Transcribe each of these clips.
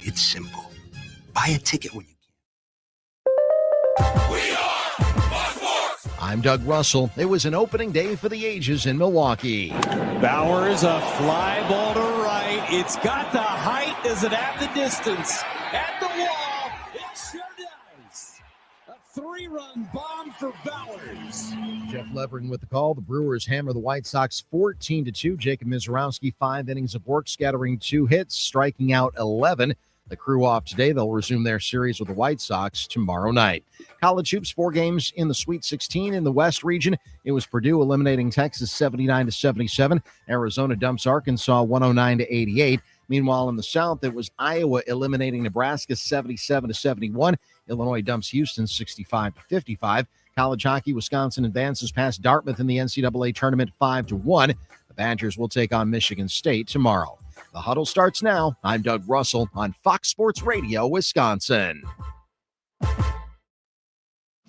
It's simple. Buy a ticket when you We are Fox Sports. I'm Doug Russell. It was an opening day for the ages in Milwaukee. Bowers, a fly ball to right. It's got the height. Does it have the distance? At the wall. It sure does. A 3-run bomb for Bowers. Jeff Levering with the call. The Brewers hammer the White Sox 14-2. Jacob Mizorowski, 5 innings of work, scattering 2 hits, striking out 11. The crew off today. They'll resume their series with the White Sox tomorrow night. College hoops, 4 games in the Sweet 16 in the West region. It was Purdue eliminating Texas 79-77. Arizona dumps Arkansas 109-88. Meanwhile, in the South, it was Iowa eliminating Nebraska 77-71. Illinois dumps Houston 65-55. College hockey, Wisconsin advances past Dartmouth in the NCAA tournament 5-1. The Badgers will take on Michigan State tomorrow. The Huddle starts now. I'm Doug Russell on Fox Sports Radio, Wisconsin.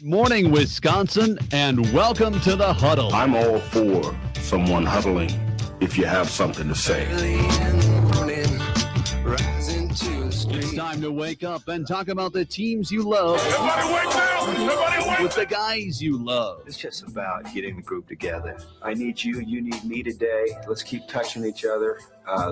Morning, Wisconsin, and welcome to the Huddle. I'm all for someone huddling if you have something to say. It's time to wake up and talk about the teams you love. Everybody wake now! Everybody wake! With the guys you love. It's just about getting the group together. I need you, you need me today. Let's keep touching each other.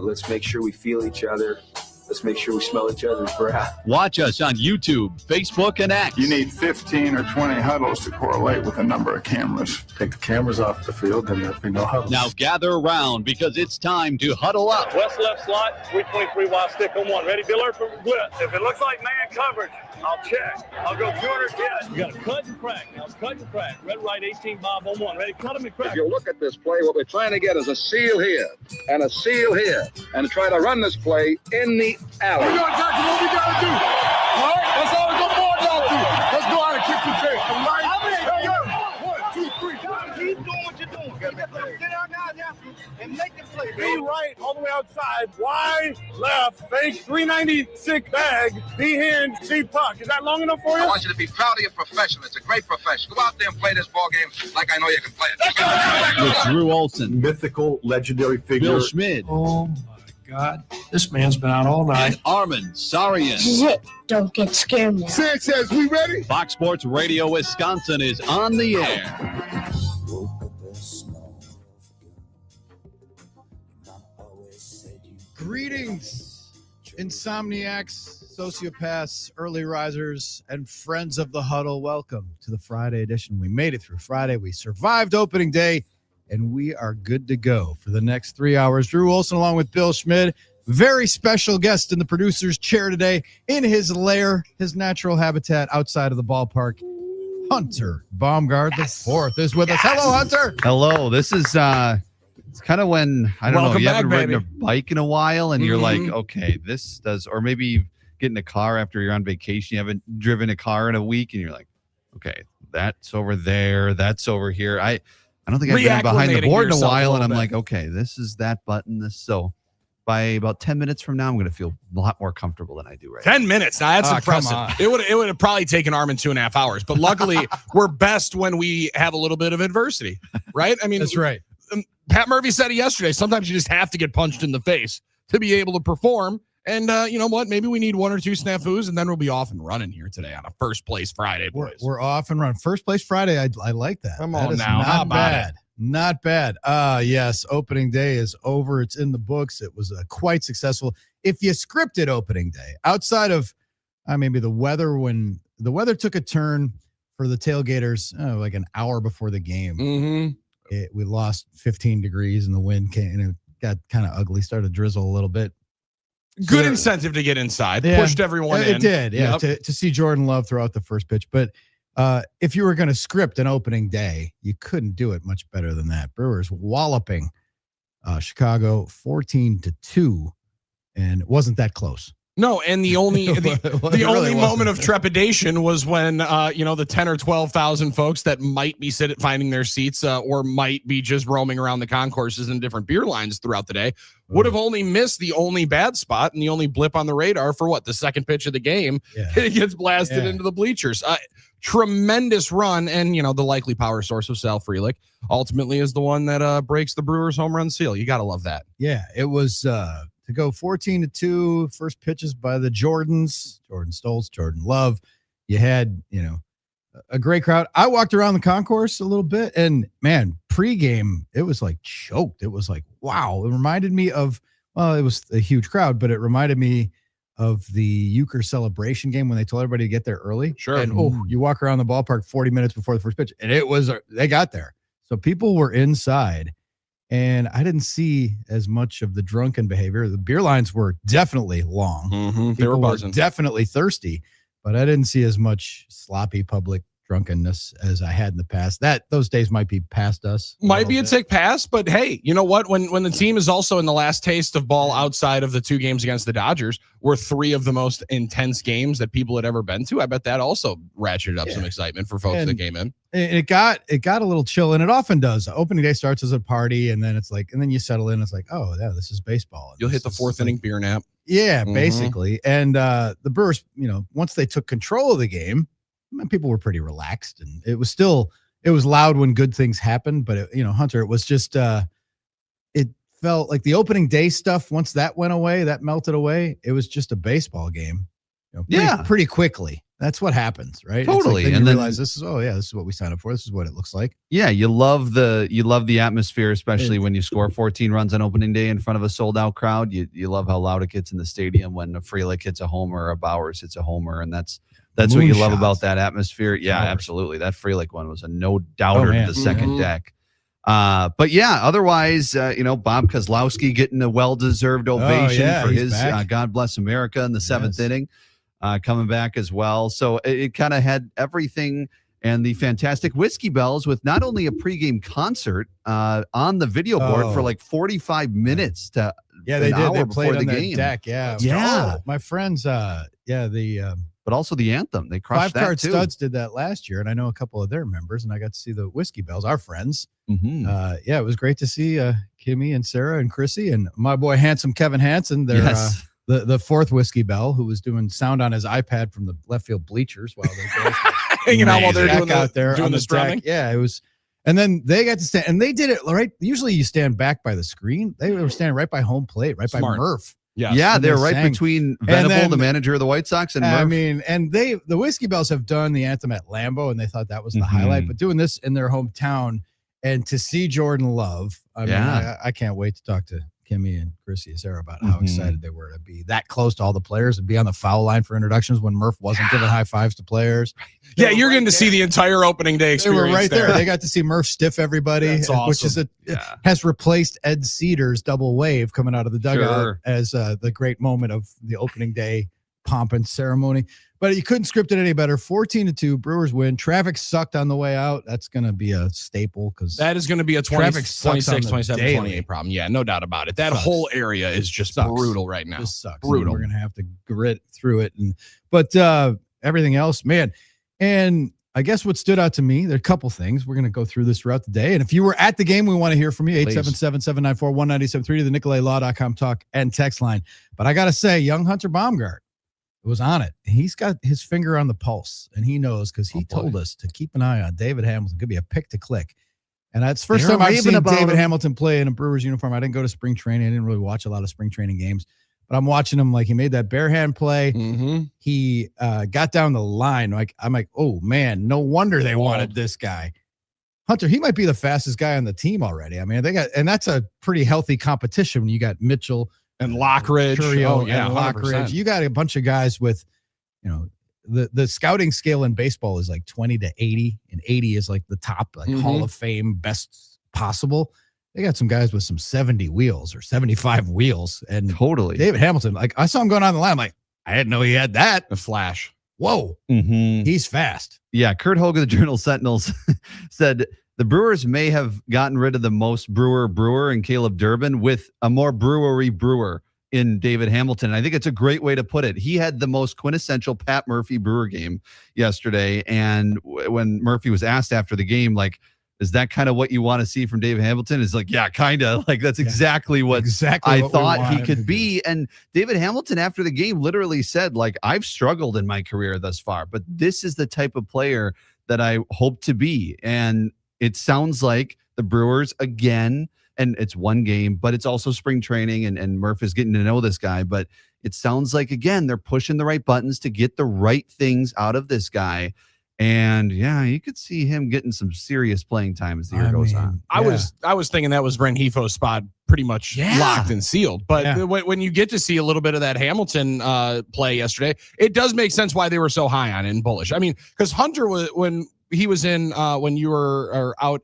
Let's make sure we feel each other. Let's make sure we smell each other's breath. Watch us on YouTube, Facebook, and X. You need 15 or 20 huddles to correlate with a number of cameras. Take the cameras off the field and there'll be no huddles. Now gather around because it's time to huddle up. West left slot, 323 wide stick on 1. Ready, Biller for blitz. If it looks like man coverage, I'll check. I'll go 200 yes. You got to cut and crack. Now cut and crack. Red, right, 18 Bob on 1. Ready, cut him and crack. If you look at this play, what we're trying to get is a seal here and a seal here and try to run this play in the alley. We're going to tackle what we got to do. All right? That's all the board got to do. Let's go out and kick the tape. All right? Hey, yo. 1, 2, 3. Keep doing what you're doing. Sit down now and make the play. Be right all the way outside. Wide, left, fake, 396 bag, B hand, C puck. Is that long enough for you? I want you to be proud of your profession. It's a great profession. Go out there and play this ball game like I know you can play it. With Drew Olson, Mythical, legendary figure. Bill Schmid, Oh, my God. This man's been out all night. and Armin Sarian. This is it. Don't get scared now. Sanchez, we ready? Fox Sports Radio Wisconsin is on the air. Greetings, insomniacs, sociopaths, early risers, and friends of the Huddle. Welcome to the Friday edition. We made it through Friday. We survived opening day, and we are good to go for the next 3 hours. Drew Olson along with Bill Schmid. Very special guest in the producer's chair today in his lair, his natural habitat outside of the ballpark. Hunter Baumgart the fourth is with us. Hello, Hunter. Hello. This is it's kind of when I don't know, you haven't ridden a bike in a while and you're like, okay, this does, or maybe get in a car after you're on vacation, you haven't driven a car in a week and you're like, okay, that's over there, that's over here. I don't think I've been behind the board in a while, and I'm like, okay, this is that button. This so by about 10 minutes from now, I'm going to feel a lot more comfortable than I do right now. 10 minutes. Now that's impressive. It would have probably taken Armin 2.5 hours, but luckily we're best when we have a little bit of adversity, right? I mean, That's right. Pat Murphy said it yesterday. Sometimes you just have to get punched in the face to be able to perform. And you know what? Maybe we need 1 or 2 snafus, and then we'll be off and running here today on a first place Friday, boys. We're off and running. First place Friday. I like that. Come That on is now. How Not about bad. Not bad. Yes, opening day is over. It's in the books. It was quite successful. If you scripted opening day, outside of maybe the weather, when the weather took a turn for the tailgaters, like an hour before the game, we lost 15 degrees and the wind came and it got kind of ugly, started to drizzle a little bit. Good incentive to get inside. Yeah, Pushed everyone in. It did, yeah, Yep. to see Jordan Love throw out the first pitch. But if you were going to script an opening day, you couldn't do it much better than that. Brewers walloping Chicago 14-2, and it wasn't that close. No, and the only the only moment wasn't. of trepidation was when the 10 or 12,000 folks that might be finding their seats or might be just roaming around the concourses and different beer lines throughout the day would have only missed the only bad spot and the only blip on the radar for the second pitch of the game. Yeah. It gets blasted into the bleachers. Tremendous run, and the likely power source of Sal Frelick ultimately is the one that breaks the Brewers home run seal. You got to love that. Yeah, it was to to go 14-2. First pitches by the Jordans, Jordan Stoltz, Jordan Love. You had, a great crowd. I walked around the concourse a little bit, and man, pregame, it was like choked. It was like, wow. It reminded me of, well, it was a huge crowd, but it reminded me of the Euchre celebration game when they told everybody to get there early. Sure. And you walk around the ballpark 40 minutes before the first pitch, and they got there. So people were inside, and I didn't see as much of the drunken behavior. The beer lines were definitely long. Mm-hmm. They were buzzing. Definitely thirsty, but I didn't see as much sloppy public drunkenness as I had in the past. Those days might be past us. Might be a tick past, but hey, you know what? When the team is also in the last taste of ball outside of the 2 games against the Dodgers, were 3 of the most intense games that people had ever been to. I bet that also ratcheted up some excitement for folks that came in. And it got a little chill, and it often does. Opening day starts as a party, and then it's like, and then you settle in. It's like, oh yeah, this is baseball. You'll hit the 4th inning beer nap. Yeah, basically. And the Brewers, once they took control of the game, people were pretty relaxed, and it was loud when good things happened. But Hunter, it was just it felt like the opening day stuff. Once that went away, that melted away. It was just a baseball game. Pretty quickly. That's what happens, right? Totally. Then you realize this is what we signed up for. This is what it looks like. Yeah, you love the atmosphere, especially when you score 14 runs on opening day in front of a sold out crowd. You love how loud it gets in the stadium when a Frelick hits a homer or a Bowers hits a homer, and that's what you love about that atmosphere. Yeah, absolutely. That Frelick one was a no doubter to the second deck. But yeah, otherwise, Bob Kozlowski getting a well-deserved ovation for his God Bless America in the 7th inning. Coming back as well. So it kind of had everything, and the fantastic Whiskey Bells with not only a pregame concert on the video board for like 45 minutes to they did. They played on the deck. Yeah. My friends, but also the anthem. They crushed that too. 5 Card Studs did that last year, and I know a couple of their members, and I got to see the Whiskey Bells, our friends. It was great to see Kimmy and Sarah and Chrissy and my boy handsome Kevin Hansen. They're the 4th Whiskey Bell, who was doing sound on his iPad from the left field bleachers while they were hanging out while they're doing out there doing on the strumming. Yeah, it was. And then they got to stand, and they did it right. Usually you stand back by the screen. They were standing right by home plate, right by Murph. Yeah, they're right between Venable, the manager of the White Sox, and Murph. I mean, and the Whiskey Bells have done the anthem at Lambeau, and they thought that was the highlight. But doing this in their hometown, and to see Jordan Love, I can't wait to talk to Kimmy and Chrissy and Sarah about how excited they were to be that close to all the players and be on the foul line for introductions when Murph wasn't giving high fives to players. Yeah, you're getting to see the entire opening day experience. They were right there. They got to see Murph stiff everybody, which is has replaced Ed Cedar's double wave coming out of the dugout as the great moment of the opening day pomp and ceremony. But you couldn't script it any better. 14-2, Brewers win. Traffic sucked on the way out. That's going to be a staple because that is going to be a 26, 27, 28 problem. Yeah, no doubt about it. That whole area is just brutal right now. Just sucks. Brutal. We're going to have to grit through it. But everything else, man. And I guess what stood out to me, there are a couple things. We're going to go through this throughout the day. And if you were at the game, we want to hear from you. 877-794-1973 to the NicoletLaw.com talk and text line. But I got to say, young Hunter Baumgart was on it. He's got his finger on the pulse, and he knows because he told us to keep an eye on David Hamilton. Could be a pick to click. And that's the first time I've seen David Hamilton play in a Brewers uniform. I didn't go to spring training. I didn't really watch a lot of spring training games, but I'm watching him like he made that bare hand play. He got down the line. I'm like, oh man, no wonder they wanted this guy. Hunter, he might be the fastest guy on the team already. I mean, and that's a pretty healthy competition when you got Mitchell and Lockridge. Curio and Lockridge. You got a bunch of guys with, the scouting scale in baseball is like 20 to 80, and 80 is like the top, like Hall of Fame, best possible. They got some guys with some 70 wheels or 75 wheels. And totally David Hamilton, like I saw him going on the line. I'm like, I didn't know he had that. A flash. Whoa. He's fast. Yeah. Kurt Hogan, the Journal Sentinels, said the Brewers may have gotten rid of the most brewer and Caleb Durbin with a more brewer in David Hamilton. And I think it's a great way to put it. He had the most quintessential Pat Murphy Brewer game yesterday. And when Murphy was asked after the game, like, is that kind of what you want to see from David Hamilton? It's like, yeah, kind of. Like, that's exactly what I thought he could be. And David Hamilton, after the game, literally said, like, I've struggled in my career thus far, but this is the type of player that I hope to be. And it sounds like the Brewers, again, and it's one game, but it's also spring training, and Murph is getting to know this guy. But it sounds like, again, they're pushing the right buttons to get the right things out of this guy. And yeah, you could see him getting some serious playing time as the year goes on. I was thinking that was Renjifo's spot pretty much locked and sealed. But when you get to see a little bit of that Hamilton play yesterday, it does make sense why they were so high on it and bullish. I mean, because Hunter was when he was in when you were out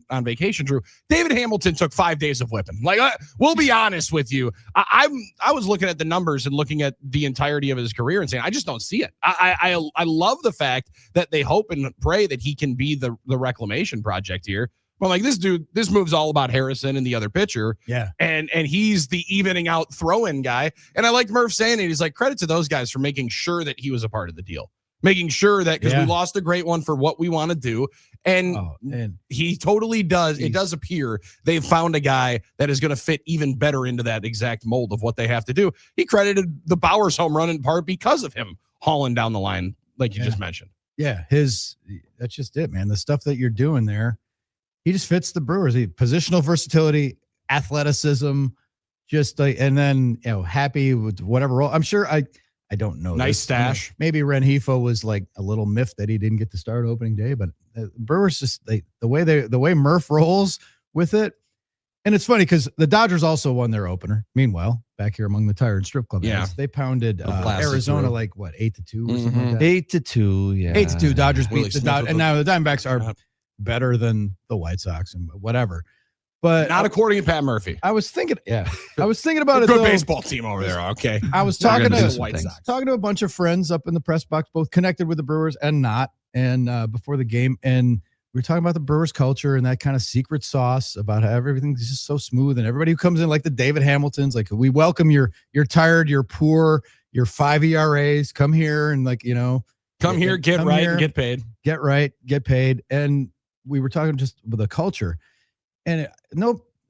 on vacation, Drew. David Hamilton took 5 days of whipping. Like, we'll be honest with you. I was looking at the numbers and looking at the entirety of his career and saying, I just don't see it. I love the fact that they hope and pray that he can be the reclamation project here. Well, like this move's all about Harrison and the other pitcher. Yeah. And he's the evening out throw-in guy. And I liked Murph saying it. He's like, credit to those guys for making sure that he was a part of the deal. Making sure that, because we lost a great one for what we want to do. And he totally does. It does appear they've found a guy that is going to fit even better into that exact mold of what they have to do. He credited the Bowers home run in part because of him hauling down the line, like you just mentioned. Yeah. That's just it, man. The stuff that you're doing there, he just fits the Brewers. Positional versatility, athleticism, just like, and then, happy with whatever role. I'm sure I don't know. Nice stash. Maybe Renjifo was like a little miffed that he didn't get to start opening day, but Brewers just the way Murph rolls with it. And it's funny because the Dodgers also won their opener. Meanwhile, back here among the Tire and Strip Club, they pounded Arizona like what 8-2 or something like that. 8-2, yeah. 8-2. Dodgers really beat the Dodgers, and now the Diamondbacks are better than the White Sox and whatever. But not according to Pat Murphy. I was thinking about it. Good baseball team over there. Okay. I was talking to a bunch of friends up in the press box, both connected with the Brewers and not, and before the game, and we were talking about the Brewers culture and that kind of secret sauce about how everything's just so smooth, and everybody who comes in, like the David Hamiltons, like, we welcome you're tired, you're poor, you're 5 ERAs, come here and come here, get right, and get paid. Get right, get paid. And we were talking just with the culture. And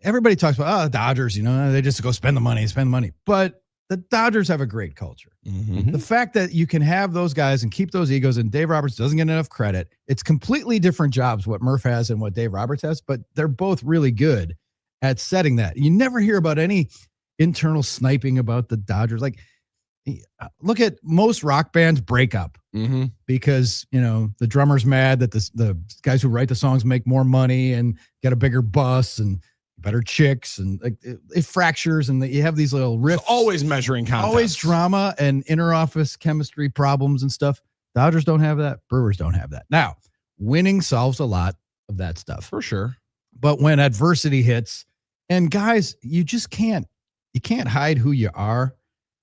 everybody talks about, Dodgers, they just go spend the money. But the Dodgers have a great culture. Mm-hmm. The fact that you can have those guys and keep those egos, and Dave Roberts doesn't get enough credit. It's completely different jobs, what Murph has and what Dave Roberts has, but they're both really good at setting that. You never hear about any internal sniping about the Dodgers. Like, look at most rock bands break up because, the drummer's mad that the guys who write the songs make more money and get a bigger bus and better chicks, and like it fractures, and you have these little riffs. It's always measuring contests. Always drama and inter-office chemistry problems and stuff. Dodgers don't have that. Brewers don't have that. Now, winning solves a lot of that stuff. For sure. But when adversity hits, and guys, you can't hide who you are.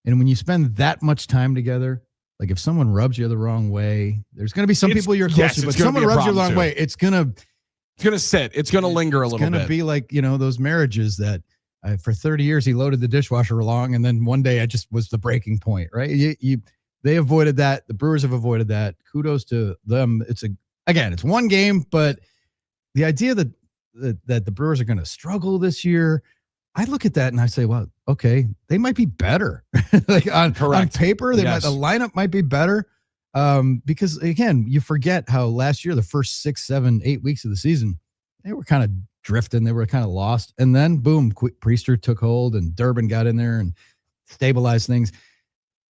And when you spend that much time together, like if someone rubs you the wrong way, there's going to be some people you're close to, but if someone rubs you the wrong way, it's going to sit. It's going to linger a little bit. It's going to be like, those marriages that for 30 years he loaded the dishwasher wrong, and then one day I just was the breaking point, right? They avoided that. The Brewers have avoided that. Kudos to them. It's one game, but the idea that the Brewers are going to struggle this year, I look at that and I say, well, okay, they might be better. Like on paper, the lineup might be better. Because again, you forget how last year, the first 6, 7, 8 weeks of the season, they were kind of drifting. They were kind of lost. And then boom, Priester took hold and Durbin got in there and stabilized things.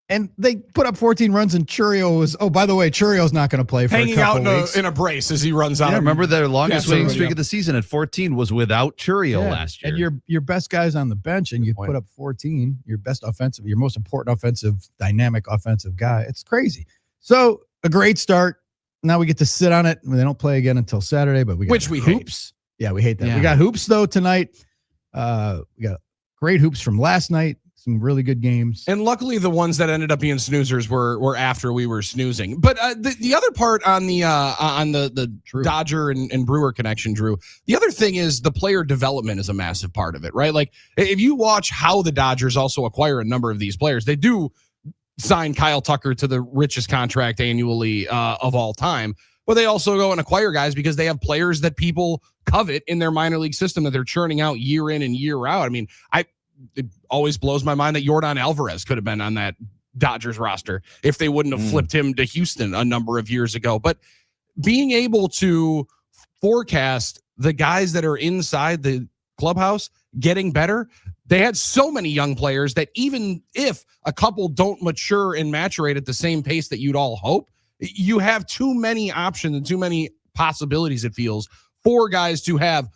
And they put up 14 runs, and Churio was, by the way, Churio's not going to play for hanging a couple out weeks. in a brace as he runs out. Yeah, remember their longest winning streak of the season at 14 was without Churio last year. And your best guy's on the bench, and you put up 14, your best offensive, your most important offensive, dynamic offensive guy. It's crazy. So a great start. Now we get to sit on it. They don't play again until Saturday, but we got hoops. Yeah, we hate that. Yeah. We got hoops though tonight. We got great hoops from last night. Some really good games. And luckily the ones that ended up being snoozers were after we were snoozing. But the other part on the Dodger and Brewer connection, Drew, the other thing is the player development is a massive part of it, right? Like if you watch how the Dodgers also acquire a number of these players, they do sign Kyle Tucker to the richest contract annually of all time. But they also go and acquire guys because they have players that people covet in their minor league system that they're churning out year in and year out. I mean, it always blows my mind that Yordan Alvarez could have been on that Dodgers roster if they wouldn't have flipped him to Houston a number of years ago. But being able to forecast the guys that are inside the clubhouse, getting better. They had so many young players that even if a couple don't mature and maturate at the same pace that you'd all hope, you have too many options and too many possibilities, it feels, for guys to have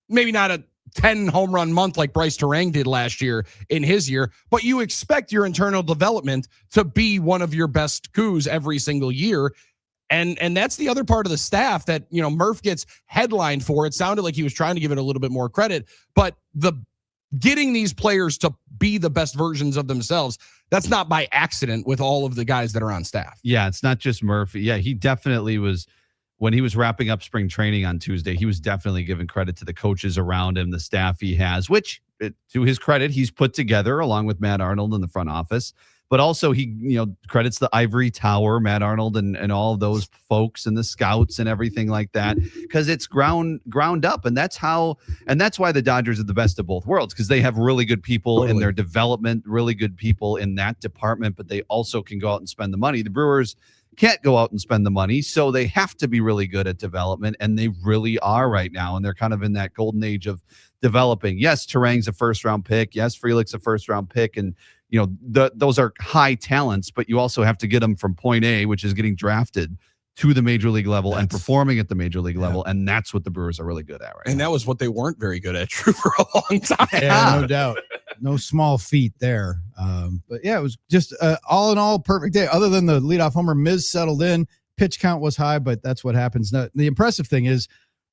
maybe not a 10 home run month like Bryce Terang did last year in his year, but you expect your internal development to be one of your best coups every single year. And that's the other part of the staff that, you know, Murph gets headlined for. It sounded like he was trying to give it a little bit more credit, but getting these players to be the best versions of themselves, that's not by accident with all of the guys that are on staff. Yeah, it's not just Murphy. Yeah, he definitely was. When he was wrapping up spring training on Tuesday, he was definitely giving credit to the coaches around him, the staff he has, which, to his credit, he's put together along with Matt Arnold in the front office. But also he, credits the Ivory Tower, Matt Arnold, and all of those folks and the scouts and everything like that, because it's ground up, and that's why the Dodgers are the best of both worlds, because they have really good people in their development, really good people in that department, but they also can go out and spend the money. The Brewers can't go out and spend the money, so they have to be really good at development, and they really are right now, and they're kind of in that golden age of developing. Yes, Terang's a first-round pick. Yes, Frelick's a first-round pick, and those are high talents, but you also have to get them from point A, which is getting drafted, to the major league level and performing at the major league level, and that's what the Brewers are really good at right now. And that was what they weren't very good at, Drew, for a long time. Yeah, no doubt. No small feat there. But yeah, it was just all in all perfect day. Other than the leadoff homer, Miz settled in. Pitch count was high, but that's what happens. Now, the impressive thing is,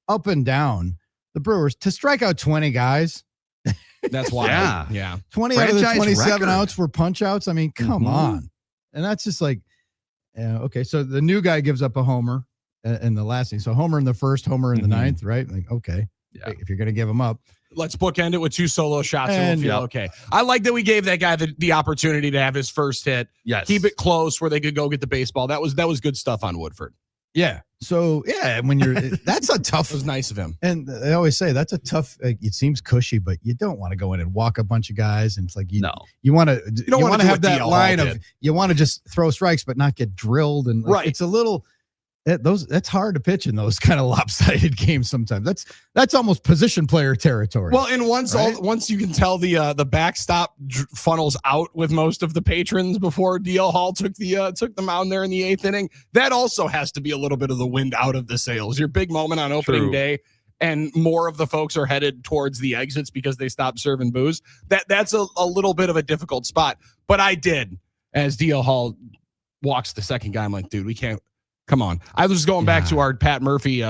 up and down, the Brewers to strike out 20 guys. That's why. Yeah. 20 Franchise out of the 27 record. outs were punch outs. I mean, come on. And that's just like, okay. So the new guy gives up a homer in the last inning. So homer in the first, homer in the ninth, right? Like, okay. Yeah. If you're going to give him up. Let's bookend it with 2 solo shots and we'll feel okay. I like that we gave that guy the opportunity to have his first hit. Yes. Keep it close where they could go get the baseball. That was good stuff on Woodford. Yeah. So, yeah, when you're, that's a tough. It was nice of him. And I always say that's a tough, it seems cushy, but you don't want to go in and walk a bunch of guys. And it's like, you want to have that line of, you want to just throw strikes, but not get drilled. And right. It's a little, that's hard to pitch in those kind of lopsided games sometimes. That's almost position player territory. Well, and once you can tell the backstop funnels out with most of the patrons before DL Hall took the mound there in the 8th inning, that also has to be a little bit of the wind out of the sails. Your big moment on opening day, and more of the folks are headed towards the exits because they stopped serving booze. That's a little bit of a difficult spot. But I did, as DL Hall walks the second guy, I'm like, dude, we can't. Come on. I was going back to our Pat Murphy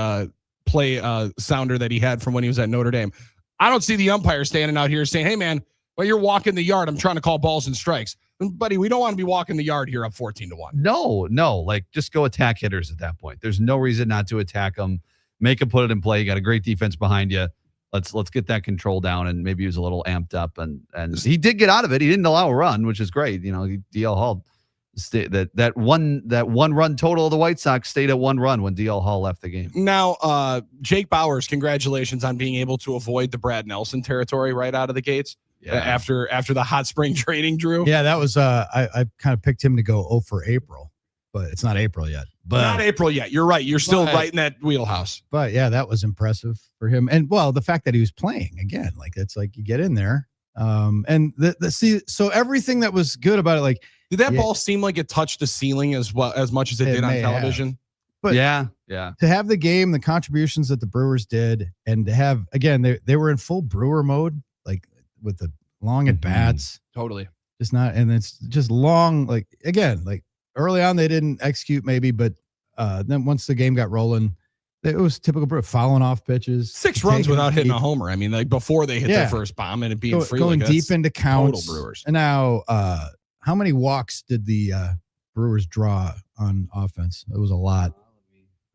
play sounder that he had from when he was at Notre Dame. I don't see the umpire standing out here saying, hey, man, well, you're walking the yard. I'm trying to call balls and strikes. Buddy, we don't want to be walking the yard here up 14-1. No. Like, just go attack hitters at that point. There's no reason not to attack them. Make them put it in play. You got a great defense behind you. Let's get that control down, and maybe he was a little amped up. And he did get out of it. He didn't allow a run, which is great. DL Hall. That one run total of the White Sox stayed at 1 run when DL Hall left the game. Now, Jake Bauers, congratulations on being able to avoid the Brad Nelson territory right out of the gates. Yeah. After the hot spring training, Drew. Yeah, that was I kind of picked him to go 0 for April, but it's not April yet. Not April yet. You're right. You're still right in that wheelhouse. But yeah, that was impressive for him. And well, the fact that he was playing again, like it's like you get in there. And so everything that was good about it, like. Did that ball seem like it touched the ceiling as much as it did on television? But yeah. To have the game, the contributions that the Brewers did, and to have, again, they were in full Brewer mode, like with the long at bats. Totally. Just not, and it's just long, like, again, like early on, they didn't execute maybe, but then once the game got rolling, it was typical Brewer fouling off pitches. 6 runs without hitting a homer. I mean, like before they hit their first bomb and it being free. Going deep into counts. Total Brewers. And now, how many walks did the Brewers draw on offense? It was a lot.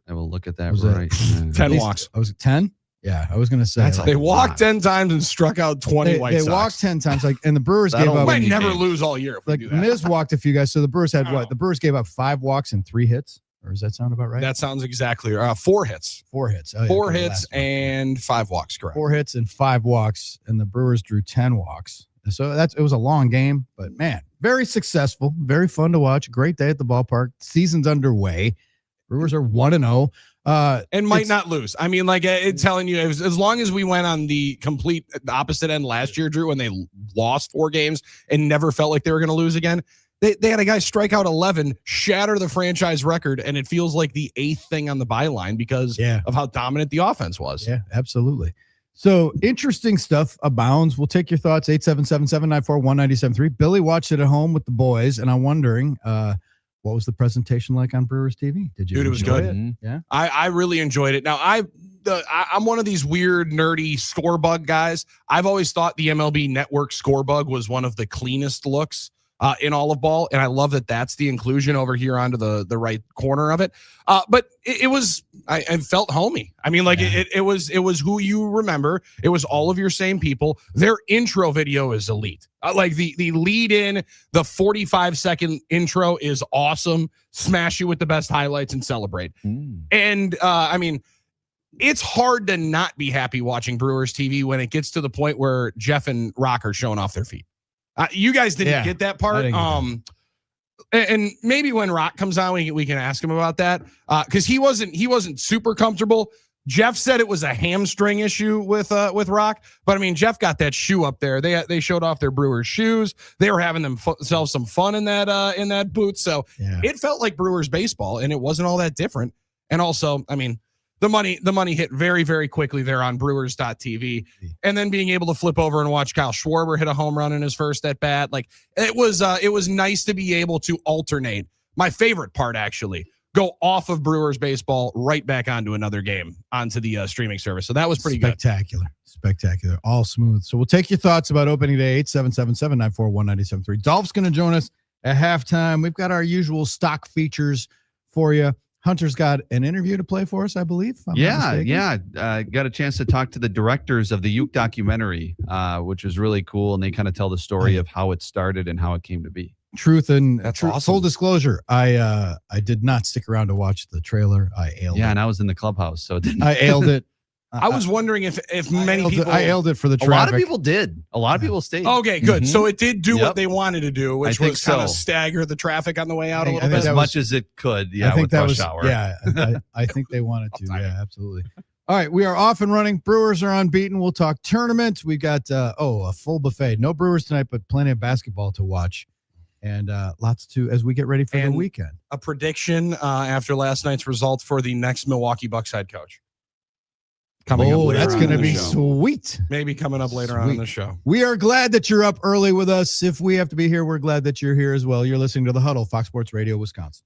I will look at that right. 10 walks. Was it 10? Yeah, I was going to say. They walked 10 times and struck out 20 White Sox. They walked 10 times, and the Brewers gave up. We might never lose all year. Like Miz walked a few guys, so the Brewers had what? The Brewers gave up 5 walks and 3 hits. Or does that sound about right? That sounds exactly right. 4 hits. 4 hits. Oh, yeah, 4 hits and 5 walks, correct. 4 hits and 5 walks, and the Brewers drew 10 walks. So it was a long game, but man, very successful, very fun to watch. Great day at the ballpark. Season's underway. Brewers are 1-0. And might not lose. I mean, like it's telling you, as long as we went on the complete opposite end last year, Drew, when they lost 4 games and never felt like they were going to lose again, they had a guy strike out 11, shatter the franchise record, and it feels like the 8th thing on the byline because of how dominant the offense was. Yeah, absolutely. So interesting stuff abounds. We'll take your thoughts. 877-794-1973. Billy watched it at home with the boys, and I'm wondering, what was the presentation like on Brewers TV? Did you? Dude, it was good. It? Yeah, I really enjoyed it. Now I'm one of these weird nerdy score bug guys. I've always thought the MLB Network score bug was one of the cleanest looks in all of ball, and I love that that's the inclusion over here onto the right corner of it. But it was, I felt homey. I mean, like it was who you remember. It was all of your same people. Their intro video is elite. Like the lead in, the 45-second intro is awesome. Smash you with the best highlights and celebrate. And I mean, it's hard to not be happy watching Brewers TV when it gets to the point where Jeff and Rock are showing off their feet. You guys didn't get that part. And maybe when Rock comes on, we can ask him about that. Cause he wasn't super comfortable. Jeff said it was a hamstring issue with Rock, but I mean, Jeff got that shoe up there. They showed off their Brewers shoes. They were having themselves some fun in that boot. So it felt like Brewers baseball, and it wasn't all that different. And also, I mean, the money hit very, very quickly there on Brewers.tv, and then being able to flip over and watch Kyle Schwarber hit a home run in his first at bat. Like it was nice to be able to alternate. My favorite part, actually, go off of Brewers baseball right back onto another game onto the streaming service. So that was pretty spectacular. Spectacular. All smooth. So we'll take your thoughts about opening day. 877-794-1973. Dolph's going to join us at halftime. We've got our usual stock features for you. Hunter's got an interview to play for us, I believe. Got a chance to talk to the directors of the Uke documentary, which was really cool. And they kind of tell the story of how it started and how it came to be. Truth and awesome. Full disclosure, I did not stick around to watch the trailer. I ailed it. Yeah, and I was in the clubhouse, so I ailed it. I was wondering if many people... I ailed it for the traffic. A lot of people did. A lot of people stayed. Okay, good. So it did do what they wanted to do, which was kind of so. stagger the traffic on the way out a little As bit. much as it could, I think with that rush was, hour. Yeah, I think they wanted to. Yeah, absolutely. All right, we are off and running. Brewers are unbeaten. We'll talk tournament. We got, a full buffet. No Brewers tonight, but plenty of basketball to watch. And lots to as we get ready for the weekend. A prediction after last night's result for the next Milwaukee Bucks head coach. Coming up later that's going to be sweet. Maybe coming up later on in the show. We are glad that you're up early with us. If we have to be here, we're glad that you're here as well. You're listening to The Huddle, Fox Sports Radio, Wisconsin.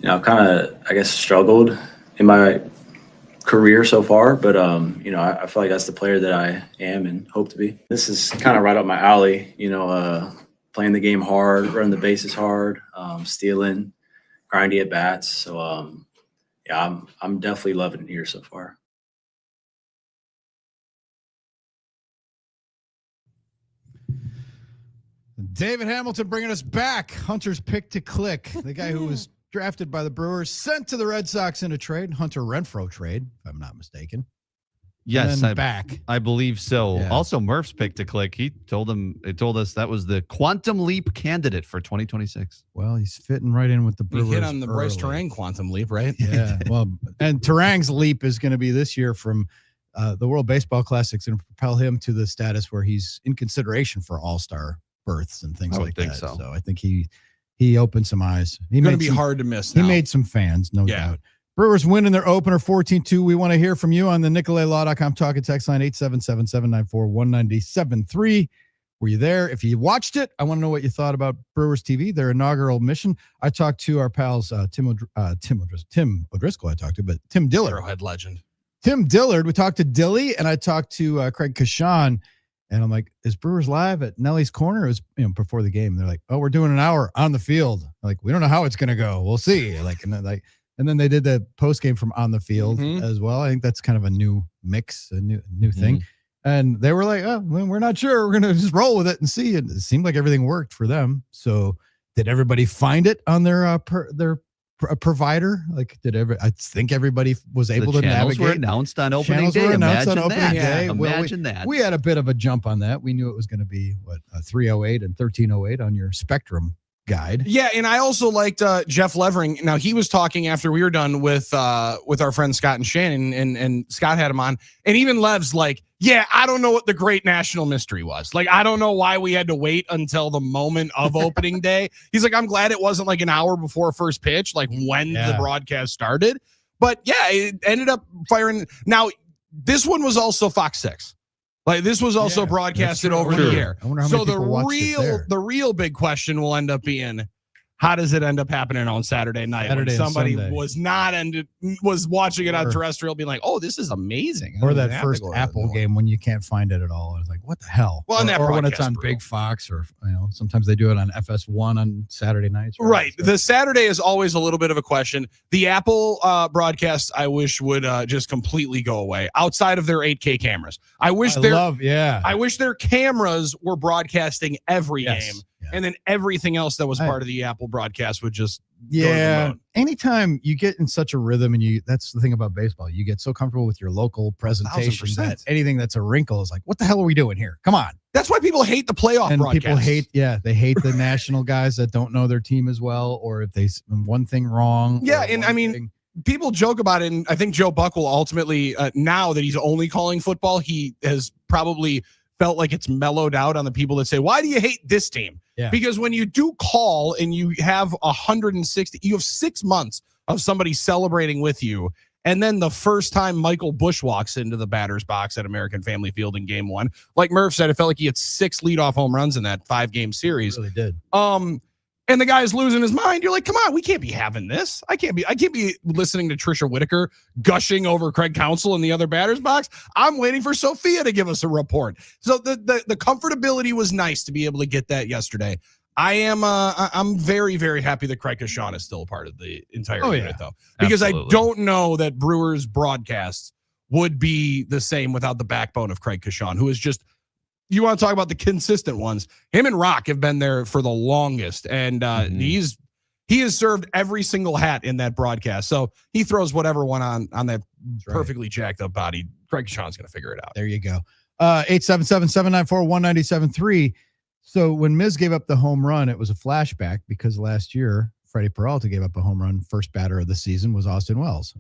I've kind of, I guess, struggled in my career so far, but I feel like that's the player that I am and hope to be. This is kind of right up my alley, playing the game hard, running the bases hard, stealing, grindy at bats. So I'm definitely loving it here so far. David Hamilton bringing us back. Hunter's pick to click. The guy who was drafted by the Brewers, sent to the Red Sox in a trade, Hunter Renfroe trade, if I'm not mistaken. Yes, back. I believe so. Yeah. Also, Murph's pick to click. It told us that was the quantum leap candidate for 2026. Well, he's fitting right in with the Brewers. We hit on the early. Bryce Terang quantum leap, right? Yeah. Well, and Terang's leap is going to be this year from the World Baseball Classic and propel him to the status where he's in consideration for all-star berths and things like that. So I think he opened some eyes. He's going to be hard to miss now. He made some fans, no doubt. Brewers winning their opener 14-2. We want to hear from you on the NicoletLaw.com talk and text line 877-794-1973. Were you there? If you watched it, I want to know what you thought about Brewers TV, their inaugural mission. I talked to our pals, Tim O'Driscoll I talked to, but Tim Dillard. Arrowhead legend. Tim Dillard. We talked to Dilly, and I talked to Craig Kashan. And I'm like, is Brewers Live at Nelly's Corner? It was before the game. They're like, oh, we're doing an hour on the field. Like, we don't know how it's going to go. We'll see. And then they did the post game from on the field as well. I think that's kind of a new mix, a new thing. And they were like, oh, we're not sure. We're going to just roll with it and see. And it seemed like everything worked for them. So did everybody find it on their provider? Like, I think everybody was able to navigate. Were announced on opening day. Imagine that. We had a bit of a jump on that. We knew it was going to be 308 and 1308 on your Spectrum guide. Yeah, and I also liked Jeff Levering. Now, he was talking after we were done with our friends Scott and Shannon, and Scott had him on, and even Lev's like, yeah, I don't know what the great national mystery was. Like, I don't know why we had to wait until the moment of opening day. He's like, I'm glad it wasn't like an hour before first pitch, like when the broadcast started. But yeah, it ended up firing. Now, this one was also Fox 6. Like, this was also broadcasted over the air. So the real big question will end up being, how does it end up happening on Saturday night when somebody was watching it on terrestrial, being like, oh, this is amazing. Or that first Apple game when you can't find it at all. It's like, what the hell? Well, or when it's on Big Fox, or sometimes they do it on FS1 on Saturday nights. Right. So the Saturday is always a little bit of a question. The Apple broadcast, I wish would just completely go away outside of their 8K cameers. I wish their cameras were broadcasting every game. Yeah. And then everything else that was part of the Apple broadcast would just go. Anytime you get in such a rhythm, and that's the thing about baseball, you get so comfortable with your local presentation that anything that's a wrinkle is like, what the hell are we doing here? Come on. That's why people hate the playoff broadcast. People hate the national guys that don't know their team as well, or if they one thing wrong. Yeah, and I mean, people joke about it, and I think Joe Buck will ultimately, now that he's only calling football, he has probably felt like it's mellowed out on the people that say, why do you hate this team? Yeah. Because when you do call and you have 160, you have 6 months of somebody celebrating with you. And then the first time Michael Bush walks into the batter's box at American Family Field in game 1, like Murph said, it felt like he had 6 leadoff home runs in that 5-game series. He really did. And the guy's losing his mind. You're like, come on, we can't be having this. I can't be listening to Trisha Whitaker gushing over Craig Counsell in the other batter's box. I'm waiting for Sophia to give us a report. So the comfortability was nice to be able to get that yesterday. I'm very, very happy that Craig Kashan is still a part of the entire unit, though. Because I don't know that Brewers broadcasts would be the same without the backbone of Craig Kashan, who is just, you want to talk about the consistent ones. Him and Rock have been there for the longest, and he has served every single hat in that broadcast. So he throws whatever one on that perfectly jacked up body. Craig Kashan's going to figure it out. There you go. 877-794-1973. So when Miz gave up the home run, it was a flashback because last year Freddie Peralta gave up a home run. First batter of the season was Austin Wells,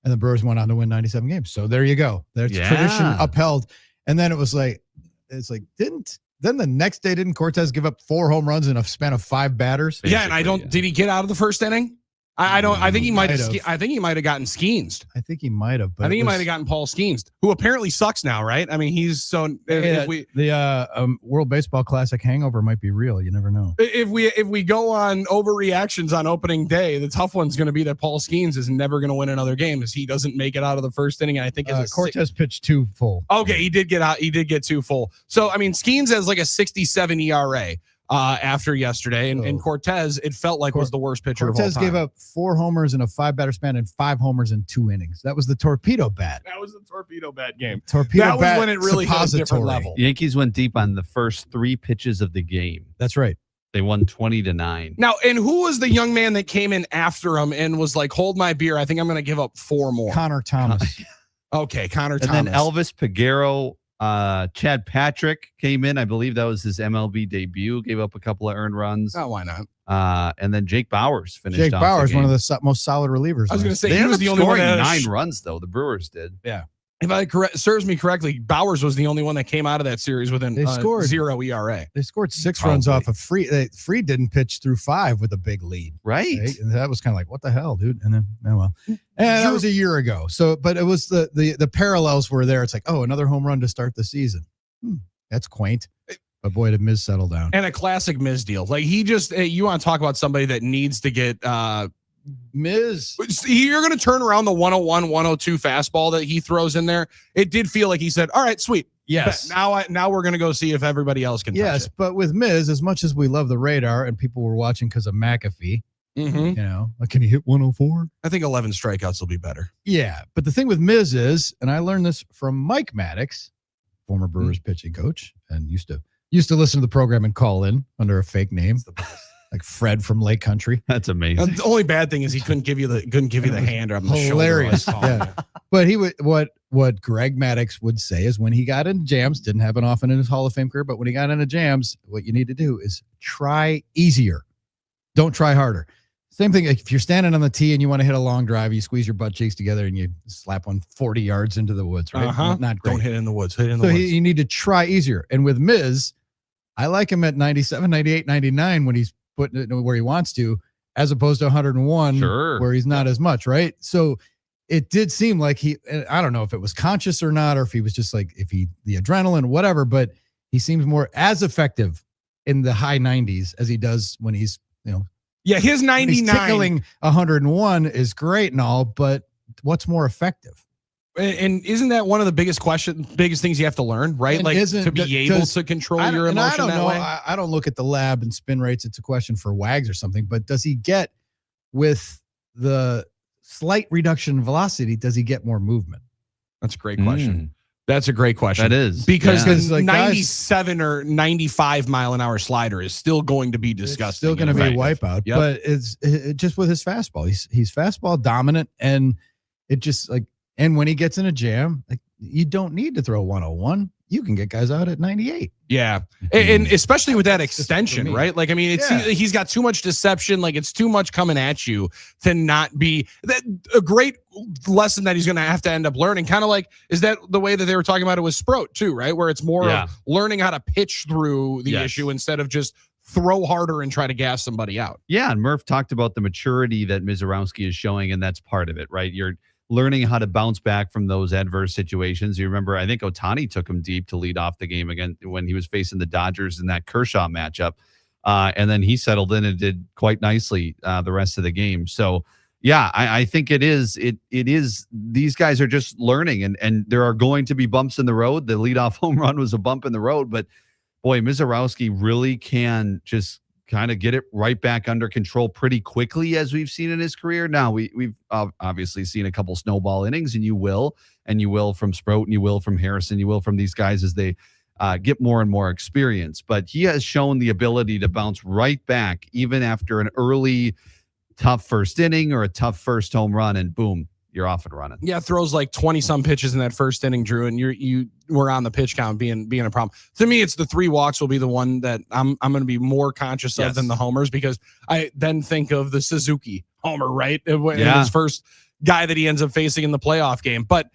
and the Brewers went on to win 97 games. So there you go. There's tradition upheld. And then it was like, then the next day, didn't Cortez give up 4 home runs in a span of 5 batters? Yeah, and did he get out of the first inning? I think he might have. I think he might have gotten Skeensed. I think he might have. I think he might have gotten Paul Skeensed, who apparently sucks now, right? I mean, he's so. The World Baseball Classic hangover might be real. You never know. If we go on overreactions on opening day, the tough one's going to be that Paul Skeens is never going to win another game as he doesn't make it out of the first inning. And I think Cortez pitched 2 full. Okay, he did get out. He did get 2 full. So I mean, Skeens has like a 67 ERA. After yesterday, and Cortez, it felt like was the worst pitcher of all time. Cortez gave up 4 homers in a 5-batter span and 5 homers in 2 innings. That was the torpedo bat. That was the torpedo bat game. That was when it really hit a different level. Yankees went deep on the first 3 pitches of the game. That's right. They won 20-9. Now, and who was the young man that came in after him and was like, "Hold my beer. I think I'm going to give up 4 more." Connor Thomas. Okay, Connor Thomas. And then Elvis Peguero. Chad Patrick came in. I believe that was his MLB debut. Gave up a couple of earned runs. Oh, why not? And then Jake Bowers finished. Jake Bowers, one of the most solid relievers. I was going to say they he was the only one that 9 runs though. The Brewers did. Yeah. If serves me correctly, Bowers was the only one that came out of that series within 0 ERA. They scored 6 runs off of Fried. Fried didn't pitch through 5 with a big lead. Right. And that was kind of like, what the hell, dude? And then, and that was a year ago. So, but it was the parallels were there. It's like, oh, another home run to start the season. That's quaint. But boy, did Miz settle down. And a classic Miz deal. Like he just, you want to talk about somebody that needs to get Miz. You're going to turn around the 101, 102 fastball that he throws in there. It did feel like he said, "All right, sweet. Yes. Now we're going to go see if everybody else can." Yes, touch it. But with Miz, as much as we love the radar and people were watching because of McAfee, can he hit 104? I think 11 strikeouts will be better. Yeah, but the thing with Miz is, and I learned this from Mike Maddox, former Brewers pitching coach, and used to listen to the program and call in under a fake name, like Fred from Lake Country. That's amazing. The only bad thing is he couldn't give you the hand or on the hilarious. shoulder. Yeah. But he would what Greg Maddox would say is when he got into jams, didn't happen often in his Hall of Fame career, but when he got into jams, what you need to do is try easier. Don't try harder. Same thing. If you're standing on the tee and you want to hit a long drive, you squeeze your butt cheeks together and you slap one 40 yards into the woods, right? Not great. Don't hit in the woods. Hit in the woods. You need to try easier. And with Miz, I like him at 97, 98, 99 when he's putting it where he wants to, as opposed to 101 where he's not as much, right? So it did seem like I don't know if it was conscious or not, or if he was just like, the adrenaline, whatever, but he seems more as effective in the high 90s as he does when he's, yeah, his 99 tickling 101 is great and all, but what's more effective? And isn't that one of the biggest things you have to learn, right? And like to be able to control your emotion I don't that know. way? I don't look at the lab and spin rates. It's a question for Wags or something, but does he get, with the slight reduction in velocity, does he get more movement? That's a great question. That's a great question. That is. Because the 97 or 95 mile an hour slider is still going to be disgusting. It's still going to be a wipeout, but it's just with his fastball. He's fastball dominant, and it just like, and when he gets in a jam, like, you don't need to throw 101. You can get guys out at 98. Yeah. And especially with that extension, right? Like, I mean, he's got too much deception. Like, it's too much coming at you to not be a great lesson that he's going to have to end up learning. Kind of like, is that the way that they were talking about it with Sproat too, right? Where it's more of learning how to pitch through the issue instead of just throw harder and try to gas somebody out. Yeah. And Murph talked about the maturity that Mizorowski is showing, and that's part of it, right? You're learning how to bounce back from those adverse situations. You remember, I think Ohtani took him deep to lead off the game again when he was facing the Dodgers in that Kershaw matchup. And then he settled in and did quite nicely the rest of the game. So, yeah, I think it is. These guys are just learning, and there are going to be bumps in the road. The leadoff home run was a bump in the road, but boy, Mizorowski really can just kind of get it right back under control pretty quickly, as we've seen in his career. Now, we've obviously seen a couple snowball innings, and you will from Sproat, and you will from Harrison, you will from these guys as they get more and more experience. But he has shown the ability to bounce right back, even after an early tough first inning or a tough first home run, and boom, you're off and running. Yeah, throws like 20 some pitches in that first inning, Drew, and you were on the pitch count being a problem. To me, it's the 3 walks will be the one that I'm going to be more conscious of than the homers, because I then think of the Suzuki homer, right? His first guy that he ends up facing in the playoff game. But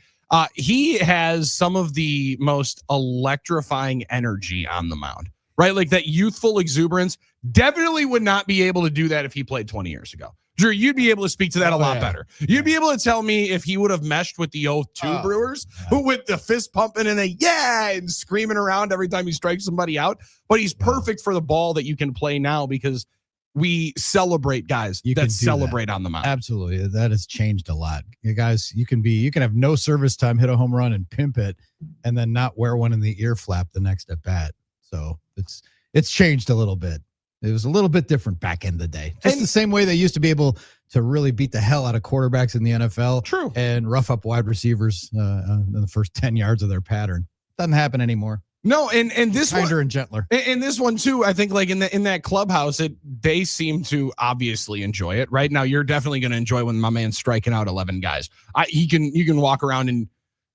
he has some of the most electrifying energy on the mound, right? Like that youthful exuberance. Definitely would not be able to do that if he played 20 years ago. Drew, you'd be able to speak to that a lot better. You'd be able to tell me if he would have meshed with the 0-2 Brewers, who with the fist pumping and and screaming around every time he strikes somebody out. But he's perfect for the ball that you can play now because we celebrate guys that celebrate on the mound. Absolutely. That has changed a lot. You guys, you can have no service time, hit a home run and pimp it, and then not wear one in the ear flap the next at bat. So it's changed a little bit. It was a little bit different back in the day. Just the same way they used to be able to really beat the hell out of quarterbacks in the NFL. True. And rough up wide receivers in the first 10 yards of their pattern. Doesn't happen anymore. No, and this kinder one, and gentler. And this one too, I think like in that clubhouse, they seem to obviously enjoy it. Right now, you're definitely going to enjoy when my man's striking out 11 guys. You can walk around and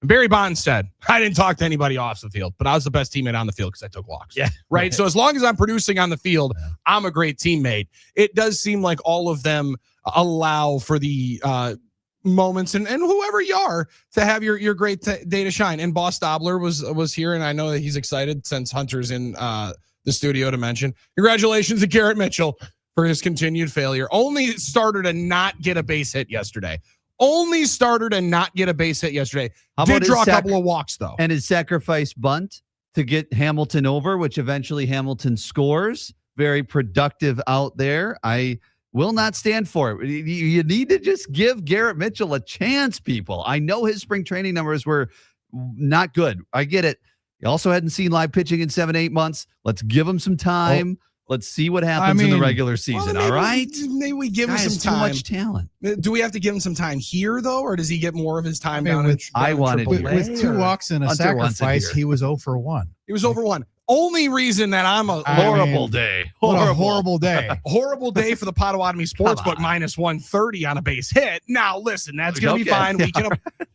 Barry Bonds said, I didn't talk to anybody off the field, but I was the best teammate on the field because I took walks. Yeah. Right. So as long as I'm producing on the field, I'm a great teammate. It does seem like all of them allow for the moments and whoever you are to have your great day to shine. And Boss Dobler was here, and I know that he's excited since Hunter's in the studio to mention. Congratulations to Garrett Mitchell for his continued failure. Only starter to not get a base hit yesterday. Only starter to not get a base hit yesterday. Did draw a couple of walks, though. And his sacrifice bunt to get Hamilton over, which eventually Hamilton scores. Very productive out there. I will not stand for it. You need to just give Garrett Mitchell a chance, people. I know his spring training numbers were not good. I get it. He also hadn't seen live pitching in 7-8 months. Let's give him some time. Let's see what happens in the regular season. All right. Maybe we give him some time. Too much talent. Do we have to give him some time here though, or does he get more of his time down with in 2 walks and a sacrifice? He was 0 for 1. He was over 1. Only reason that I'm a horrible day. Horrible day. Horrible day for the Potawatomi Sportsbook minus 130 on a base hit. Now listen, that's gonna be fine.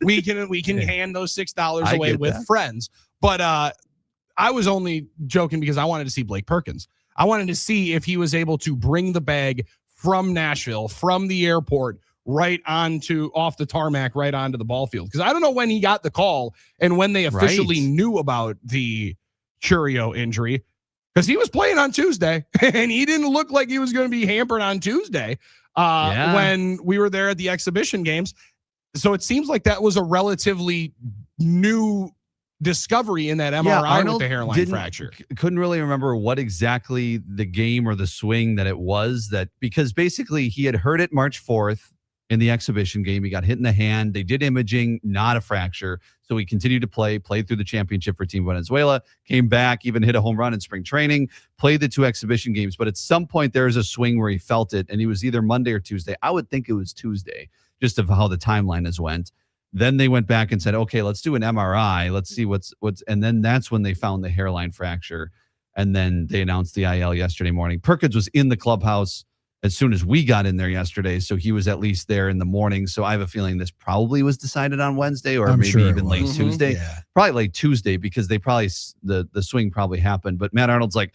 We can hand those $6 away with friends. But I was only joking because I wanted to see Blake Perkins. I wanted to see if he was able to bring the bag from Nashville, from the airport, right off the tarmac, right onto the ball field. Because I don't know when he got the call and when they officially knew about the Churio injury. Because he was playing on Tuesday, and he didn't look like he was going to be hampered on Tuesday when we were there at the exhibition games. So it seems like that was a relatively new discovery in that MRI with the hairline fracture. Couldn't really remember what exactly the game or the swing that it was, because basically he had hurt it March 4th in the exhibition game. He got hit in the hand. They did imaging, not a fracture. So he continued to played through the championship for Team Venezuela, came back, even hit a home run in spring training, played the 2 exhibition games. But at some point there was a swing where he felt it, and he was either Monday or Tuesday. I would think it was Tuesday, just of how the timeline has went. Then they went back and said, okay, let's do an MRI. Let's see what's, and then that's when they found the hairline fracture. And then they announced the IL yesterday morning. Perkins was in the clubhouse as soon as we got in there yesterday. So he was at least there in the morning. So I have a feeling this probably was decided on Wednesday or maybe even late Tuesday. Yeah. Probably late Tuesday because they probably, the swing probably happened. But Matt Arnold's like,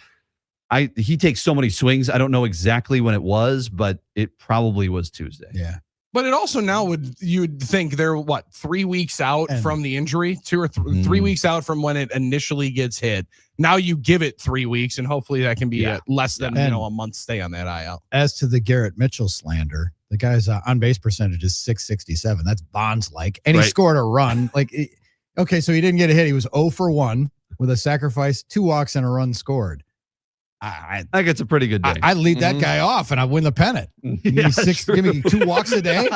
he takes so many swings. I don't know exactly when it was, but it probably was Tuesday. Yeah. But it also now you'd think they're 3 weeks out from the injury, 2 or 3 weeks out from when it initially gets hit. Now you give it 3 weeks, and hopefully that can be less than a month stay on that IL. As to the Garrett Mitchell slander, the guy's on base percentage is .667. That's Bonds like, and he scored a run. Okay, so he didn't get a hit. He was 0 for 1 with a sacrifice, 2 walks, and a run scored. I think it's a pretty good day. I lead that guy off and I win the pennant. Give me 2 walks a day,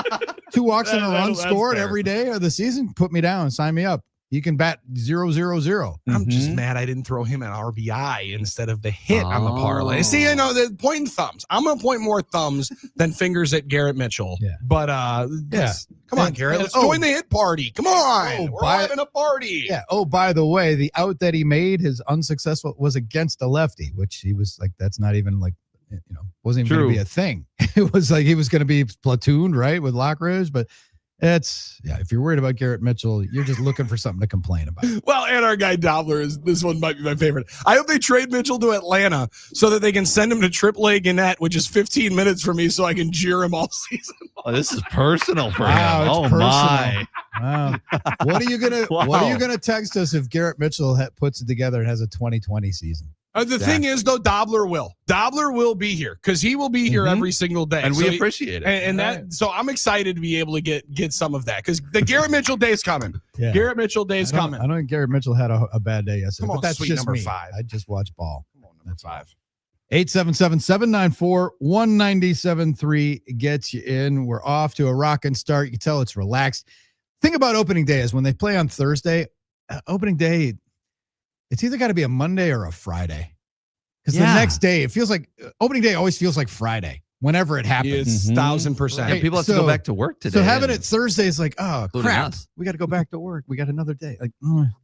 2 walks and a run scored every day of the season. Put me down, sign me up. You can bat 0-0-0. I'm just mad I didn't throw him an RBI instead of the hit on the parlay. See, I know they're pointing thumbs. I'm going to point more thumbs than fingers at Garrett Mitchell. Yeah. But come on, Garrett. Let's join the hit party. Come on. We're having a party. Yeah. Oh, by the way, the out that he made, his unsuccessful, was against a lefty, which he was like, that's not even wasn't even going to be a thing. It was like he was going to be platooned, right, with Lockridge, but if you're worried about Garrett Mitchell, you're just looking for something to complain about. Well, and our guy Dobler this one might be my favorite. I hope they trade Mitchell to Atlanta so that they can send him to AAA Gannett, which is 15 minutes for me, so I can jeer him all season. Oh, this is personal for him. It's personal. My. Wow. What are you gonna text us if Garrett Mitchell puts it together and has a 2020 season? The thing is, though, Dobler will be here because he will be here every single day, and we appreciate it. And that, so I'm excited to be able to get some of that because the Garrett Mitchell day is coming. Yeah. Garrett Mitchell day is coming. I know Garrett Mitchell had a bad day yesterday, Come on, but that's sweet just number me. 5. I just watch ball. Come on, number 5. 877-794-1973 gets you in. We're off to a rocking start. You can tell it's relaxed. Thing about opening day is when they play on Thursday, opening day, it's either got to be a Monday or a Friday. Because the next day, it feels like opening day always feels like Friday whenever it happens. It's 1,000%. And people have to go back to work today. So having it Thursday is like, oh, crap. Us. We got to go back to work. We got another day. Like,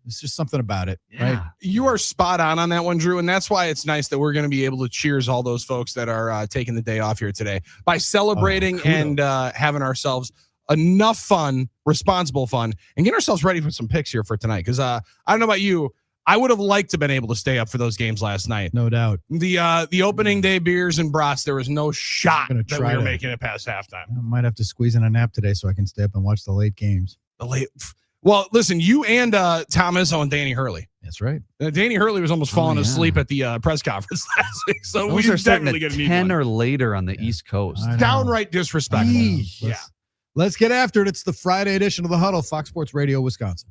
it's just something about it, right? You are spot on that one, Drew. And that's why it's nice that we're going to be able to cheers all those folks that are taking the day off here today by celebrating and having ourselves enough fun, responsible fun, and getting ourselves ready for some picks here for tonight. Because I don't know about you, I would have liked to have been able to stay up for those games last night. No doubt. The opening day beers and brats, there was no shot that we were making it past halftime. I might have to squeeze in a nap today so I can stay up and watch the late games. Well, listen, you and Tom Izzo and Danny Hurley. That's right. Danny Hurley was almost falling asleep at the press conference last week. So Those we are starting definitely at going to need 10 one. or later on the East Coast. Downright disrespectful. Yeah. Let's get after it. It's the Friday edition of the Huddle, Fox Sports Radio, Wisconsin.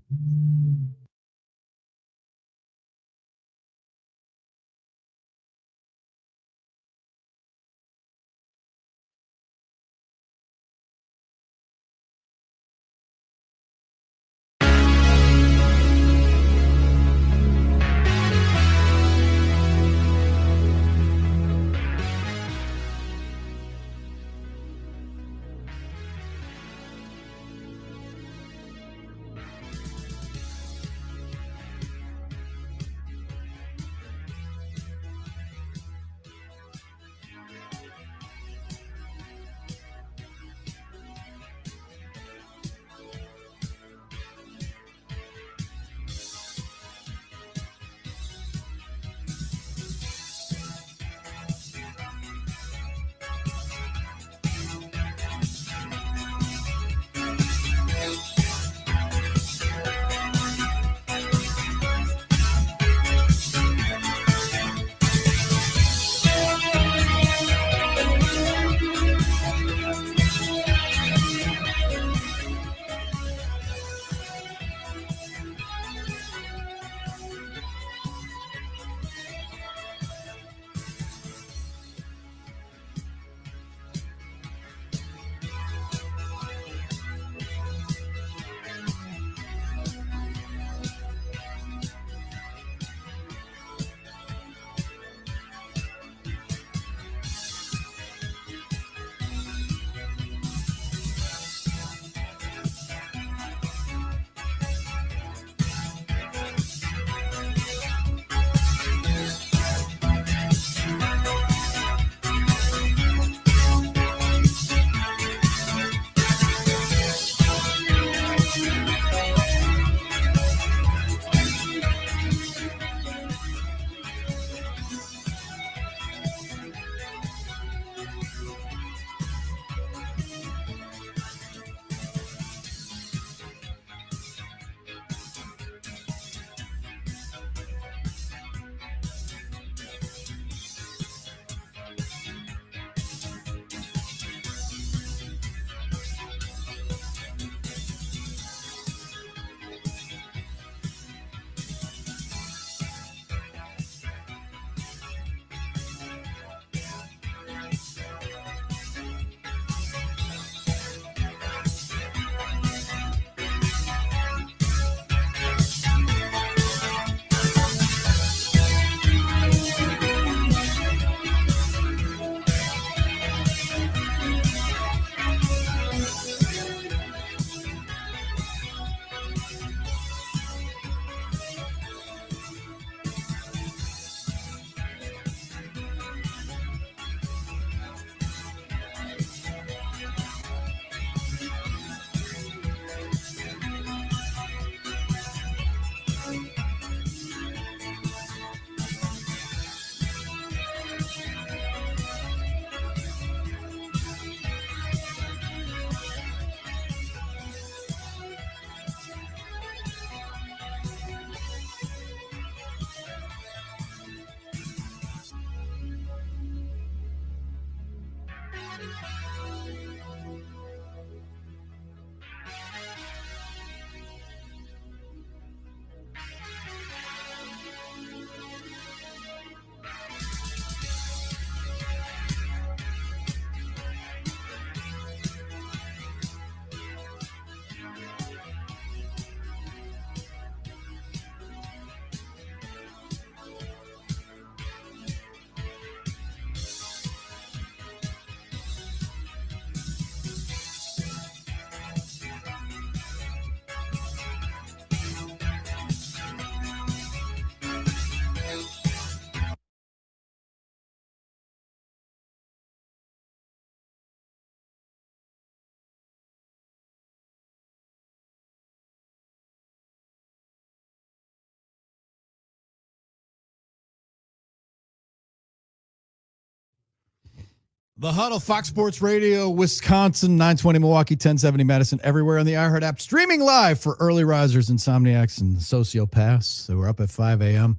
The Huddle, Fox Sports Radio, Wisconsin, 920 Milwaukee, 1070 Madison, everywhere on the iHeart app, streaming live for early risers, insomniacs, and sociopaths. So we're up at 5 a.m.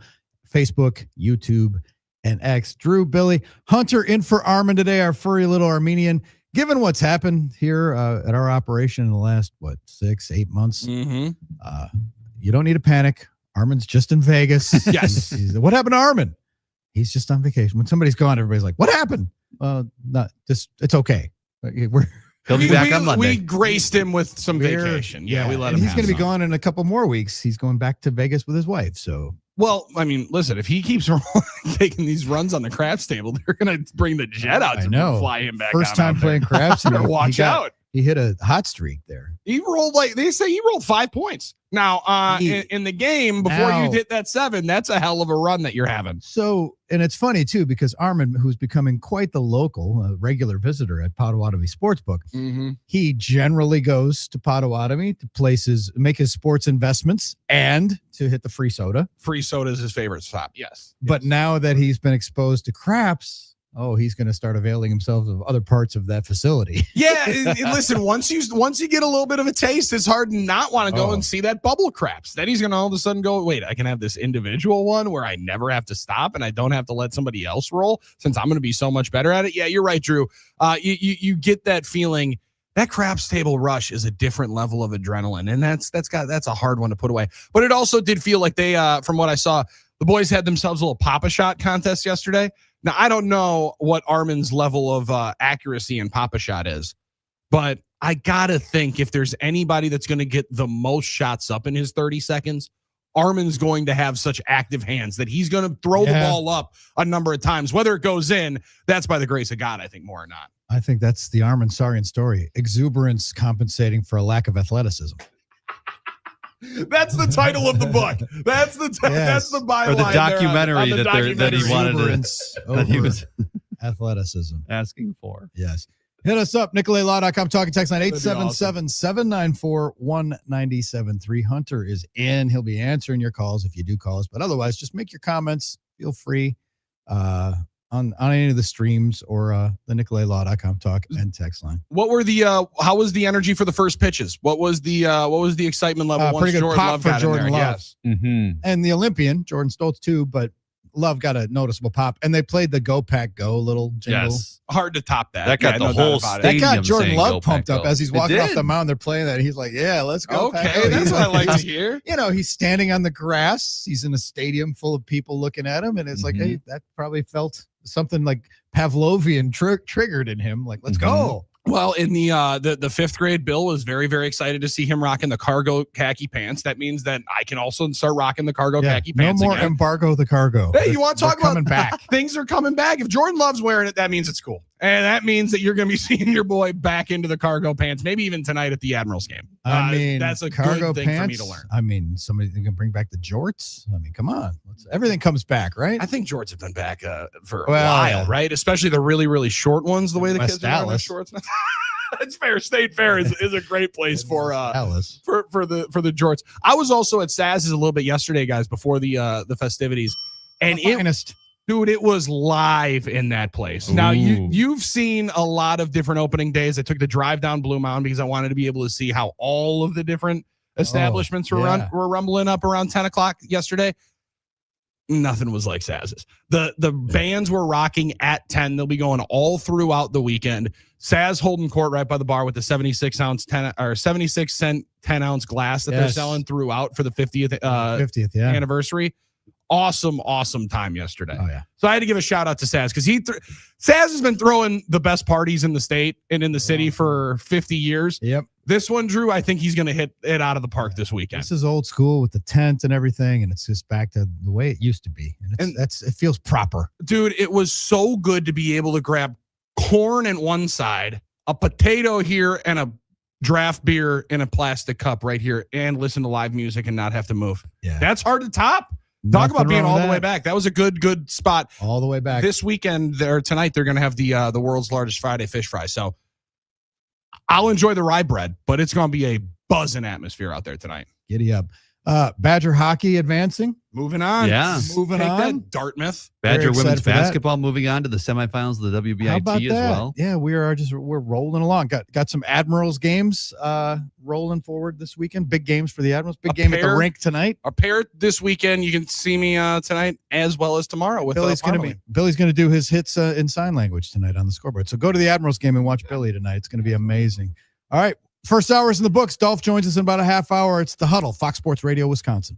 Facebook, YouTube, and X. Drew, Billy, Hunter in for Armin today, our furry little Armenian. Given what's happened here at our operation in the last, 6-8 months, you don't need to panic. Armin's just in Vegas. Yes. What happened to Armin? He's just on vacation. When somebody's gone, everybody's like, what happened? Not just, it's okay. He'll be back on Monday. We graced him with some vacation. Yeah, we let him. He's going to be some. gone in a couple more weeks. He's going back to Vegas with his wife. So, well, I mean, listen, if he keeps taking these runs on the craps table, they're going to bring the jet out to fly him back. First time playing craps. Watch out. He hit a hot streak there. He rolled they say he rolled 5 points. Now, in the game before you hit that 7, that's a hell of a run that you're having. So, and it's funny too, because Armin, who's becoming quite the local, regular visitor at Potawatomi Sportsbook, he generally goes to Potawatomi to make his sports investments and to hit the free soda. Free soda is his favorite stop. Yes. But now that he's been exposed to craps, he's going to start availing himself of other parts of that facility. Yeah, listen, once you get a little bit of a taste, it's hard to not want to go and see that bubble craps. Then he's going to all of a sudden go, wait, I can have this individual one where I never have to stop and I don't have to let somebody else roll since I'm going to be so much better at it. Yeah, you're right, Drew. You get that feeling. That craps table rush is a different level of adrenaline, and that's a hard one to put away. But it also did feel like they, from what I saw, the boys had themselves a little Papa Shot contest yesterday. Now, I don't know what Armin's level of accuracy in Papa Shot is, but I got to think if there's anybody that's going to get the most shots up in his 30 seconds, Armin's going to have such active hands that he's going to throw the ball up a number of times. Whether it goes in, that's by the grace of God, I think, more or not. I think that's the Armin Sarian story. Exuberance compensating for a lack of athleticism. That's the title of the book. That's the that's the byline. Or the documentary that he wanted that he was athleticism asking for. Yes. Hit us up, NicoletLaw.com, talking text line 877-794-1973. Hunter is in. He'll be answering your calls if you do call us. But otherwise, just make your comments. Feel free on any of the streams or the NicoletLaw.com talk and text line. What were the how was the energy for the first pitches? What was the excitement level once pretty good Jordan pop Love for got Jordan in there? Love. Yes. And the Olympian, Jordan Stoltz too, but Love got a noticeable pop, and they played the Go Pack Go little jingle. Yes. Hard to top that. That got the whole stadium. That got Jordan Love pumped up go. as he's walking off the mound. They're playing that. And he's like, yeah, let's go. Okay, Pack. that's what I like to hear. You know, he's standing on the grass. He's in a stadium full of people looking at him, and it's like, hey, that probably felt something like Pavlovian triggered in him. Like, let's go. Well, in the fifth grade, Bill was very, very excited to see him rocking the cargo khaki pants. That means that I can also start rocking the cargo khaki pants. No more again. embargo the cargo. Hey, you want to talk about coming back? Things are coming back. If Jordan Love's wearing it, that means it's cool. And that means that you're going to be seeing your boy back into the cargo pants, maybe even tonight at the Admirals game. I mean, that's a cargo good thing pants, for me to learn. I mean, somebody can bring back the jorts. I mean, come on. Everything comes back, right? I think jorts have been back for a while, right? Especially the really, really short ones, the way the West kids are wearing their shorts now. That's fair. State Fair is a great place for the jorts. I was also at Saz's a little bit yesterday, guys, before the festivities, and it was live in that place. Ooh. Now you've seen a lot of different opening days. I took the drive down Blue Mountain because I wanted to be able to see how all of the different establishments were rumbling up around 10 o'clock yesterday. Nothing was like Saz's. The bands were rocking at 10. They'll be going all throughout the weekend. Saz holding court right by the bar with the 76 cent 10 ounce glass that they're selling throughout for the 50th anniversary. Awesome time yesterday. Oh, yeah. So I had to give a shout out to Saz because Saz has been throwing the best parties in the state and in the city for 50 years. Yep. This one, Drew, I think he's going to hit it out of the park this weekend. This is old school with the tent and everything, and it's just back to the way it used to be. And it feels proper. Dude, it was so good to be able to grab corn in one side, a potato here, and a draft beer in a plastic cup right here, and listen to live music and not have to move. Yeah. That's hard to top. Talk about being all the way back. That was a good spot. All the way back. This weekend, tonight, they're going to have the world's largest Friday fish fry. So I'll enjoy the rye bread, but it's going to be a buzzing atmosphere out there tonight. Giddy up. Badger hockey advancing. Moving on. Yeah. Moving Take on. that, Dartmouth. Badger Very women's excited for that. basketball moving on to the semifinals of the How about WBIT as that? well. Yeah, we're rolling along. Got some Admirals games rolling forward this weekend. Big games for the Admirals. Big game at the rink tonight. A pair this weekend. You can see me tonight as well as tomorrow with Billy's gonna do his hits in sign language tonight on the scoreboard. So go to the Admirals game and watch Billy tonight. It's gonna be amazing. All right, first hour is in the books. Dolph joins us in about a half hour. It's the Huddle, Fox Sports Radio, Wisconsin.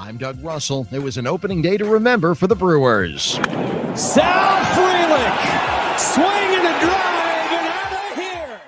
I'm Doug Russell. It was an opening day to remember for the Brewers. Sal Frelick, swing and a drive, and out of here.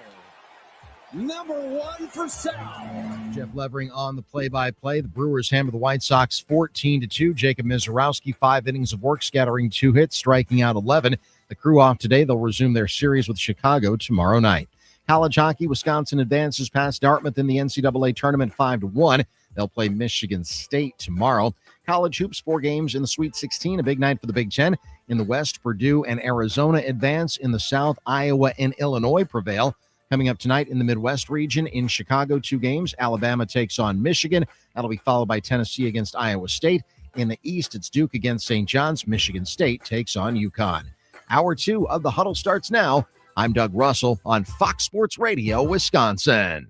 Number one for Sal. Jeff Levering on the play-by-play. The Brewers hammer the White Sox 14-2. Jacob Mizorowski, 5 innings of work, scattering 2 hits, striking out 11. The Crew off today. They'll resume their series with Chicago tomorrow night. College hockey, Wisconsin advances past Dartmouth in the NCAA tournament 5-1. They'll play Michigan State tomorrow. College hoops, 4 games in the Sweet 16, a big night for the Big Ten. In the West, Purdue and Arizona advance. In the South, Iowa and Illinois prevail. Coming up tonight in the Midwest region, in Chicago, 2 games. Alabama takes on Michigan. That'll be followed by Tennessee against Iowa State. In the East, it's Duke against St. John's. Michigan State takes on UConn. Hour 2 of the Huddle starts now. I'm Doug Russell on Fox Sports Radio, Wisconsin.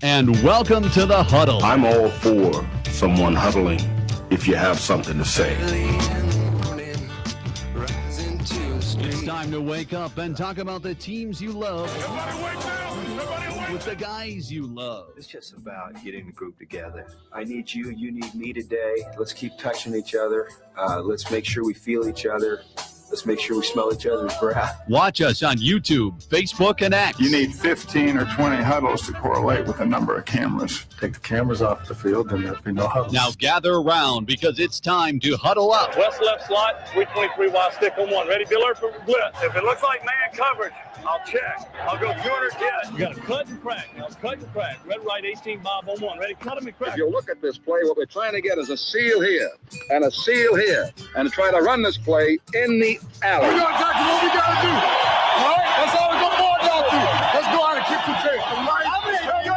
And welcome to the Huddle. I'm all for someone huddling if you have something to say. It's time to wake up and talk about the teams you love with the guys you love. It's just about getting the group together. I need you, you need me today. Let's keep touching each other. Let's make sure we feel each other. Let's make sure we smell each other's breath. Watch us on YouTube, Facebook, and X. You need 15 or 20 huddles to correlate with the number of cameras. Take the cameras off the field, and there'll be no huddles. Now gather around because it's time to huddle up. West left slot, 323 wide stick on 1. Ready, be alert for blitz. If it looks like man coverage, I'll check. I'll go 200 dead. You got to cut and crack. Now cut and crack. Red, right, 18 Bob on 1. Ready, cut him and crack. If you look at this play, what we're trying to get is a seal here and a seal here and try to run this play in the alley. We know exactly what we got to do. All right? That's all we're going to down to. Let's go out and kick some tape. All right? Hey, yo.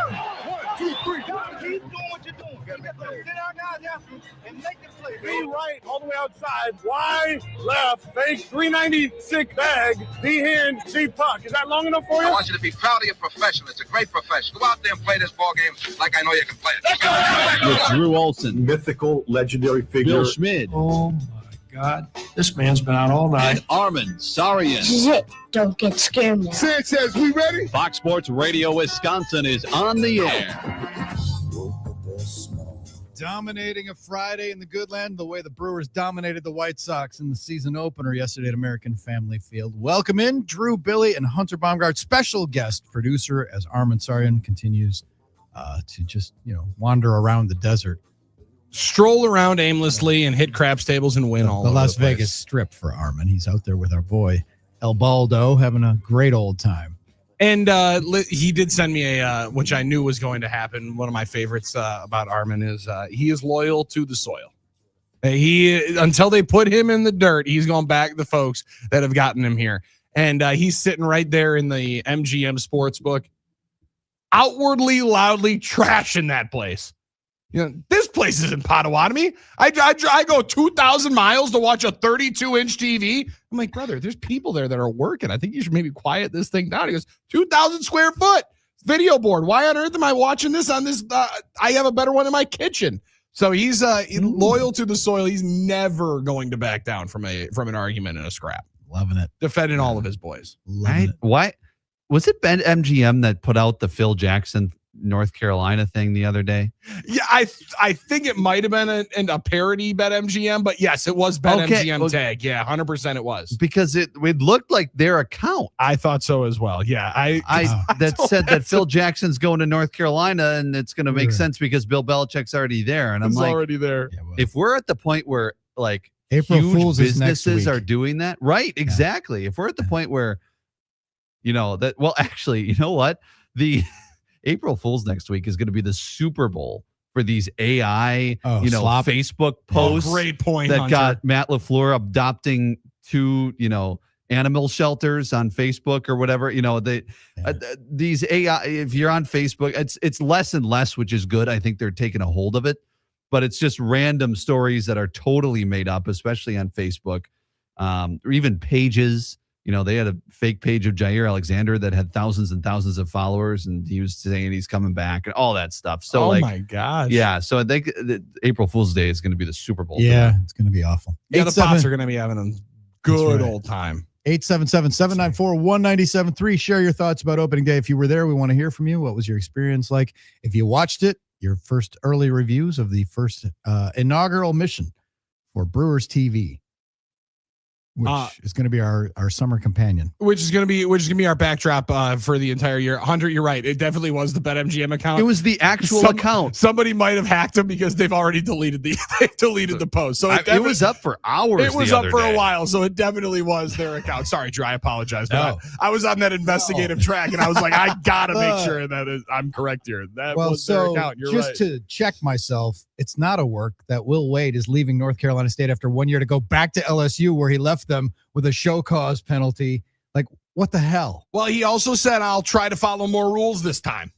1, 2, 3. Keep doing what you're doing. Sit down now and make the play. Be right all the way outside. Wide, left, fake, 396 bag, D hand, C puck. Is that long enough for you? I want you to be proud of your profession. It's a great profession. Go out there and play this ball game like I know you can play it. With Drew Olson, Mythical, legendary figure. Bill Schmid, Oh, my God. This man's been out all night. and Armin Sarian. This is it. Don't get scared now. Sanchez, we ready? Fox Sports Radio Wisconsin is on the air. Dominating a Friday in the good land the way the Brewers dominated the White Sox in the season opener yesterday at American Family Field. Welcome in Drew, Billy, and Hunter Baumgart, special guest producer, as Armin Sarian continues to just, wander around the desert. Stroll around aimlessly and hit craps tables and win all the over Las the place. Vegas Strip for Armin. He's out there with our boy El Baldo having a great old time. And he did send me which I knew was going to happen. One of my favorites about Armin is he is loyal to the soil. Until they put him in the dirt, he's going back to the folks that have gotten him here. And he's sitting right there in the MGM Sportsbook, outwardly, loudly trashing that place. This place is in Potawatomi. I go 2,000 miles to watch a 32-inch TV. I'm like, brother, there's people there that are working. I think you should maybe quiet this thing down. He goes, 2,000 square foot video board. Why on earth am I watching this on this? I have a better one in my kitchen. So he's loyal to the soil. He's never going to back down from an argument and a scrap. Loving it. Defending all of his boys. Why was it MGM that put out the Phil Jackson North Carolina thing the other day? Yeah, I think it might have been a parody BetMGM, but yes, it was BetMGM tag. Yeah, 100% it was. Because it looked like their account. I thought so as well. Yeah, that said that Phil Jackson's going to North Carolina and it's going to make sense because Bill Belichick's already there. And I'm like, already there. Yeah, well, if we're at the point where like April huge Fools is next businesses week. are doing that, right? Exactly. If we're at the point where, actually, you know what? The April Fool's next week is going to be the Super Bowl for these AI, Facebook posts. Great point, that Hunter. got Matt LaFleur adopting 2, animal shelters on Facebook or whatever. These AI. If you're on Facebook, it's less and less, which is good. I think they're taking a hold of it, but it's just random stories that are totally made up, especially on Facebook, or even pages. They had a fake page of Jair Alexander that had thousands and thousands of followers, and he was saying he's coming back and all that stuff. So, my gosh. Yeah. So I think that April Fool's Day is going to be the Super Bowl. Yeah, it's going to be awful. Yeah, the Pots are going to be having a good old time. 877-794-1973. Share your thoughts about opening day. If you were there, we want to hear from you. What was your experience like? If you watched it, your first early reviews of the first inaugural mission for Brewers TV, which is going to be our summer companion. Which is going to be our backdrop for the entire year. Hunter, you're right. It definitely was the BetMGM account. It was the actual account. Somebody might have hacked them because they've already deleted the post. So it was up for hours. It was up for a while, so it definitely was their account. Sorry, Drew, I apologize. But I was on that investigative track, and I was like, I gotta make sure that I'm correct here. That was their account. You're just right. to check myself, it's not a work that Will Wade is leaving North Carolina State after 1 year to go back to LSU, where he left them with a show cause penalty. Like, what the hell? Well, he also said, I'll try to follow more rules this time.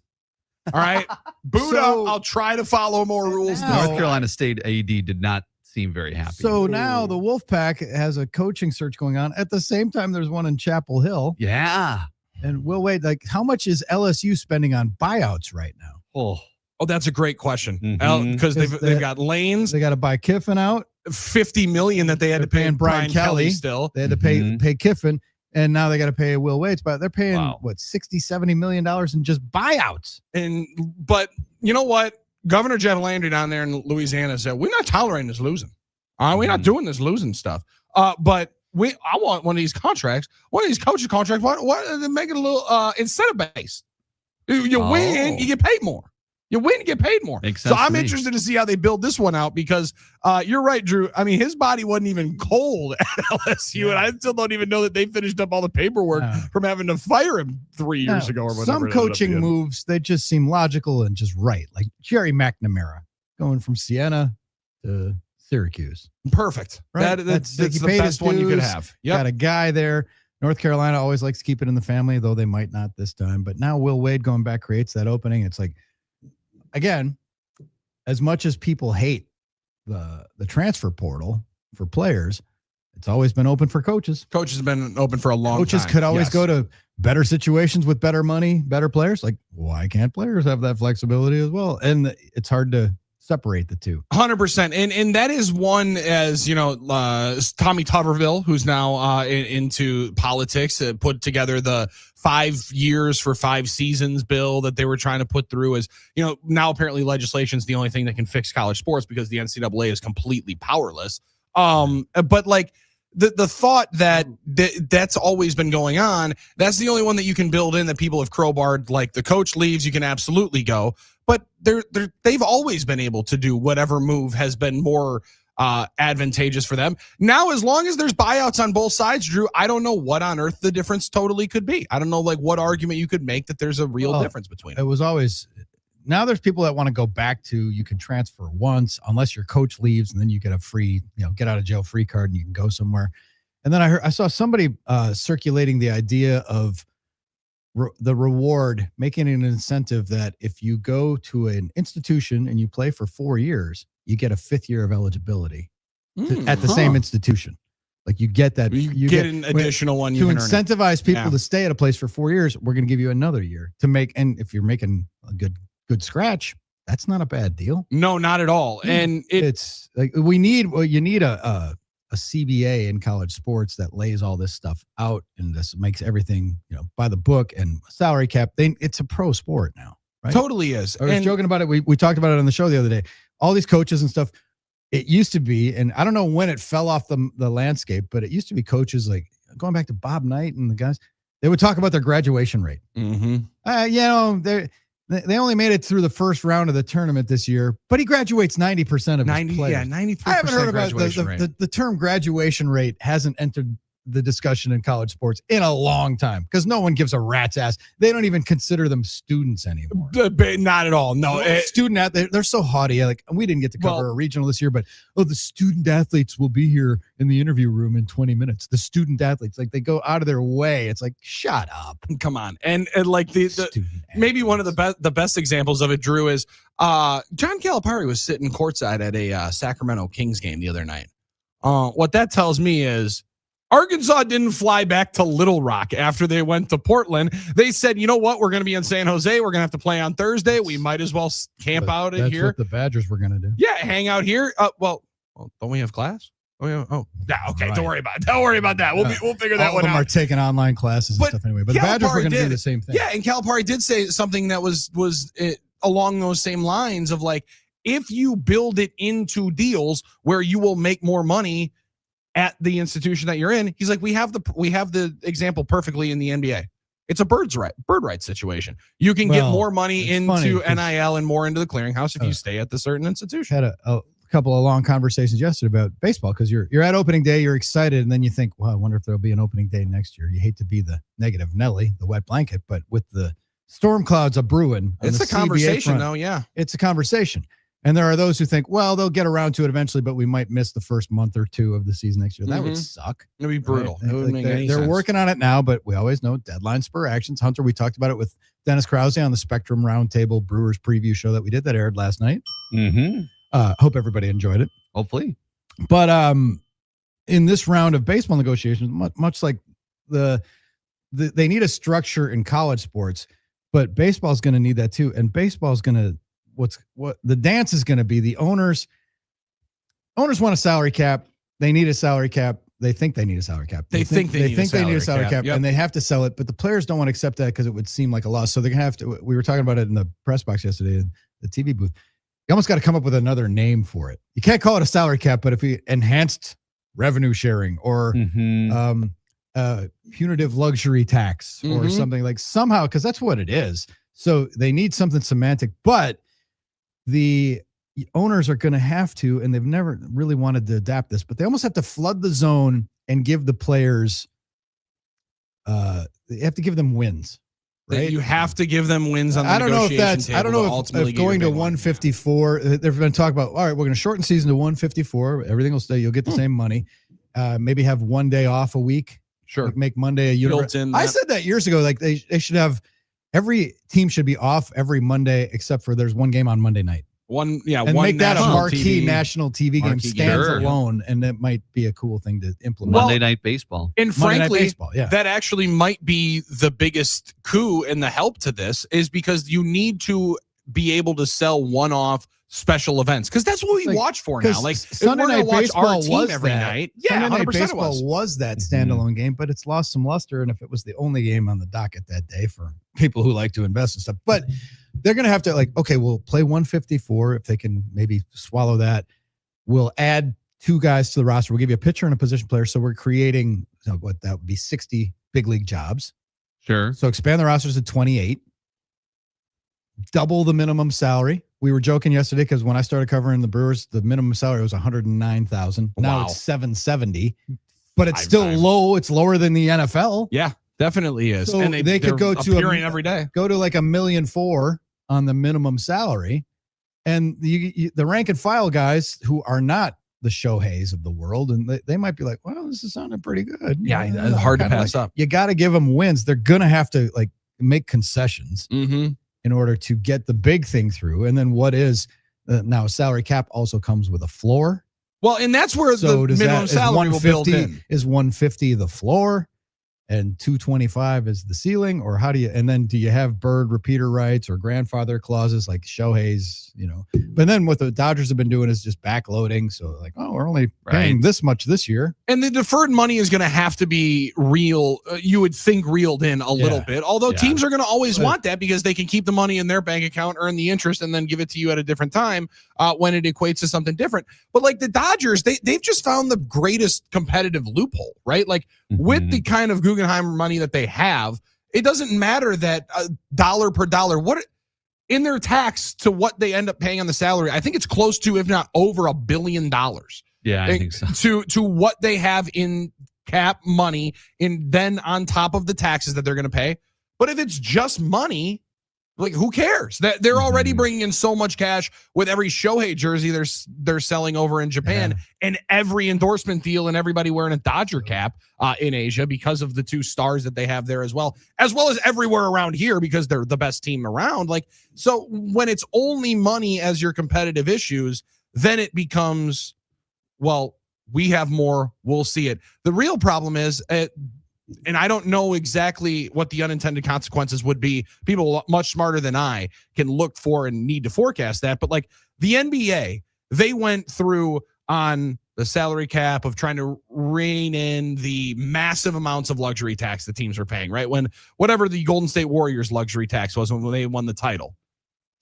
All right. Buddha, I'll try to follow more rules. North Carolina State AD did not seem very happy. So now the Wolfpack has a coaching search going on. At the same time, there's one in Chapel Hill. Yeah. And Will Wade, like, how much is LSU spending on buyouts right now? Oh, that's a great question. Because they've got Lanes. They got to buy Kiffin out. $50 million that they had to pay Brian Kelly still. They had to pay Kiffin, and now they got to pay Will Wade. But they're paying $60-70 million in just buyouts. But you know what? Governor Jeff Landry down there in Louisiana said, we're not tolerating this losing. We're not doing this losing stuff. But I want one of these contracts, one of these coaches contracts. Why make it a little incentive based? You win, you get paid more. You win, get paid more. So I'm interested to see how they build this one out because you're right, Drew. I mean, his body wasn't even cold at LSU, and I still don't even know that they finished up all the paperwork from having to fire him 3 years ago or whatever. Some coaching moves, they just seem logical and just right. Like Jerry McNamara going from Siena to Syracuse. Perfect. Right? That's the best one you could have. Got a guy there. North Carolina always likes to keep it in the family, though they might not this time. But now Will Wade going back creates that opening. It's like, again, as much as people hate the transfer portal for players, it's always been open for coaches. Coaches have been open for a long time. Coaches could always go to better situations with better money, better players. Like, why can't players have that flexibility as well? And it's hard to separate the two. 100%. And that is one, as you know, Tommy Tuberville, who's now into politics, put together the 5 years for 5 seasons bill that they were trying to put through. As you know, now apparently legislation is the only thing that can fix college sports because the NCAA is completely powerless. But like the thought that that's always been going on, that's the only one that you can build in that people have crowbarred. Like the coach leaves, you can absolutely go. But they've always been able to do whatever move has been more advantageous for them. Now, as long as there's buyouts on both sides, Drew, I don't know what on earth the difference totally could be. I don't know like what argument you could make that there's a real difference between them. It was always, now there's people that want to go back to, you can transfer once unless your coach leaves and then you get a free, get out of jail free card and you can go somewhere. And then I saw somebody circulating the idea of the reward, making it an incentive that if you go to an institution and you play for 4 years, you get a 5th year of eligibility at the same institution. Like you get that. You get an additional one. To incentivize people to stay at a place for 4 years, we're going to give you another year to make. And if you're making a good scratch, that's not a bad deal. No, not at all. And it's like you need a CBA in college sports that lays all this stuff out and this makes everything, by the book and salary cap. It's a pro sport now, right? Totally is. I was joking about it. We talked about it on the show the other day. All these coaches and stuff. It used to be, and I don't know when it fell off the landscape, but it used to be coaches like going back to Bob Knight and the guys. They would talk about their graduation rate. They only made it through the first round of the tournament this year, but he graduates 90% of his players. Yeah, 93%. I haven't heard about the term graduation rate hasn't entered the discussion in college sports in a long time because no one gives a rat's ass. They don't even consider them students anymore. Not at all. No, student athletes, they're so haughty. Like we didn't get to cover a regional this year, but the student athletes will be here in the interview room in 20 minutes. The student athletes, like they go out of their way. It's like, shut up. Come on. And like maybe one of the best examples of it, Drew, is John Calipari was sitting courtside at a Sacramento Kings game the other night. What that tells me is Arkansas didn't fly back to Little Rock after they went to Portland. They said, you know what? We're going to be in San Jose. We're going to have to play on Thursday. We might as well camp out in here. That's what the Badgers were going to do. Yeah, hang out here. Well, don't we have class? Oh yeah. Oh yeah. Okay. Right. Don't worry about that. We'll figure that one out. All of them are taking online classes and stuff anyway. But the Badgers were going to do the same thing. Yeah, and Calipari did say something that was along those same lines of like, if you build it into deals where you will make more money at the institution that you're in, he's like, we have the example perfectly in the NBA. It's a bird right situation. You can get more money into NIL and more into the clearinghouse if you stay at the certain institution. Had a couple of long conversations yesterday about baseball because you're at opening day, you're excited, and then you think, well, I wonder if there'll be an opening day next year. You hate to be the negative Nelly, the wet blanket, but with the storm clouds a brewing, it's a conversation though. Yeah, it's a conversation. And there are those who think, well, they'll get around to it eventually, but we might miss the first month or two of the season next year. That would suck. It'd be brutal. Right? It wouldn't make any sense. They're working on it now, but we always know deadlines spur actions. Hunter, we talked about it with Dennis Krause on the Spectrum Roundtable Brewers preview show that we did that aired last night. Hope everybody enjoyed it. Hopefully. But in this round of baseball negotiations, much like they need a structure in college sports, but baseball is going to need that too. And baseball is going to what the dance is going to be. The owners want a salary cap. They need a salary cap. They think they need a salary cap. They think they need a salary cap, and they have to sell it. But the players don't want to accept that because it would seem like a loss. So they're going to have to. We were talking about it in the press box yesterday in the TV booth. You almost got to come up with another name for it. You can't call it a salary cap, but if you enhanced revenue sharing or punitive luxury tax or something like somehow, because that's what it is. So they need something semantic, but the owners are going to have to, and they've never really wanted to adapt this, but they almost have to flood the zone and give the players, they have to give them wins. Right? You have to give them wins on the negotiation table. I don't know if going to 154, there've been talk about, all right, we're going to shorten season to 154. Everything will stay. You'll get the same money. Maybe have one day off a week. Sure. Like make Monday a universal. I said that years ago. Like they should have, every team should be off every Monday except for there's one game on Monday night. And make that a marquee national TV game stands alone, and that might be a cool thing to implement. Monday Night Baseball. And frankly, that actually might be the biggest coup in the help to this, is because you need to be able to sell one-off special events, because that's what we watch for now. Like Sunday Night Baseball was every night. Yeah, Sunday Night Baseball was that standalone game, but it's lost some luster. And if it was the only game on the docket that day for people who like to invest and stuff, but they're going to have to okay, we'll play 154 if they can maybe swallow that. We'll add 2 guys to the roster. We'll give you a pitcher and a position player. So we're creating what that would be 60 big league jobs. Sure. So expand the rosters to 28. Double the minimum salary. We were joking yesterday because when I started covering the Brewers, the minimum salary was $109,000. Now it's $770, but it's still low. It's lower than the NFL. Yeah, definitely is. So and they could go to every day. Go to like $1.4 million on the minimum salary, and the rank and file guys who are not the Shoheis of the world, and they might be like, well, this is sounding pretty good. Yeah, it's hard to pass up. You got to give them wins. They're gonna have to make concessions. In order to get the big thing through. And then what is now salary cap also comes with a floor. Well, and that's where the minimum salary will build in. Is 150 the floor and 225 is the ceiling, or how do you, and then do you have bird repeater rights or grandfather clauses like Shohei's, but then what the Dodgers have been doing is just backloading. So we're only paying this much this year. And the deferred money is going to have to be real. You would think reeled in a little bit, although teams are going to always want that because they can keep the money in their bank account, earn the interest, and then give it to you at a different time when it equates to something different. But like the Dodgers, they've just found the greatest competitive loophole, right? Like with the kind of Guggenheim money that they have, it doesn't matter that dollar per dollar, what in their tax to what they end up paying on the salary. I think it's close to, if not over $1 billion. Yeah, I think so. To what they have in cap money, and then on top of the taxes that they're going to pay. But if it's just money, like who cares? That they're already bringing in so much cash with every Shohei jersey they're selling over in Japan, and every endorsement deal, and everybody wearing a Dodger cap in Asia because of the 2 stars that they have there as well as everywhere around here because they're the best team around. Like, so when it's only money as your competitive issues, then it becomes, well, we have more, we'll see it. The real problem is, and I don't know exactly what the unintended consequences would be. People much smarter than I can look for and need to forecast that. But like the NBA, they went through on the salary cap, of trying to rein in the massive amounts of luxury tax the teams are paying, right? When whatever the Golden State Warriors luxury tax was when they won the title.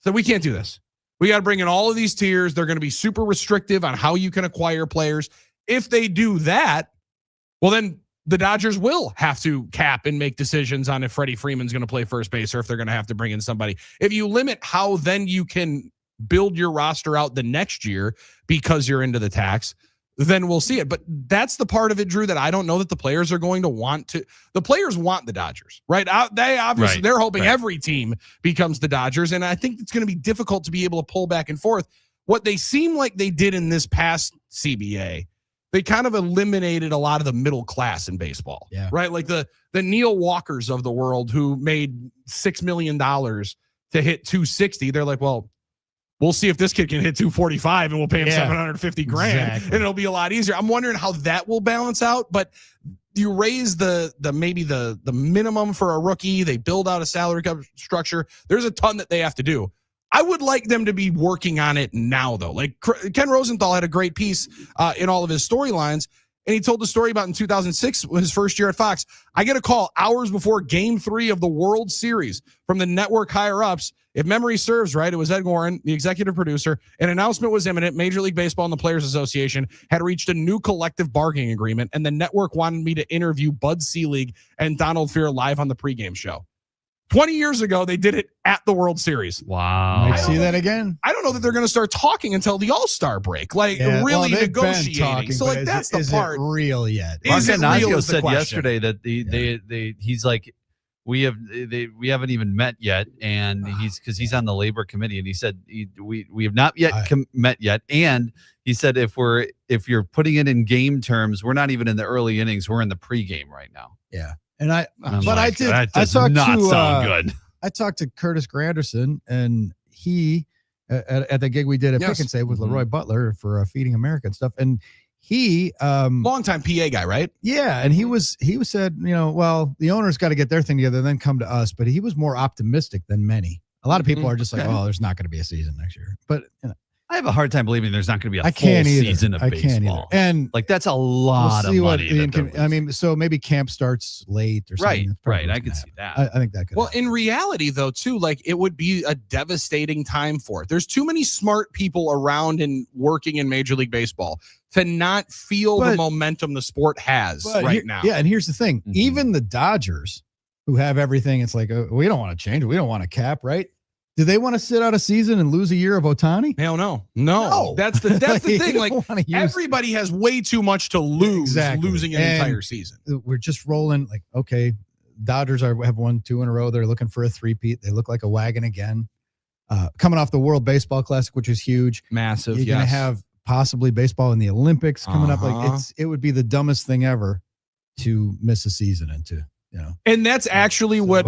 So we can't do this. We got to bring in all of these tiers. They're going to be super restrictive on how you can acquire players. If they do that, well, then the Dodgers will have to cap and make decisions on if Freddie Freeman's going to play first base or if they're going to have to bring in somebody. If you limit how then you can build your roster out the next year because you're into the tax, then we'll see it. But that's the part of it, Drew, that I don't know that the players are going to want to. The players want the Dodgers, right? They obviously, they're hoping every team becomes the Dodgers. And I think it's going to be difficult to be able to pull back and forth. What they seem like they did in this past CBA, they kind of eliminated a lot of the middle class in baseball, right? Like the Neil Walkers of the world who made $6 million to hit 260. They're like, well, we'll see if this kid can hit 245 and we'll pay him $750 grand and it'll be a lot easier. I'm wondering how that will balance out, but you raise the maybe the minimum for a rookie. They build out a salary cap structure. There's a ton that they have to do. I would like them to be working on it now, though. Like Ken Rosenthal had a great piece in all of his storylines, and he told the story about in 2006, his first year at Fox. I get a call hours before Game 3 of the World Series from the network higher-ups. If memory serves right, it was Ed Warren, the executive producer. An announcement was imminent. Major League Baseball and the Players Association had reached a new collective bargaining agreement, and the network wanted me to interview Bud Selig and Donald Fehr live on the pregame show. 20 years ago, they did it at the World Series. Wow. Might see that again. I don't know that they're going to start talking until the All-Star break, really negotiating. Talking, so like that's the part. Is it real yet? Mark Anasio said yesterday that he's like, we haven't even met yet, and he's on the labor committee, and he said we have not yet met yet, and he said if you're putting it in game terms, we're not even in the early innings, we're in the pregame right now. Yeah. And I sound good. I talked to Curtis Granderson, and he at the gig we did at Pick and Save with Leroy Butler for Feeding America and stuff, and he longtime PA guy, right? Yeah, and he said, well, the owners got to get their thing together, then come to us. But he was more optimistic than many. A lot of people are just like, oh, there's not going to be a season next year. But I have a hard time believing there's not going to be a full season of baseball. Can't either. And like that's a lot of money. So maybe camp starts late or something. Right. I could see that. I think that could. Well, in reality, though, too, like it would be a devastating time for it. There's too many smart people around and working in Major League Baseball to not feel the momentum the sport has now. Yeah, and here's the thing: even the Dodgers, who have everything, it's like we don't want to change it. We don't want to cap, right? Do they want to sit out a season and lose a year of Ohtani? Hell no. That's the thing. Like everybody has way too much to lose losing an entire season. We're just rolling like, okay, Dodgers have won 2 in a row. They're looking for a three-peat. They look like a wagon again. Coming off the World Baseball Classic, which is huge. Massive. You're going to have possibly baseball in the Olympics coming up. Like it would be the dumbest thing ever to miss a season into, And that's actually what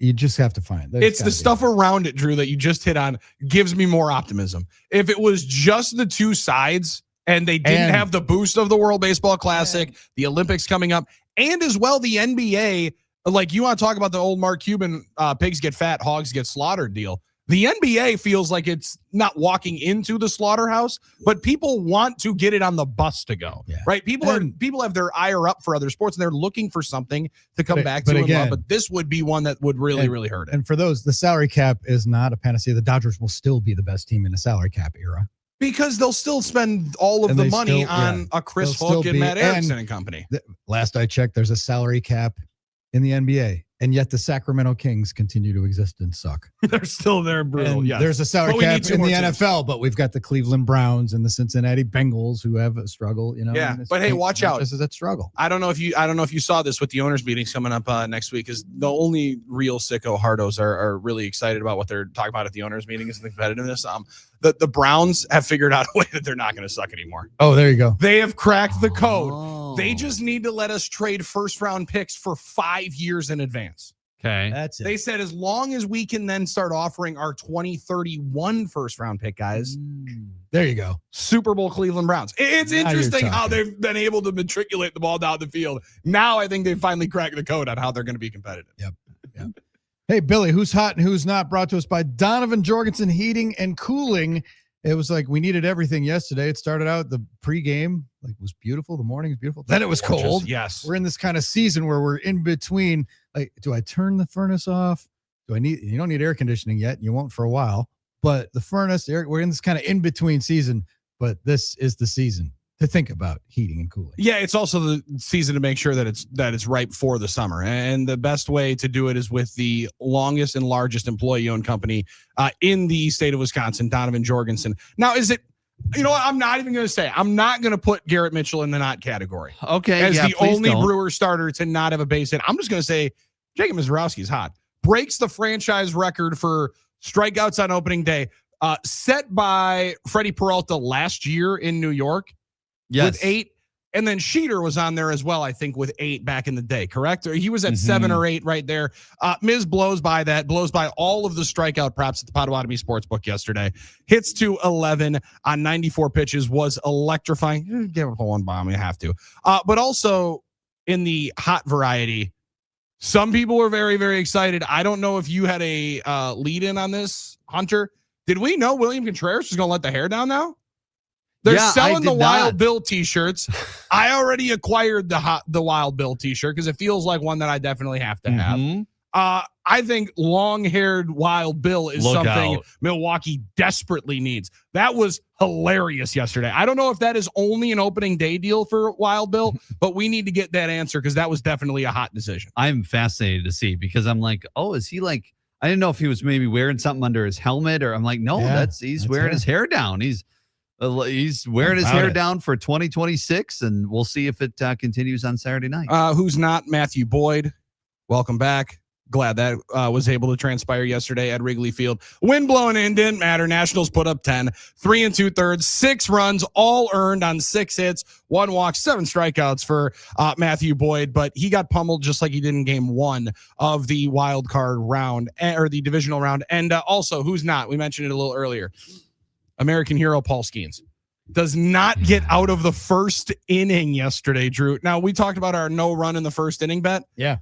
you just have to find. It's the stuff around it, Drew, that you just hit on gives me more optimism. If it was just the two sides and they didn't have the boost of the World Baseball Classic, the Olympics coming up, and as well the NBA, like you want to talk about the old Mark Cuban pigs get fat, hogs get slaughtered deal. The NBA feels like it's not walking into the slaughterhouse, but people want to get it on the bus to go, right? People have their ire up for other sports, and they're looking for something to come back to. But this would be one that would really hurt it. And for those, the salary cap is not a panacea. The Dodgers will still be the best team in the salary cap era. Because they'll still spend all of the money on a Chris Hook and Matt Erickson and company. Last I checked, there's a salary cap in the NBA. And yet the Sacramento Kings continue to exist and suck. They're still there, brutal. Yes. There's a salary cap in the NFL, but we've got the Cleveland Browns and the Cincinnati Bengals who have a struggle. Yeah, but hey, watch out. This is that struggle. I don't know if you saw this with the owners' meetings coming up next week. Is the only real sicko hardos are really excited about what they're talking about at the owners' meetings and the competitiveness. The Browns have figured out a way that they're not going to suck anymore. Oh, there you go. They have cracked the code. They just need to let us trade first-round picks for 5 years in advance. Okay. That's it. They said as long as we can then start offering our 2031 first-round pick, guys. There you go. Super Bowl Cleveland Browns. It's interesting how they've been able to matriculate the ball down the field. Now I think they've finally cracked the code on how they're going to be competitive. Yep. Hey, Billy, who's hot and who's not, brought to us by Donovan Jorgensen Heating and Cooling. It was like we needed everything yesterday. It started out the pregame, like was beautiful. The morning was beautiful. Then it was cold. Yes. We're in this kind of season where we're in between. Like, do I turn the furnace off? You don't need air conditioning yet. You won't for a while. But the furnace, we're in this kind of in between season. But this is the season to think about heating and cooling. Yeah, it's also the season to make sure that it's ripe for the summer. And the best way to do it is with the longest and largest employee-owned company in the state of Wisconsin, Donovan Jorgensen. Now, is it, you know what, I'm not even going to say, I'm not going to put Garrett Mitchell in the not category. Okay. As the only don't. Brewer starter to not have a base hit. I'm just going to say Jacob Mizorowski is hot. Breaks the franchise record for strikeouts on opening day, set by Freddie Peralta last year in New York. Yes. With 8, and then Sheeter was on there as well, I think, with 8 back in the day, correct? Or he was at 7 or 8 right there. Miz blows by all of the strikeout props at the Potawatomi Sportsbook yesterday. Hits to 11 on 94 pitches, was electrifying. Give up a 1 bomb, you have to. But also in the hot variety, some people were very, very excited. I don't know if you had a lead in on this, Hunter. Did we know William Contreras was going to let the hair down now? They're selling the Wild Bill t-shirts. I already acquired the Wild Bill t-shirt because it feels like one that I definitely have to have. I think long-haired Wild Bill is something Milwaukee desperately needs. That was hilarious yesterday. I don't know if that is only an opening day deal for Wild Bill, but we need to get that answer because that was definitely a hot decision. I'm fascinated to see because I'm like, oh, is he like, I didn't know if he was maybe wearing something under his helmet or I'm like, no, he's wearing his hair down. He's wearing his hair down for 2026, and we'll see if it continues on Saturday night. Who's not Matthew Boyd? Welcome back. Glad that was able to transpire yesterday at Wrigley Field. Wind blowing in, didn't matter. Nationals put up 10, 3 2/3, 6 runs, all earned on 6 hits, 1 walk, 7 strikeouts for Matthew Boyd, but he got pummeled just like he did in game 1 of the wild card round or the divisional round. And also, who's not? We mentioned it a little earlier. American hero Paul Skeens does not get out of the first inning yesterday, Drew. Now, we talked about our no run in the first inning bet. Yeah.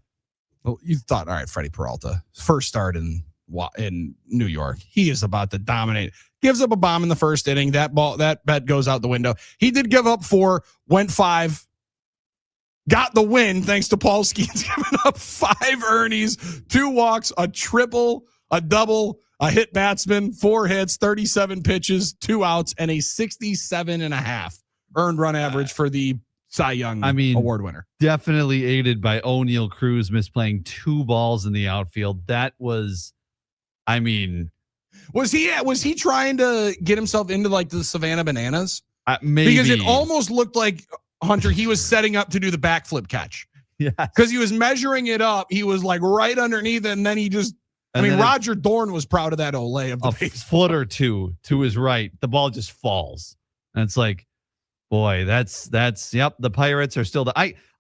Well, you thought, all right, Freddie Peralta, first start in New York. He is about to dominate. Gives up a bomb in the first inning. That bet goes out the window. He did give up 4, went 5, got the win thanks to Paul Skeens giving up 5 earnies, 2 walks, a triple, a double, a hit batsman, 4 hits, 37 pitches, 2 outs, and a 67.5 earned run average for the Cy Young Award winner. Definitely aided by O'Neal Cruz misplaying 2 balls in the outfield. That was, was he trying to get himself into like the Savannah Bananas? Maybe. Because it almost looked like Hunter, he was setting up to do the backflip catch. Yeah. Because he was measuring it up. He was like right underneath it, and then he just, Roger Dorn was proud of that Olay of the base. Foot or 2 to his right. The ball just falls. And it's like, boy, that's yep. The Pirates are still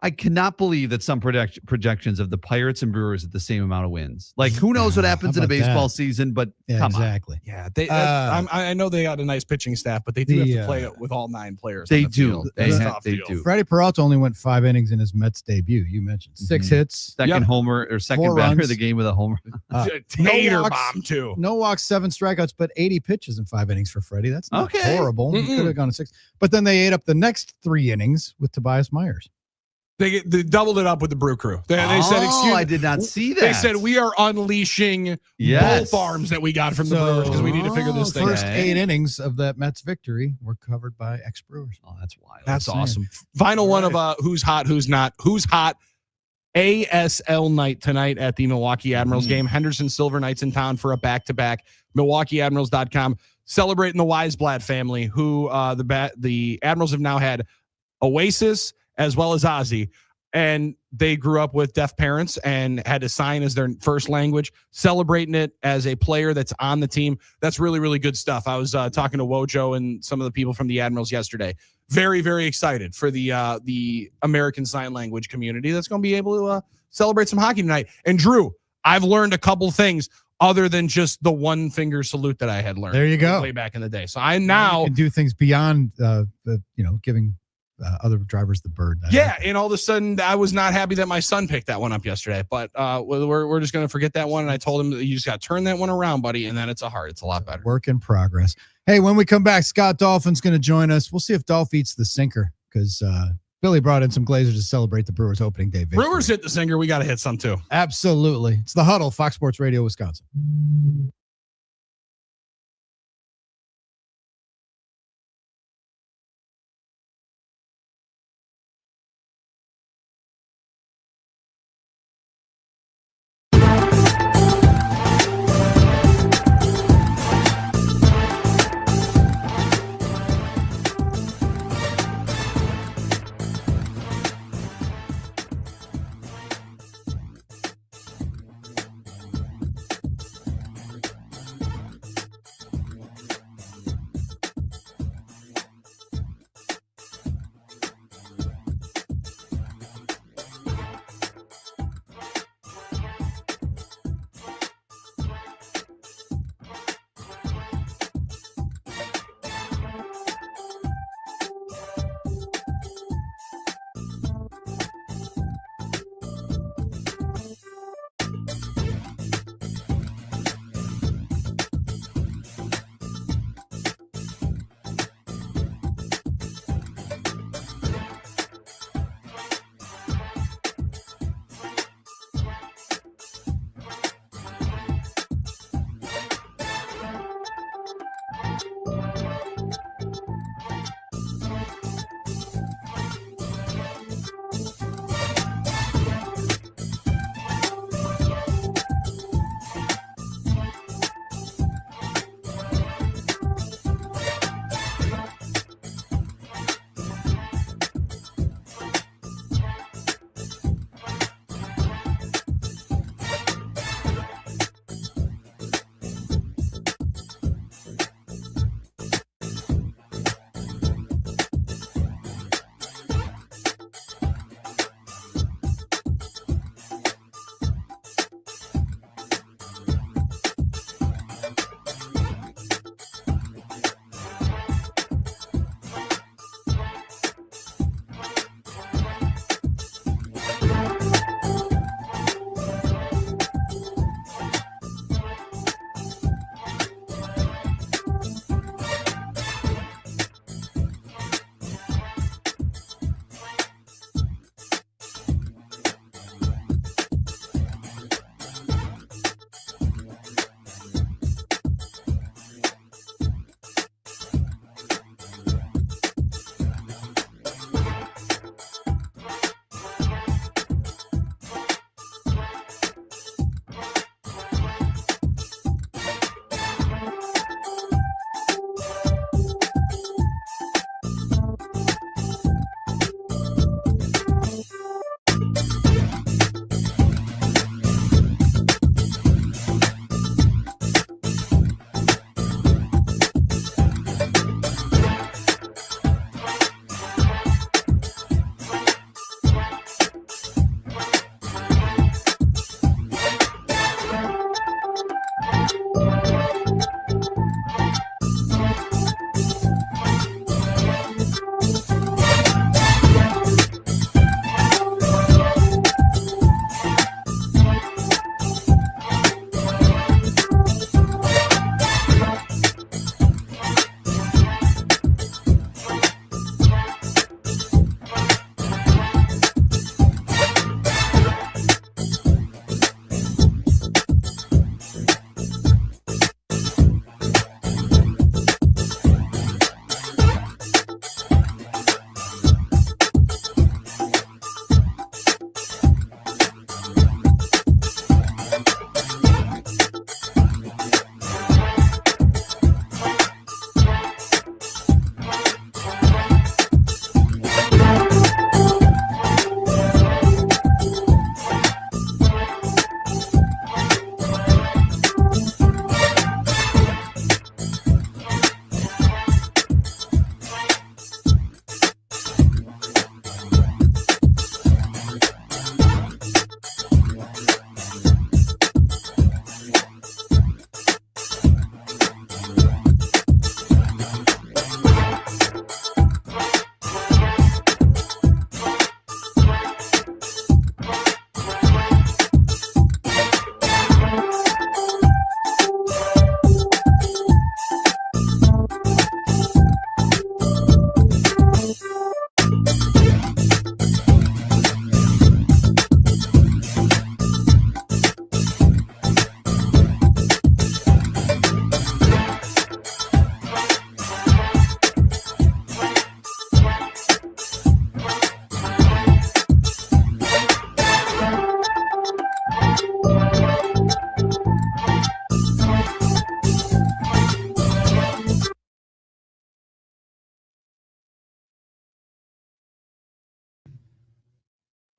I cannot believe that some projections of the Pirates and Brewers at the same amount of wins. Like, who knows what happens in a baseball season, but come exactly. On. Yeah, I know they got a nice pitching staff, but they do have to play it with all 9 players. They on the do. Field. They do. Freddie Peralta only went 5 innings in his Mets debut. You mentioned 6 hits, second homer or second batter of the game with a homer. Tater bomb too. No walks, 7 strikeouts, but 80 pitches in 5 innings for Freddie. That's not horrible. He could have gone to 6, but then they ate up the next 3 innings with Tobias Myers. They doubled it up with the Brew Crew. They said, excuse me. I did not see that. They said, we are unleashing both arms that we got from the Brewers because we need to figure this thing out. First 8 innings of that Mets victory were covered by ex-Brewers. Oh, that's wild. That's awesome. Final one of who's hot, who's not. Who's hot? ASL night tonight at the Milwaukee Admirals game. Henderson Silver Knights in town for a back-to-back. MilwaukeeAdmirals.com. Celebrating the Weisblatt family, who the Admirals have now had Oasis as well as Ozzy, and they grew up with deaf parents and had to sign as their first language, celebrating it as a player that's on the team. That's really, really good stuff. I was talking to Wojo and some of the people from the Admirals yesterday. Very, very excited for the American Sign Language community that's going to be able to celebrate some hockey tonight. And Drew, I've learned a couple things other than just the 1 finger salute that I had learned. There you go. Way back in the day. So I now can do things beyond giving other drivers the bird. And all of a sudden I was not happy that my son picked that one up yesterday, but we're just going to forget that one. And I told him that you just got to turn that one around, buddy. And then it's a lot better. Work in progress. Hey, when we come back, Scott Dolphin's going to join us. We'll see if Dolph eats the sinker because Billy brought in some Glazers to celebrate the Brewers opening day victory. Brewers hit the sinker. We got to hit some too. Absolutely. It's the Huddle, Fox Sports Radio, Wisconsin.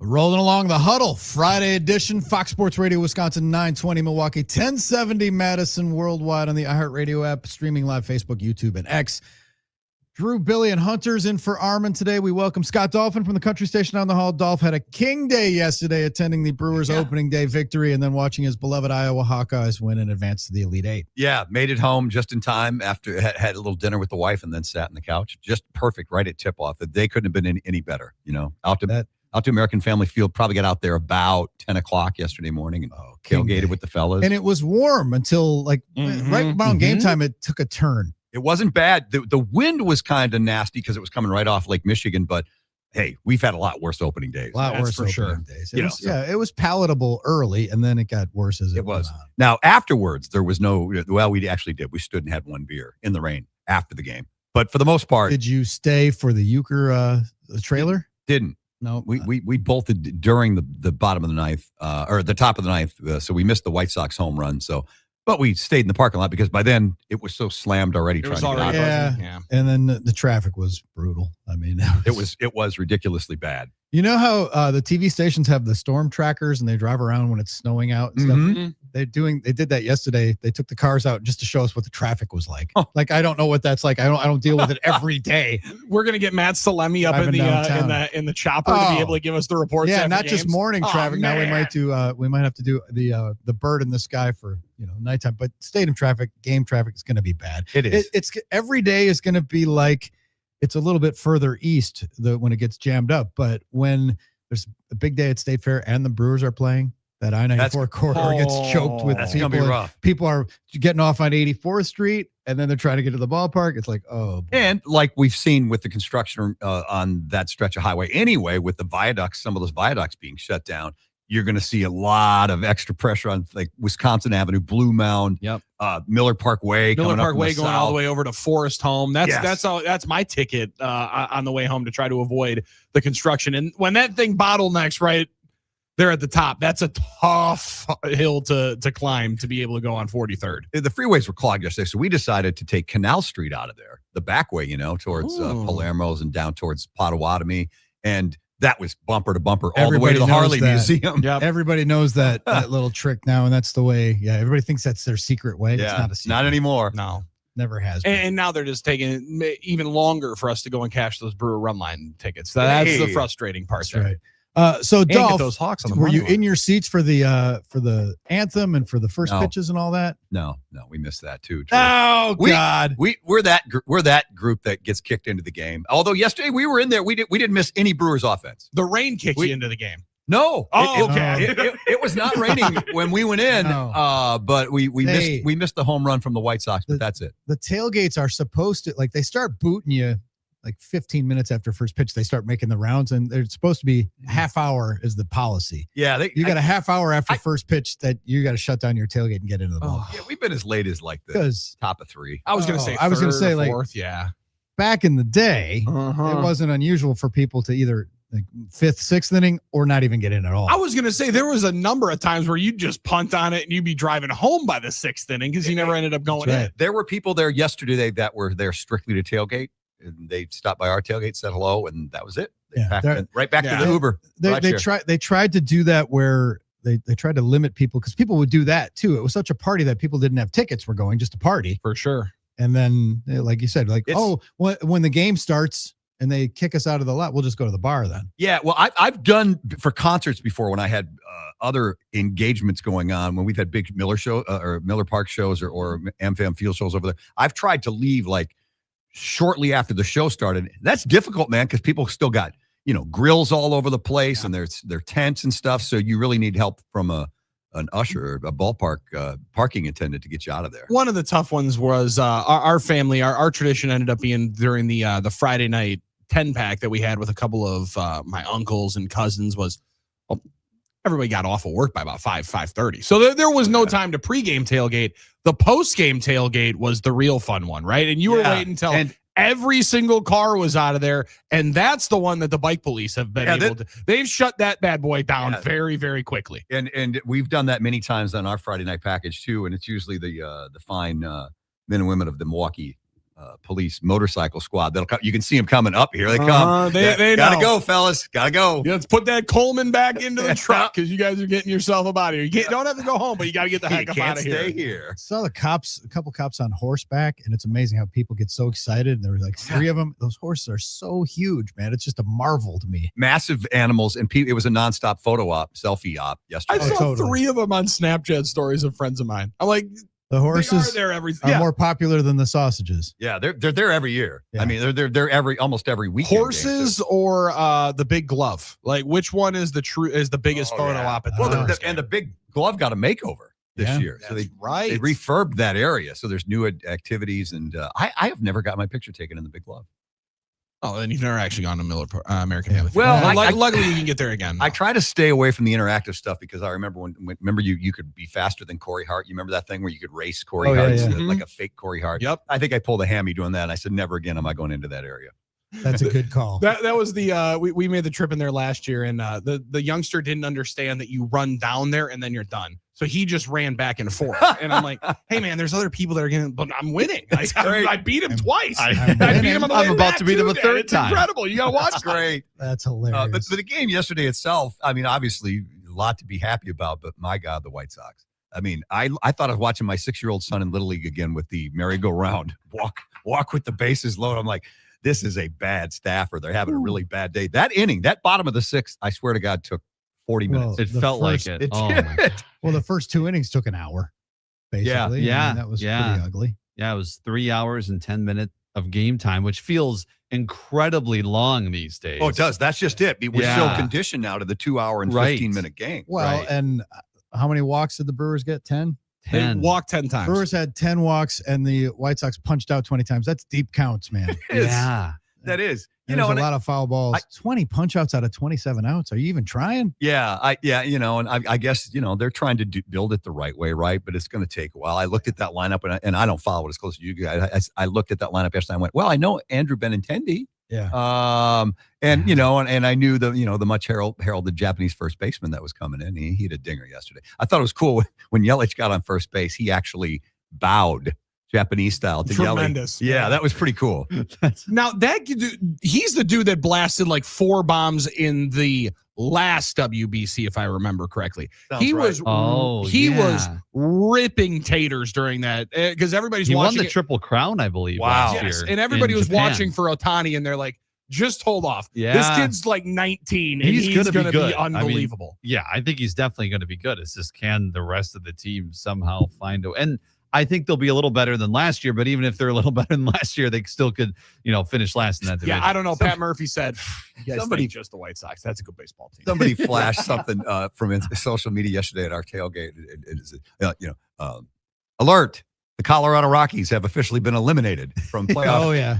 Rolling along the Huddle, Friday edition, Fox Sports Radio, Wisconsin, 920 Milwaukee, 1070 Madison, worldwide on the iHeartRadio app, streaming live Facebook, YouTube, and X. Drew, Billy, and Hunter's in for Armin today. We welcome Scott Dolphin from the country station on the hall. Dolph had a king day yesterday, attending the Brewers opening day victory and then watching his beloved Iowa Hawkeyes win and advance to the Elite Eight. Yeah, made it home just in time after had a little dinner with the wife and then sat on the couch. Just perfect right at tip-off. The day couldn't have been any better, Out to American Family Field, probably got out there about 10 o'clock yesterday morning and tailgated with the fellas. And it was warm until right around game time, it took a turn. It wasn't bad. The wind was kind of nasty because it was coming right off Lake Michigan, but hey, we've had a lot worse opening days. A lot worse for opening days. It was palatable early, and then it got worse as it went on. Now, afterwards, there was we actually did. We stood and had one beer in the rain after the game. But for the most part. Did you stay for the Euchre trailer? Didn't. No, we bolted during the bottom of the ninth, or the top of the ninth, so we missed the White Sox home run. But we stayed in the parking lot because by then it was so slammed already. Yeah. And then the traffic was brutal. I mean, it was ridiculously bad. You know how the TV stations have the storm trackers and they drive around when it's snowing out and stuff? Mm-hmm. They did that yesterday. They took the cars out just to show us what the traffic was like. Like, I don't know what that's like. I don't deal with it every day. We're gonna get Matt Salemi up in the chopper to be able to give us the reports. Yeah, not games. just morning traffic. Man. Now we might have to do the bird in the sky for nighttime. But stadium traffic, game traffic is going to be bad. It is. It's every day is going to be like. It's a little bit further east when it gets jammed up. But when there's a big day at State Fair and the Brewers are playing, that I-94 corridor gets choked with that's people. Gonna be rough. People are getting off on 84th Street, and then they're trying to get to the ballpark. It's like, oh. Boy. And like we've seen with the construction on that stretch of highway anyway, with the viaducts, some of those viaducts being shut down, you're going to see a lot of extra pressure on like Wisconsin Avenue, Blue Mound, Miller Park Way, going all the way over to Forest Home. That's my ticket on the way home to try to avoid the construction. And when that thing bottlenecks right there at the top, that's a tough hill to climb to be able to go on 43rd. The freeways were clogged yesterday, so we decided to take Canal Street out of there, the back way, towards Palermo's and down towards Potawatomi, and that was bumper to bumper all the way to the Harley Museum. Yep. Everybody knows that little trick now, and that's the way. Yeah, everybody thinks that's their secret way. Yeah, it's not a secret. Not anymore. No, never has been. And now they're just taking it even longer for us to go and cash those Brewer Run Line tickets. That's the frustrating part. That's right. So, Dolph, those Hawks on the were you in your seats for the anthem and for the first pitches and all that? No, we missed that too. Drew. Oh God, we're that group that gets kicked into the game. Although yesterday we were in there, we didn't miss any Brewers offense. The rain kicked you into the game. No, okay. It was not raining when we went in, but we missed the home run from the White Sox. But that's it. The tailgates are supposed to they start booting you. Like 15 minutes after first pitch, they start making the rounds, and they're supposed to be half hour is the policy. Yeah, you got a half hour after first pitch that you got to shut down your tailgate and get into the ball. Yeah, we've been as late as like the top of 3. I was going to say like fourth. Yeah, back in the day, it wasn't unusual for people to either like 5th, 6th inning or not even get in at all. I was going to say there was a number of times where you'd just punt on it and you'd be driving home by the 6th inning because you never ended up going in. There were people there yesterday that were there strictly to tailgate. And they stopped by our tailgate, said hello, and that was it. Right back to the Uber. They tried to do that where they tried to limit people because people would do that too. It was such a party that people didn't have tickets. Were going just to party for sure. And then, like you said, when the game starts and they kick us out of the lot, we'll just go to the bar then. Yeah, well, I've done for concerts before when I had other engagements going on when we've had big Miller show or Miller Park shows or AmFam Field shows over there. I've tried to leave like shortly after the show started. That's difficult, man, because people still got grills all over the place and there's tents and stuff. So you really need help from an usher, a ballpark parking attendant to get you out of there. One of the tough ones was our family. Our tradition ended up being during the Friday night 10-pack that we had with a couple of my uncles and cousins was. Everybody got off of work by about 5:30. So there was no time to pregame tailgate. The postgame tailgate was the real fun one, right? And you were waiting until every single car was out of there. And that's the one that the bike police have been able to. They've shut that bad boy down very, very quickly. And we've done that many times on our Friday night package too. And it's usually the fine men and women of the Milwaukee police motorcycle squad. You can see them coming up here. They come. They gotta know. go, fellas. Gotta go. Let's put that Coleman back into the truck because you guys are getting yourself up out of here. You don't have to go home, but you got to get the heck up out of here. Stay here. Saw a couple cops on horseback, and it's amazing how people get so excited. And there were like 3 of them. Those horses are so huge, man. It's just a marvel to me. Massive animals, and it was a nonstop selfie op yesterday. I saw 3 of them on Snapchat stories of friends of mine. I'm like, the horses are more popular than the sausages. Yeah, they're there every year. Yeah. I mean, they're almost every weekend. Horses or the Big Glove? Like, which one is the biggest photo op? Well, the Big Glove got a makeover this year, so they refurbed that area. So there's new activities, and I have never got my picture taken in the Big Glove. Oh, then you've never actually gone to American Family. Well, luckily you can get there again. I try to stay away from the interactive stuff because I remember remember you could be faster than Corey Hart. You remember that thing where you could race Corey Hart, like a fake Corey Hart? Yep. I think I pulled a hammy doing that. And I said, never again am I going into that area. That's a good call. That was the we made the trip in there last year, and the youngster didn't understand that you run down there and then you're done. So he just ran back and forth, and I'm like, "Hey man, there's other people that are getting, but I'm winning. I beat him twice. I beat him on the way I'm about to beat him a third it's time. Incredible. You gotta watch. That's great. That's hilarious. But the game yesterday itself, I mean, obviously a lot to be happy about. But my God, the White Sox. I mean, I thought I was watching my 6-year-old son in Little League again with the merry-go-round walk with the bases loaded. I'm like, this is a bad staffer. They're having a really bad day. That inning, that bottom of the 6th, I swear to God, took 40 minutes. It felt like it. Well, the first 2 innings took an hour, basically. Yeah. I mean, that was pretty ugly. Yeah, it was 3 hours and 10 minutes of game time, which feels incredibly long these days. Oh, it does. That's just it. We're so conditioned now to the 2-hour and 15-minute game. Well, and how many walks did the Brewers get? 10? They walked 10 times. Brewers had 10 walks, and the White Sox punched out 20 times. That's deep counts, man. Yeah. That is. There's a lot of foul balls. 20 punch outs out of 27 outs. Are you even trying? Yeah. I guess, they're trying to build it the right way, right? But it's going to take a while. I looked at that lineup, and I don't follow it as close as you guys. I looked at that lineup yesterday. I went, well, I know Andrew Benintendi. Yeah. And I knew the much heralded Japanese first baseman that was coming in. He had a dinger yesterday. I thought it was cool when Yelich got on first base. He actually bowed Japanese style to Tremendous. Yelich. Yeah, that was pretty cool. Now he's the dude that blasted like 4 bombs in the last WBC, if I remember correctly. He was ripping taters during that because everybody's watching. He won the Triple Crown, I believe. Wow. Last year and everybody was Japan. watching for Otani, and they're like, just hold off. Yeah. This kid's like 19, and he's going to be unbelievable. I think he's definitely going to be good. It's just, can the rest of the team somehow find a... And I think they'll be a little better than last year, but even if they're a little better than last year, they still could, finish last in that division. Yeah, I don't know. Pat Murphy said, somebody just the White Sox. That's a good baseball team. Somebody flashed something from social media yesterday at our tailgate. Alert. The Colorado Rockies have officially been eliminated from playoff. Oh, yeah.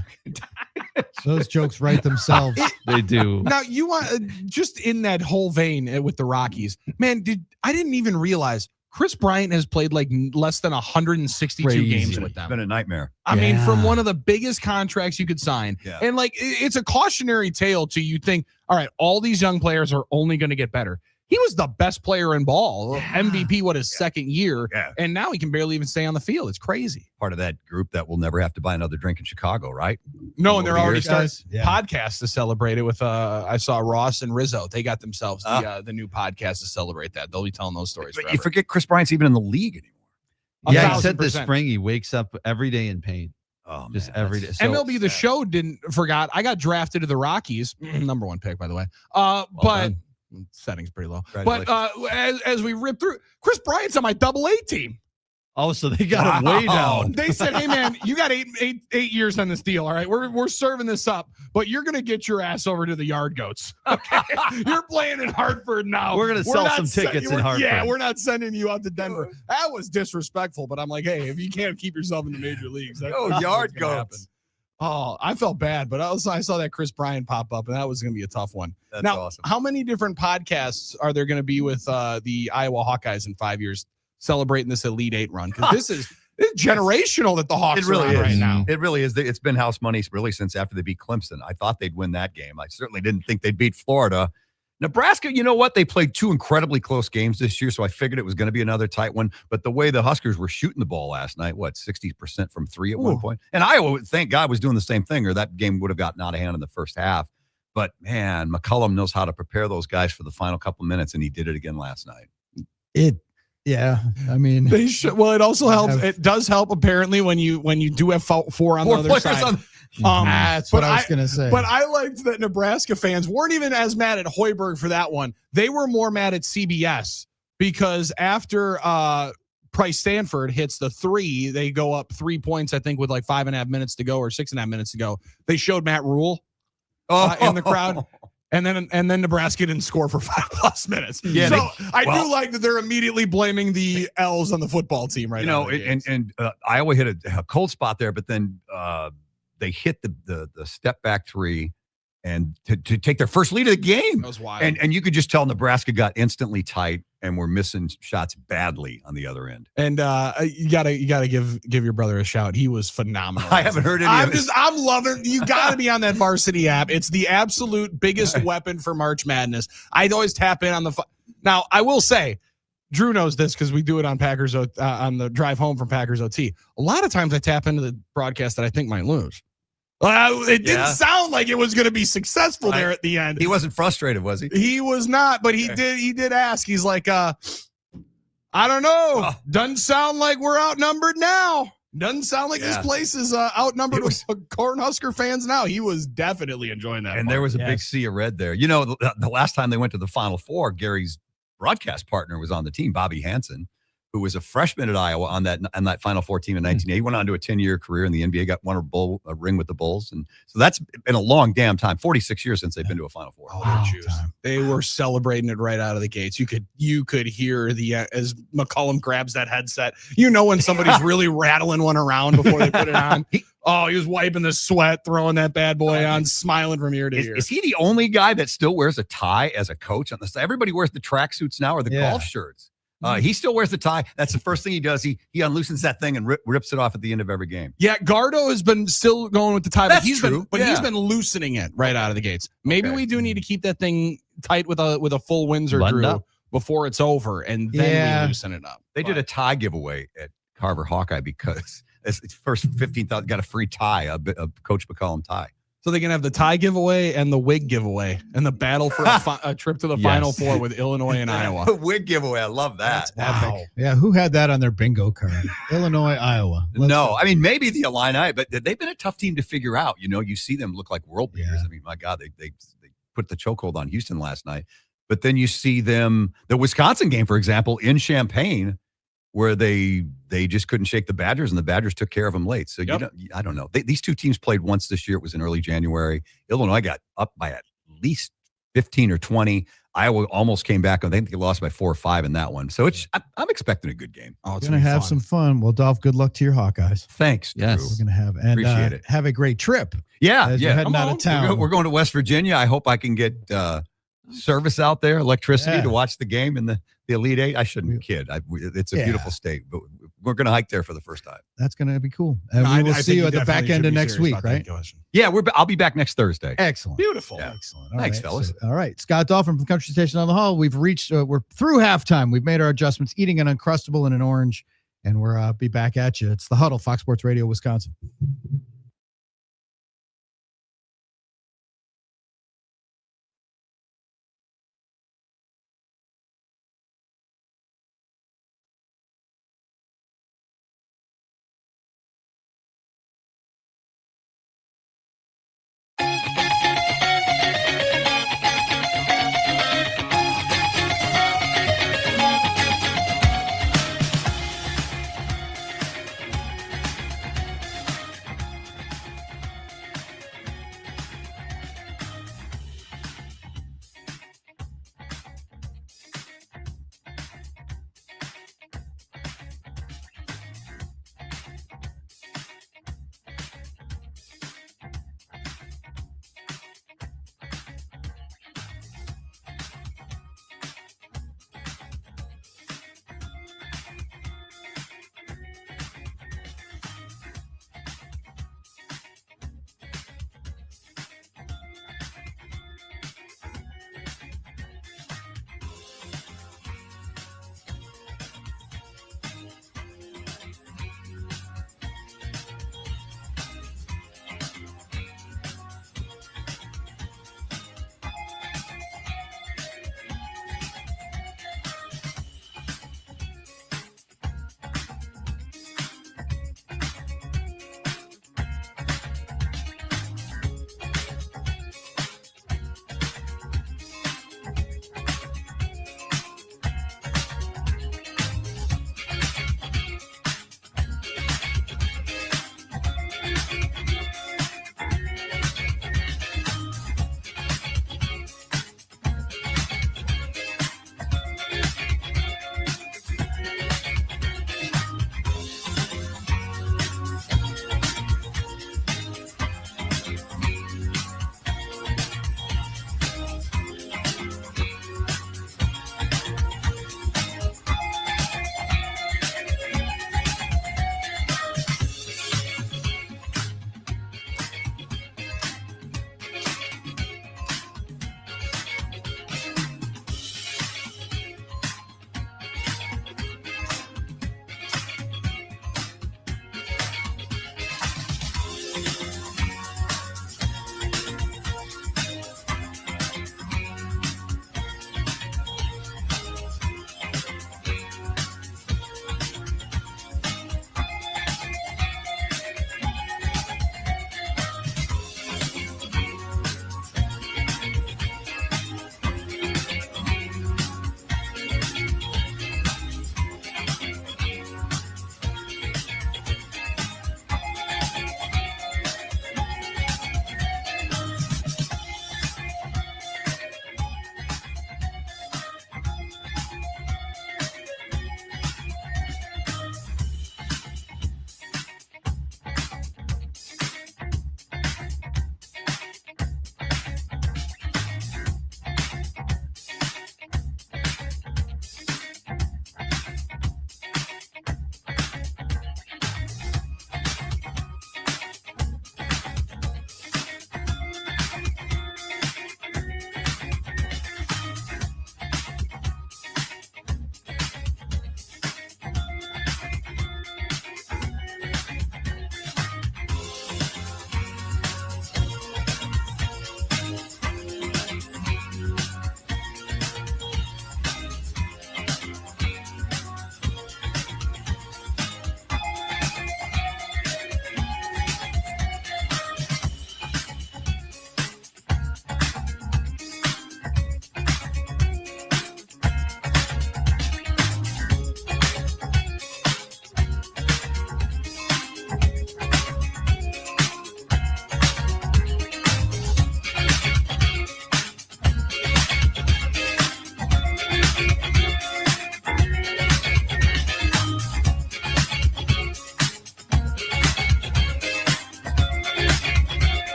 Those jokes write themselves. They do. Now, you want just in that whole vein with the Rockies, man, I didn't even realize Chris Bryant has played like less than 162 games with them. It's been a nightmare. I mean, from one of the biggest contracts you could sign. Yeah. And like, it's a cautionary tale to you think, all right, all these young players are only going to get better. He was the best player in ball, MVP, his second year, and now he can barely even stay on the field. It's crazy. Part of that group that will never have to buy another drink in Chicago, right? No, and they're already starting podcasts to celebrate it with, I saw Ross and Rizzo. They got themselves the new podcast to celebrate that. They'll be telling those stories But forever. you forget Chris Bryant's even in the league anymore. Yeah, he said this spring he wakes up every day in pain. Oh, just every day. So, MLB The Show forgot. I got drafted to the Rockies. Number 1 pick, by the way. But... done. Setting's pretty low. But as we rip through, Chris Bryant's on my AA team. Oh, so they got him way down. They said, "Hey man, you got eight years on this deal. All right, we're serving this up, but you're gonna get your ass over to the Yard Goats. Okay, you're playing in Hartford now. We're gonna sell some tickets in Hartford. Yeah, we're not sending you out to Denver. That was disrespectful. But I'm like, hey, if you can't keep yourself in the major leagues, Yard Goats. Oh, I felt bad, but I saw that Chris Bryant pop up, and that was going to be a tough one. That's now, awesome. How many different podcasts are there going to be with the Iowa Hawkeyes in 5 years celebrating this Elite Eight run? Because this is generational that the Hawks are on right now. It really is. It's been house money really since after they beat Clemson. I thought they'd win that game. I certainly didn't think they'd beat Florida. Nebraska, you know what? They played 2 incredibly close games this year, so I figured it was going to be another tight one. But the way the Huskers were shooting the ball last night, 60% from 3 at one point? And Iowa, thank God, was doing the same thing, or that game would have gotten out of hand in the first half. But, man, McCullum knows how to prepare those guys for the final couple minutes, and he did it again last night. Yeah, I mean, they should. Well, it also helps. It does help apparently when you do have 4 on the other side. That's what I was going to say. But I liked that Nebraska fans weren't even as mad at Hoiberg for that one. They were more mad at CBS because after Price Stanford hits the 3, they go up 3 points, I think, with like 5.5 minutes to go or 6.5 minutes to go. They showed Matt Rule in the crowd. And then Nebraska didn't score for 5+ minutes. Yeah, so I do like that they're immediately blaming the L's on the football team right now. And Iowa hit a cold spot there, but then they hit the step back 3 and to take their first lead of the game. That was wild. And you could just tell Nebraska got instantly tight and were missing shots badly on the other end. And you gotta give your brother a shout. He was phenomenal. I haven't heard any of it. I'm loving. You gotta be on that varsity app. It's the absolute biggest weapon for March Madness. I'd always tap in on the. Now I will say, Drew knows this because we do it on Packers on the drive home from Packers OT. A lot of times I tap into the broadcast that I think might lose. It didn't sound like it was going to be successful there at the end. He wasn't frustrated, was he? He was not, but he did ask. He's like, I don't know. Doesn't sound like we're outnumbered now. Doesn't sound like this place is outnumbered with Cornhusker fans now. He was definitely enjoying that. And there was a big sea of red there. You know, the last time they went to the Final Four, Gary's broadcast partner was on the team, Bobby Hansen, who was a freshman at Iowa on that Final Four team in 1980. He went on to a 10-year career in the NBA, won a ring with the Bulls. And so that's been a long damn time, 46 years since they've been to a Final Four. Oh, they were celebrating it right out of the gates. You could hear as McCullum grabs that headset. You know when somebody's really rattling one around before they put it on. He was wiping the sweat, throwing that bad boy on, smiling from ear to ear. Is he the only guy that still wears a tie as a coach on the side? Everybody wears the tracksuits now or the golf shirts. He still wears the tie. That's the first thing he does. He unloosens that thing and rips it off at the end of every game. Yeah, Gardo has been still going with the tie, That's he's true. He's been loosening it right out of the gates. Maybe we do need to keep that thing tight with a full Windsor, Drew, before it's over, and then we loosen it up. They did a tie giveaway at Carver Hawkeye because it's first 15,000 got a free tie, a Coach McCollum tie. So they can have the tie giveaway and the wig giveaway and the battle for a trip to the Final Four with Illinois and Iowa. Wig giveaway. I love that. Wow. Yeah, who had that on their bingo card? Illinois, Iowa. I mean, maybe the Illini, but they've been a tough team to figure out. You know, you see them look like world beaters. I mean, my God, they put the chokehold on Houston last night. But then you see them, the Wisconsin game, for example, in Champaign, where they just couldn't shake the Badgers, and the Badgers took care of them late. So I don't know. These two teams played once this year. It was in early January. Illinois got up by at least 15 or 20. Iowa almost came back. I think they lost by 4 or 5 in that one. So I'm expecting a good game. Oh, it's going to have some fun. Well, Dolph, good luck to your Hawkeyes. Thanks. Yes. Drew. We're going to Appreciate it. Have a great trip. Yeah. As you're heading out of town. We're going to West Virginia. I hope I can get service out there, electricity to watch the game in the Elite Eight. I shouldn't kid. It's a beautiful state, but we're going to hike there for the first time. That's going to be cool. And we will see you at the back end of next week, right? Yeah, I'll be back next Thursday. Excellent. Beautiful. Yeah. Excellent. Thanks, fellas. All right. Scott Dolphin from Country Station on the Hall. We've reached, we're through halftime. We've made our adjustments, eating an Uncrustable and an orange, and we're be back at you. It's the Huddle, Fox Sports Radio, Wisconsin.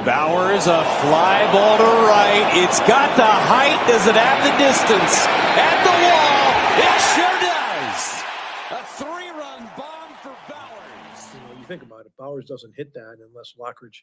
Bowers, a fly ball to right. It's got the height. Does it have the distance? At the wall. It sure does. A 3-run bomb for Bowers. You think about it, Bowers doesn't hit that unless Lockridge,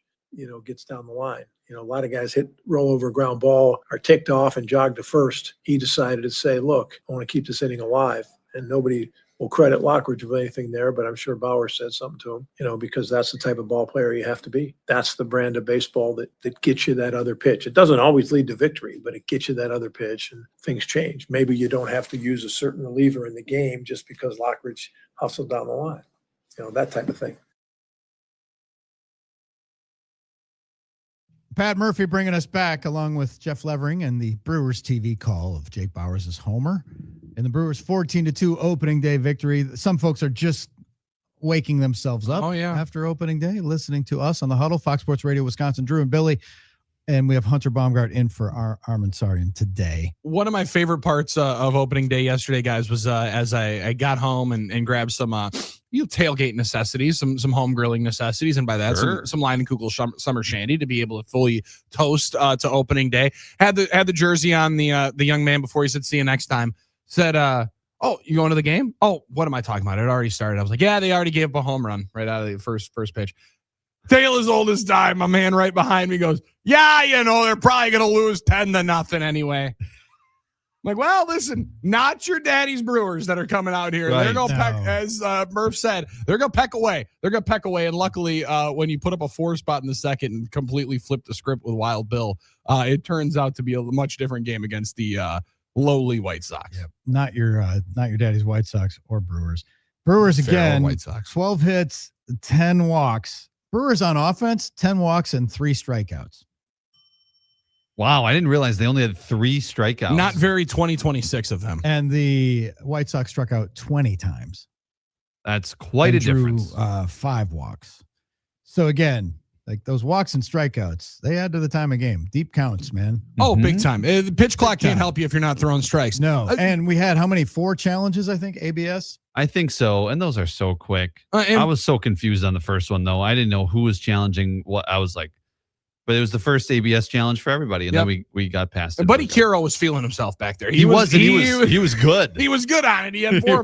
gets down the line. A lot of guys hit rollover ground ball, are ticked off and jog to first. He decided to say, look, I want to keep this inning alive. And nobody will credit Lockridge with anything there, but I'm sure Bowers said something to him, because that's the type of ball player you have to be. That's the brand of baseball that gets you that other pitch. It doesn't always lead to victory, but it gets you that other pitch and things change. Maybe you don't have to use a certain reliever in the game just because Lockridge hustled down the line, that type of thing. Pat Murphy bringing us back along with Jeff Levering and the Brewers TV call of Jake Bowers' homer and the Brewers 14-2 opening day victory. Some folks are just waking themselves up after opening day, listening to us on the Huddle, Fox Sports Radio, Wisconsin, Drew and Billy. And we have Hunter Baumgart in for our Armin Sarian today. One of my favorite parts of opening day yesterday, guys, was as I got home and grabbed some tailgate necessities, some home grilling necessities, and by that some Line and Kugel summer shandy to be able to fully toast to opening day. Had the jersey on the young man before he said see you next time. Said, oh, you going to the game? Oh, what am I talking about? It already started. I was like, yeah, they already gave up a home run right out of the first pitch. Tale as old as time. My man right behind me goes, yeah, they're probably going to lose 10-0 anyway. I'm like, well, listen, not your daddy's Brewers that are coming out here. Right. They're going to peck, as Murph said, they're going to peck away. They're going to peck away. And luckily, when you put up a 4 spot in the second and completely flip the script with Wild Bill, it turns out to be a much different game against the lowly White Sox. Yep. Not your daddy's White Sox or Brewers. Brewers again, White Sox. 12 hits, 10 walks. Brewers on offense, 10 walks and 3 strikeouts. Wow, I didn't realize they only had 3 strikeouts. Not very 20-26 of them. And the White Sox struck out 20 times. That's quite a difference. 5 walks. So again, like those walks and strikeouts, they add to the time of game. Deep counts, man. Oh, big time. The pitch clock can't help you if you're not throwing strikes. No. And we had how many? 4 challenges, I think, ABS? I think so. And those are so quick. I was so confused on the first one, though. I didn't know who was challenging what. I was like, but it was the first ABS challenge for everybody. And then we got past it. Buddy Kiro was feeling himself back there. He was good. He was good on it. He had 4.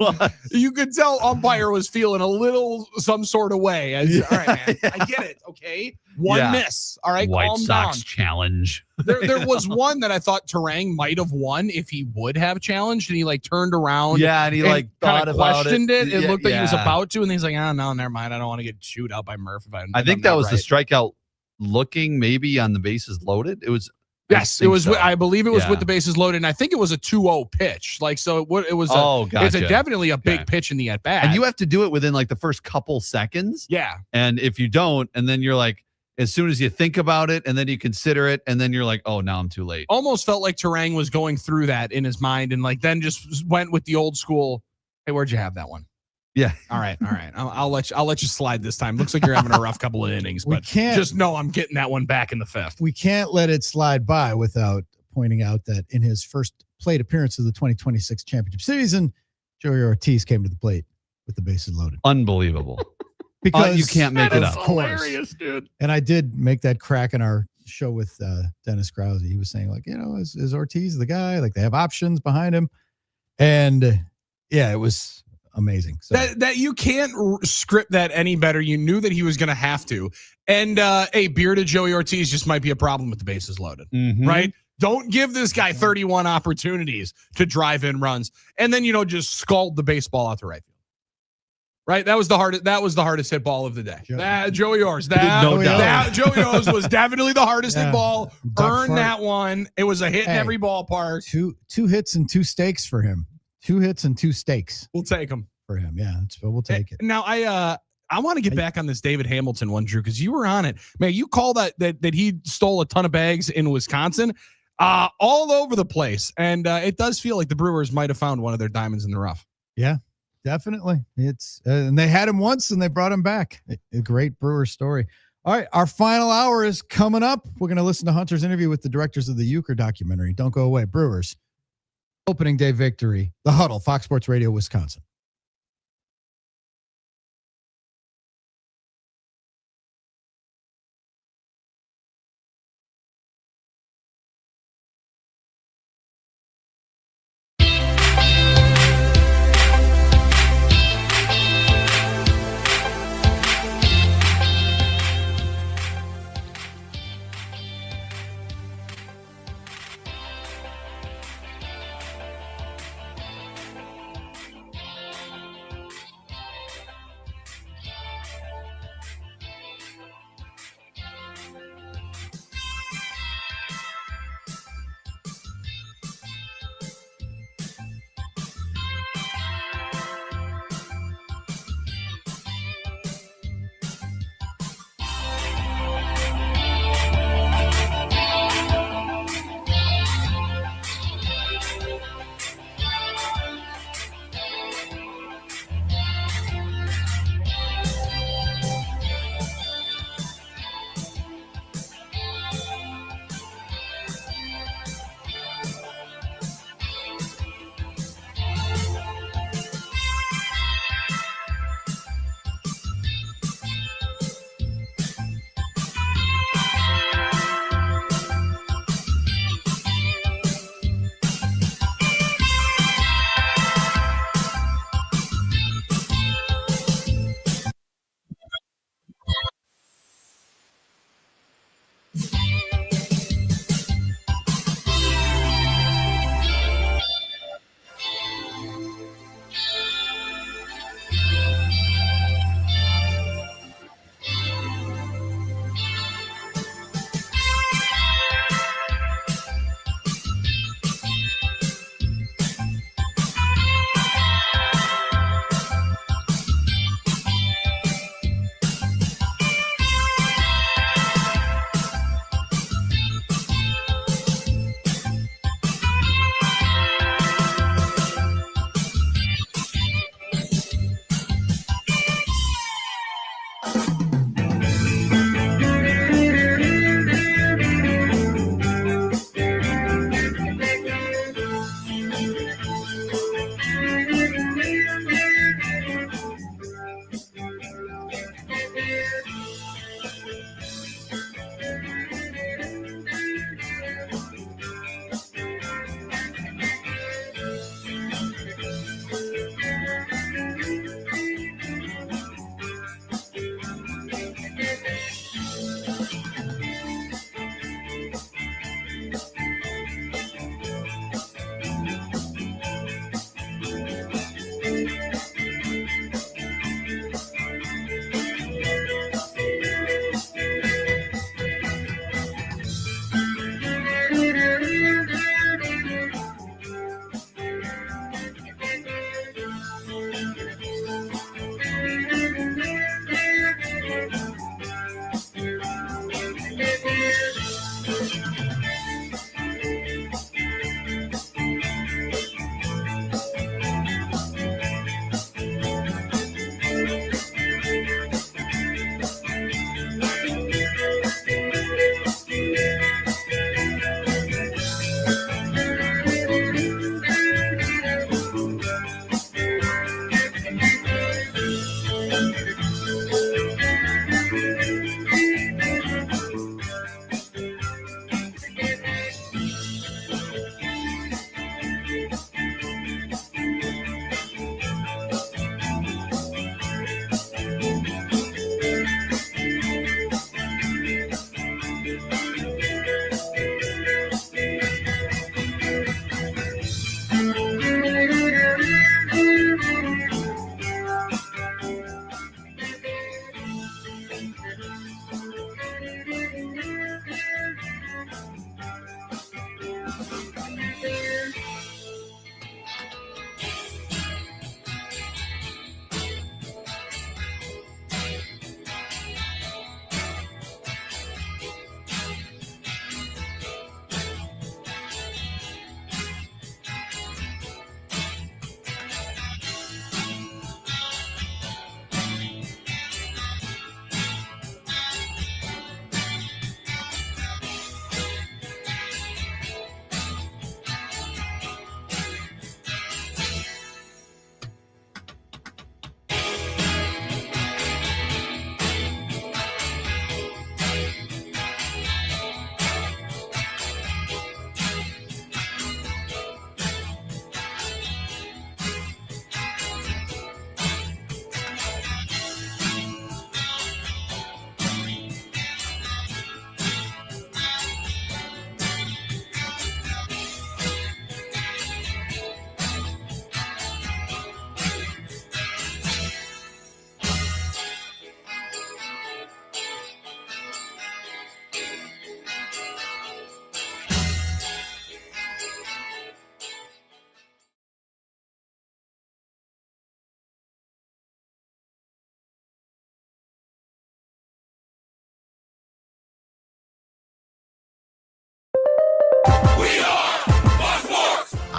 You could tell umpire was feeling a little some sort of way. All right, man. I get it. Okay. One miss. All right. White calm Sox down. challenge. There was one that I thought Terang might have won if he would have challenged, and he turned around. Yeah, and he thought about questioned it. It looked like he was yeah. about to, and he's like, "Oh no, never mind. I don't want to get chewed out by Murph." I think that was the strikeout. Looking maybe on the bases loaded. It was. Yes, it was. So. I believe it was with the bases loaded, and I think it was a 2-0 pitch. Like so, it was. It's definitely a big pitch in the at bat, and you have to do it within like the first couple seconds. Yeah, and if you don't, and then you're like. As soon as you think about it and then you consider it and then you're like, oh, now I'm too late. Almost felt like Terang was going through that in his mind and like then just went with the old school. Hey, where'd you have that one? Yeah. All right. I'll let you slide this time. Looks like you're having a rough couple of innings, but just know I'm getting that one back in the 5th. We can't let it slide by without pointing out that in his first plate appearance of the 2026 championship season, Joey Ortiz came to the plate with the bases loaded. Unbelievable. Because you can't make it up. Of course. Hilarious, dude. And I did make that crack in our show with Dennis Krause. He was saying, like, is Ortiz the guy? Like, they have options behind him. And yeah, it was amazing. So that you can't script that any better. You knew that he was going to have to. And bearded Joey Ortiz just might be a problem with the bases loaded, right? Don't give this guy 31 opportunities to drive in runs and then just scald the baseball out to right field. Right, that was the hardest hit ball of the day. Joey Orrs. No doubt. Joey Orrs was definitely the hardest hit ball. Earned that one. It was a hit in every ballpark. Two hits and 2 stakes for him. 2 hits and 2 stakes. We'll take them for him. Yeah, we'll take it. Now I want to get back on this David Hamilton one, Drew, because you were on it. Man, you call that he stole a ton of bags in Wisconsin, all over the place, and it does feel like the Brewers might have found one of their diamonds in the rough. Yeah. Definitely. It's and they had him once and they brought him back. A great Brewers story. All right. Our final hour is coming up. We're going to listen to Hunter's interview with the directors of the Euchre documentary. Don't go away. Brewers opening day victory. The Huddle, Fox Sports Radio, Wisconsin.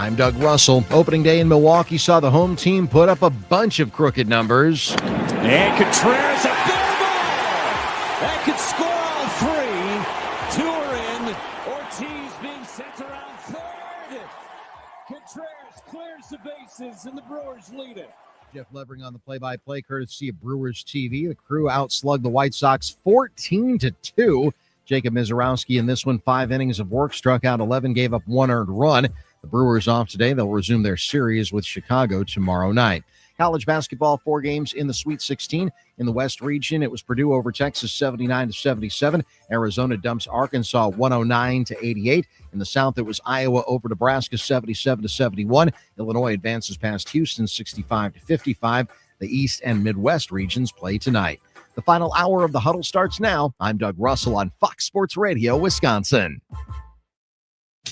I'm Doug Russell. Opening day in Milwaukee saw the home team put up a bunch of crooked numbers. And Contreras, a fair ball. That could score all three. 2 are in. Ortiz being sent around third. Contreras clears the bases, and the Brewers lead it. Jeff Levering on the play-by-play, courtesy of Brewers TV. The Crew outslugged the White Sox 14-2. Jacob Mizorowski in this one, 5 innings of work, struck out 11, gave up 1 earned run. The Brewers off today. They'll resume their series with Chicago tomorrow night. College basketball, 4 games in the Sweet 16. In the West region, it was Purdue over Texas 79-77. Arizona dumps Arkansas 109-88. In the South, it was Iowa over Nebraska 77-71. Illinois advances past Houston 65-55. The East and Midwest regions play tonight. The final hour of the Huddle starts now. I'm Doug Russell on Fox Sports Radio, Wisconsin.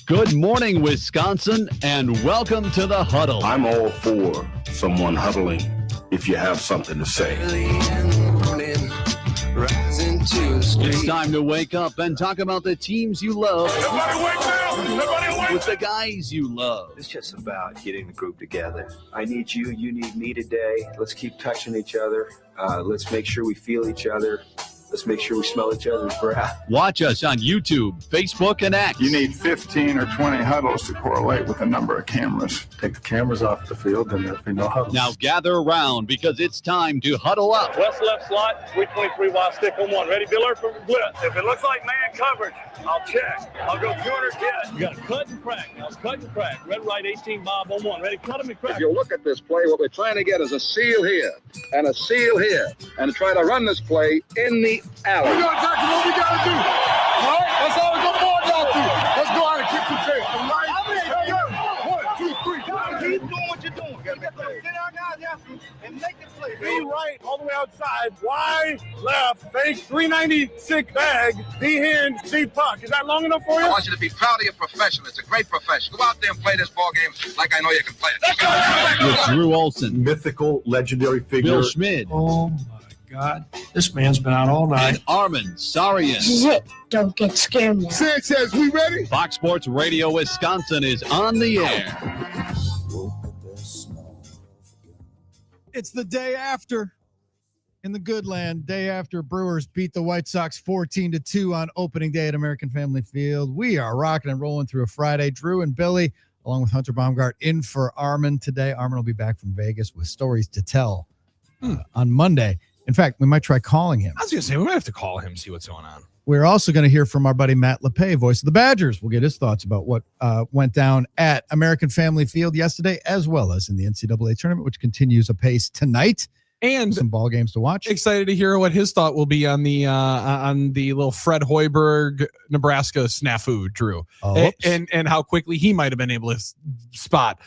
Good morning, Wisconsin, and welcome to the Huddle. I'm all for someone huddling if you have something to say. It's time to wake up and talk about the teams you love with the guys you love. It's just about getting the group together. I need you, you need me today. Let's keep touching each other. Let's make sure we feel each other. Let's make sure we smell each other's breath. Watch us on YouTube, Facebook, and X. You need 15 or 20 huddles to correlate with the number of cameras. Take the cameras off the field, and there'll be no huddles. Now gather around because it's time to huddle up. West left slot, 323 wide stick on 1. Ready, Diller for blitz. If it looks like man coverage, I'll check. I'll go 200 get. You got to cut and crack. Now cut and crack. Red right 18 Bob on 1. Ready, cut him and crack. If you look at this play, what we're trying to get is a seal here and a seal here and try to run this play in the alley. We're going to tackle what we got to do. All right? That's all we're going to board y'all to. Let's go out and kick the tail. From right. Hey, 1, 2, 3. Keep doing what you're doing. Get our guys after you and make the play. Be right, all the way outside. Wide, left, fake, 396 bag. Be here and see puck. Is that long enough for you? I want you to be proud of your profession. It's a great profession. Go out there and play this ball game like I know you can play it. With Drew Olson, Mythical, legendary figure. Bill Schmid, Oh, my God. This man's been out all night. and Armin Sarian. This is it. Don't get scared now. Sanchez, we ready? Fox Sports Radio Wisconsin is on the air. It's the day after in the good land, day after Brewers beat the White Sox 14-2 on opening day at American Family Field. We are rocking and rolling through a Friday. Drew and Billy, along with Hunter Baumgart, in for Armin today. Armin will be back from Vegas with stories to tell on Monday. In fact, we might try calling him. I was going to say, we might have to call him, see what's going on. We're also going to hear from our buddy Matt LePay, voice of the Badgers. We'll get his thoughts about what went down at American Family Field yesterday, as well as in the NCAA tournament, which continues apace tonight. And some ball games to watch. Excited to hear what his thought will be on the little Fred Hoiberg Nebraska snafu, Drew, and how quickly he might have been able to spot.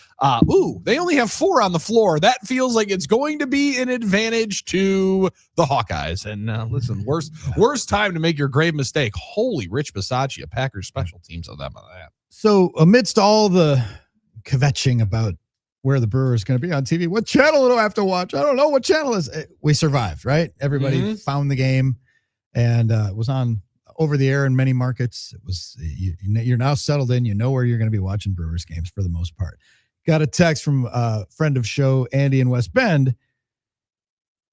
They only have 4 on the floor. That feels like it's going to be an advantage to the Hawkeyes. And listen, worst time to make your grave mistake. Holy Rich Bisaccia, Packers special teams on that. So amidst all the kvetching about where the Brewers going to be on TV, what channel do I have to watch? I don't know what channel is. We survived, right? Everybody found the game, and it was on over the air in many markets. It was you're now settled in. You know where you're going to be watching Brewers games for the most part. Got a text from a friend of show, Andy in West Bend,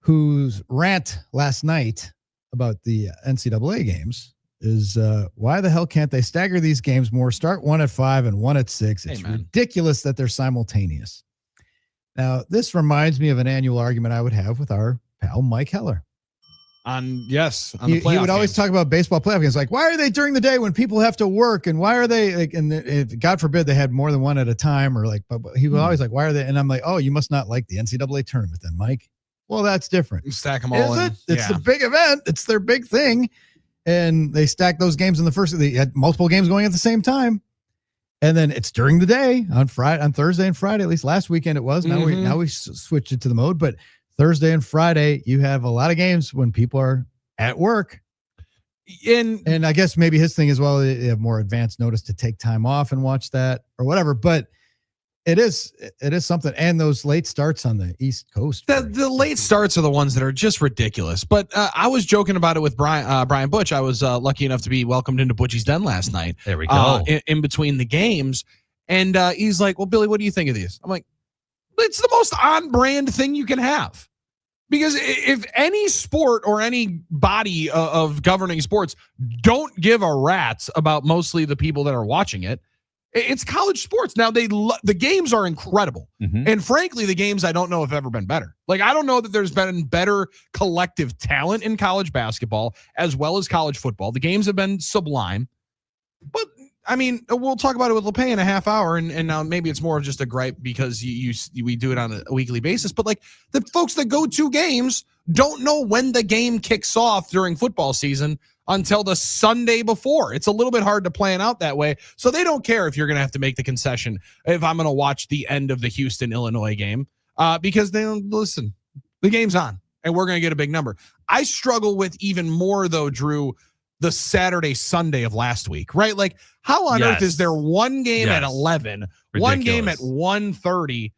whose rant last night about the NCAA games is why the hell can't they stagger these games more? Start 1 at 5 and 1 at 6. It's ridiculous that they're simultaneous. Now, this reminds me of an annual argument I would have with our pal Mike Heller. He would always talk about baseball playoff games. Like, why are they during the day when people have to work? And why are they like, and if, God forbid they had more than one at a time, or like, but he would always like, why are they? And I'm like, oh, you must not like the NCAA tournament then, Mike. Well, that's different. You stack them all in. It's the big event. It's their big thing. And they stacked those games in the first. They had multiple games going at the same time, and then it's during the day on Thursday and Friday. At least last weekend it was. Now we switched it to the mode, but Thursday and Friday you have a lot of games when people are at work. And I guess maybe his thing as well. They have more advanced notice to take time off and watch that or whatever. But it is something. And those late starts on the East Coast. The late starts are the ones that are just ridiculous. But I was joking about it with Brian Butch. I was lucky enough to be welcomed into Butchie's Den last night. There we go. In between the games. And he's like, well, Billy, what do you think of these? I'm like, it's the most on-brand thing you can have. Because if any sport or any body of governing sports don't give a rat's about mostly the people that are watching it, it's college sports. Now, the games are incredible. And frankly, the games I don't know have ever been better. Like, I don't know that there's been better collective talent in college basketball as well as college football. The games have been sublime. But, I mean, we'll talk about it with LePay in a half hour, and now maybe it's more of just a gripe because we do it on a weekly basis. But, like, the folks that go to games don't know when the game kicks off during football season until the Sunday before. It's a little bit hard to plan out that way. So they don't care if you're going to have to make the concession if I'm going to watch the end of the Houston-Illinois game because they don't listen. The game's on, and we're going to get a big number. I struggle with even more, though, Drew, the Saturday, Sunday of last week, right? Like, how on earth is there one game at 11, one game at 1:30,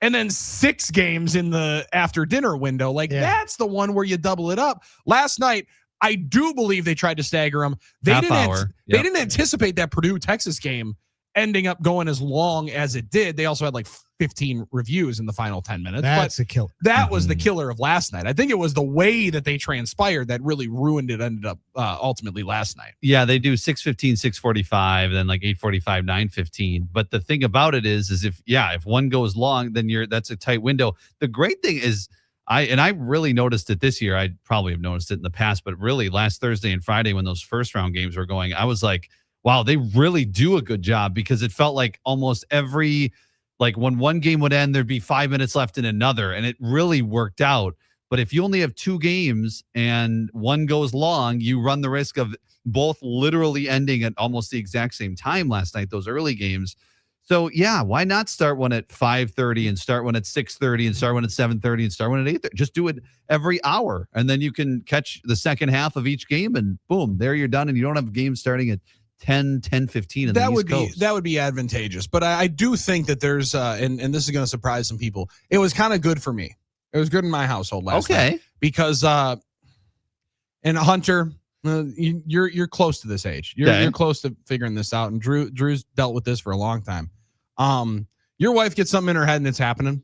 and then 6 games in the after dinner window? Like, that's the one where you double it up. Last night, I do believe they tried to stagger them. They didn't anticipate that Purdue-Texas game ending up going as long as it did. They also had like 15 reviews in the final 10 minutes. That's a killer. That was the killer of last night. I think it was the way that they transpired that really ruined it, ended up ultimately last night. Yeah, they do 6:15, 6:45, then like 8:45, 9:15. But the thing about it is if one goes long, then that's a tight window. The great thing is, I really noticed it this year. I probably have noticed it in the past, but really last Thursday and Friday when those first round games were going, I was like, wow, they really do a good job, because it felt like almost every, like when one game would end, there'd be 5 minutes left in another, and it really worked out. But if you only have 2 games and one goes long, you run the risk of both literally ending at almost the exact same time last night, those early games. So, yeah, why not start one at 5:30 and start one at 6:30 and start one at 7:30 and start one at 8:30? Just do it every hour, and then you can catch the second half of each game, and boom, there you're done, and you don't have games starting at 10:15 in the East Coast. That would be advantageous. But I do think that there's, and this is going to surprise some people, it was kind of good for me. It was good in my household last night. Because, and Hunter, you're close to this age. You're close to figuring this out, and Drew's dealt with this for a long time. Your wife gets something in her head and it's happening.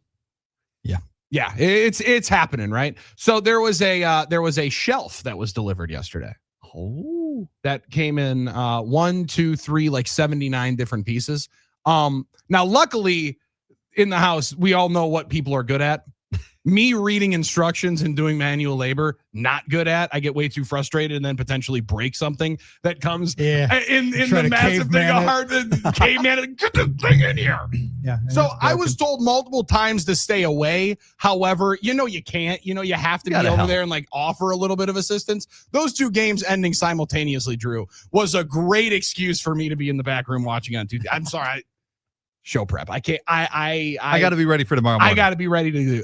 Yeah, it's happening, right? So there was a shelf that was delivered yesterday. Oh, that came in 1, 2, 3, like 79 different pieces. Now, luckily, in the house, we all know what people are good at. Me reading instructions and doing manual labor, not good at. I get way too frustrated and then potentially break something that comes in the massive thing of heart. Caveman, get the thing in here. Yeah. So I was told multiple times to stay away. However, you can't. You have to be over there and like offer a little bit of assistance. Those 2 games ending simultaneously, Drew, was a great excuse for me to be in the back room watching on 2. I'm sorry. Show prep. I can't. I got to be ready for tomorrow morning. I got to be ready to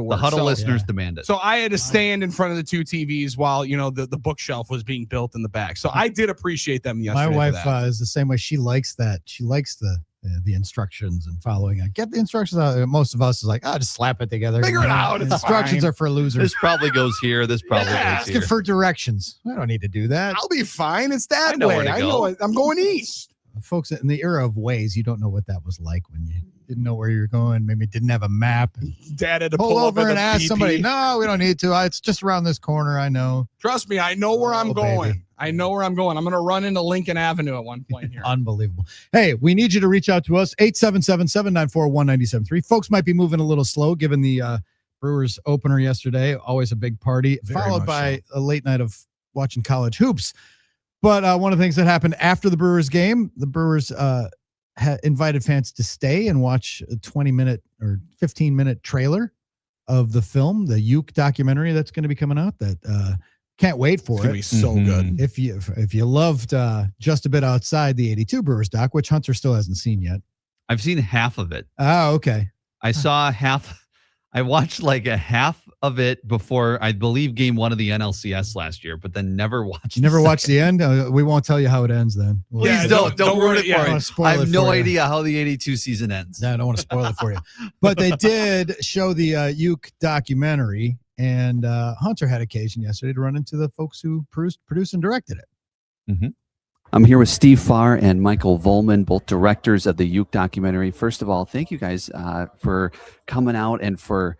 work. The Huddle listeners demand it. So I had to stand in front of the 2 TVs while the bookshelf was being built in the back. So I did appreciate them yesterday. My wife is the same way. She likes that. She likes the instructions and following. Get the instructions out. Most of us is like, just slap it together. Figure it out. Instructions are for losers. This probably goes here. This probably goes here. For directions. I don't need to do that. I'll be fine. It's that way. I know it. I'm going east. Folks, in the era of Waze, you don't know what that was like when you didn't know where you're going. Maybe didn't have a map. Dad had to pull over and ask somebody. No, we don't need to. It's just around this corner. I know. Trust me, I know where I'm going. Baby. I know where I'm going. I'm going to run into Lincoln Avenue at one point here. Unbelievable. Hey, we need you to reach out to us. 877-794-1973. Folks might be moving a little slow given the Brewers opener yesterday. Always a big party, followed by a late night of watching college hoops. But one of the things that happened after the Brewers game, the Brewers invited fans to stay and watch a 20-minute or 15-minute trailer of the film, the Uke documentary that's going to be coming out. That can't wait for it. It's going to be so good. If you loved Just a Bit Outside, the 82 Brewers doc, which Hunter still hasn't seen yet. I've seen half of it. Oh, okay. I saw half. I watched like a half of it before, I believe, game 1 of the NLCS last year, but then never watched. You never watched the end? We won't tell you how it ends then. Please don't ruin it for me. I have no idea how the 82 season ends. No, I don't want to spoil it for you. But they did show the Uke documentary, and Hunter had occasion yesterday to run into the folks who produced and directed it. Mm-hmm. I'm here with Steve Farr and Michael Volman, both directors of the Uke documentary. First of all, thank you guys for coming out and for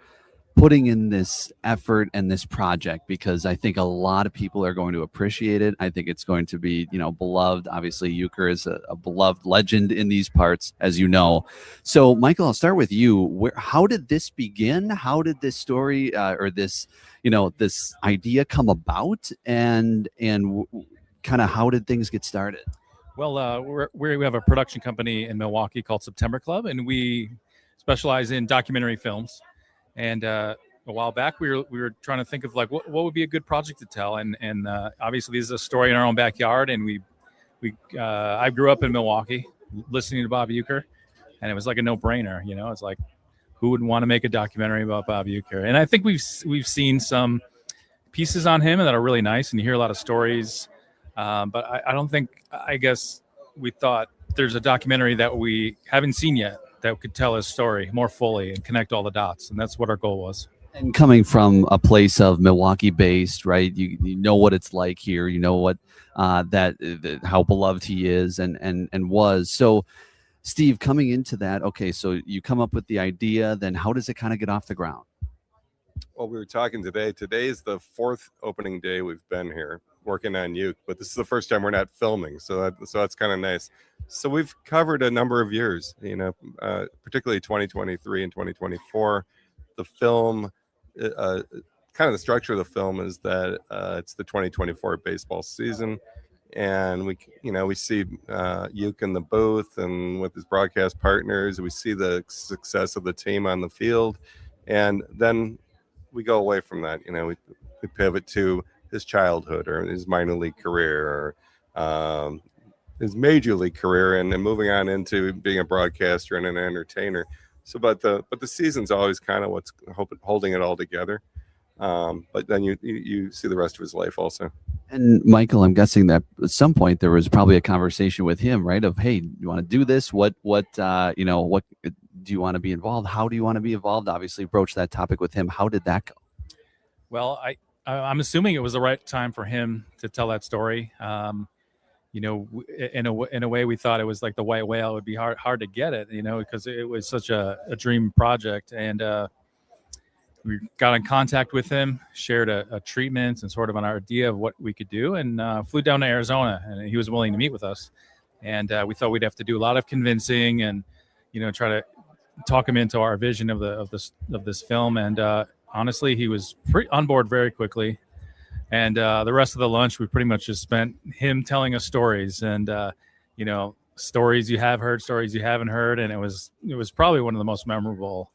putting in this effort and this project, because I think a lot of people are going to appreciate it. I think it's going to be, beloved. Obviously, Euchre is a beloved legend in these parts, as you know. So, Michael, I'll start with you. How did this begin? How did this story or this, this idea come about? And kind of how did things get started? Well, we have a production company in Milwaukee called September Club, and we specialize in documentary films. And a while back, we were trying to think of like what would be a good project to tell, and obviously this is a story in our own backyard. And I grew up in Milwaukee, listening to Bob Uecker, and it was like a no-brainer. It's like, who would want to make a documentary about Bob Uecker? And I think we've seen some pieces on him that are really nice, and you hear a lot of stories. But I guess we thought there's a documentary that we haven't seen yet that could tell his story more fully and connect all the dots. And that's what our goal was. And coming from a place of Milwaukee based, right? You know what it's like here, what how beloved he is and was. So Steve, coming into that, okay, so you come up with the idea, then how does it kind of get off the ground? Well, we were talking today. Today is the 4th opening day we've been here working on Uke, but this is the first time we're not filming, so that's kind of nice. So we've covered a number of years, particularly 2023 and 2024. The film, kind of the structure of the film is that it's the 2024 baseball season, and we see Uke in the booth and with his broadcast partners. We see the success of the team on the field, and then we go away from that. We pivot to his childhood or his minor league career or his major league career, and then moving on into being a broadcaster and an entertainer. So, but the season's always kind of what's holding it all together. But then you see the rest of his life also. And Michael, I'm guessing that at some point there was probably a conversation with him, right? Of, hey, you want to do this? What do you want to be involved? How do you want to be involved? Obviously, broach that topic with him. How did that go? Well, I'm assuming it was the right time for him to tell that story. In a way, we thought it was like the white whale. It would be hard to get it, because it was such a dream project. And we got in contact with him, shared a treatment and sort of an idea of what we could do, and flew down to Arizona. And he was willing to meet with us. And we thought we'd have to do a lot of convincing and, try to talk him into our vision of this film. And honestly, he was on board very quickly. And the rest of the lunch, we pretty much just spent him telling us stories and, stories you have heard, stories you haven't heard. And it was probably one of the most memorable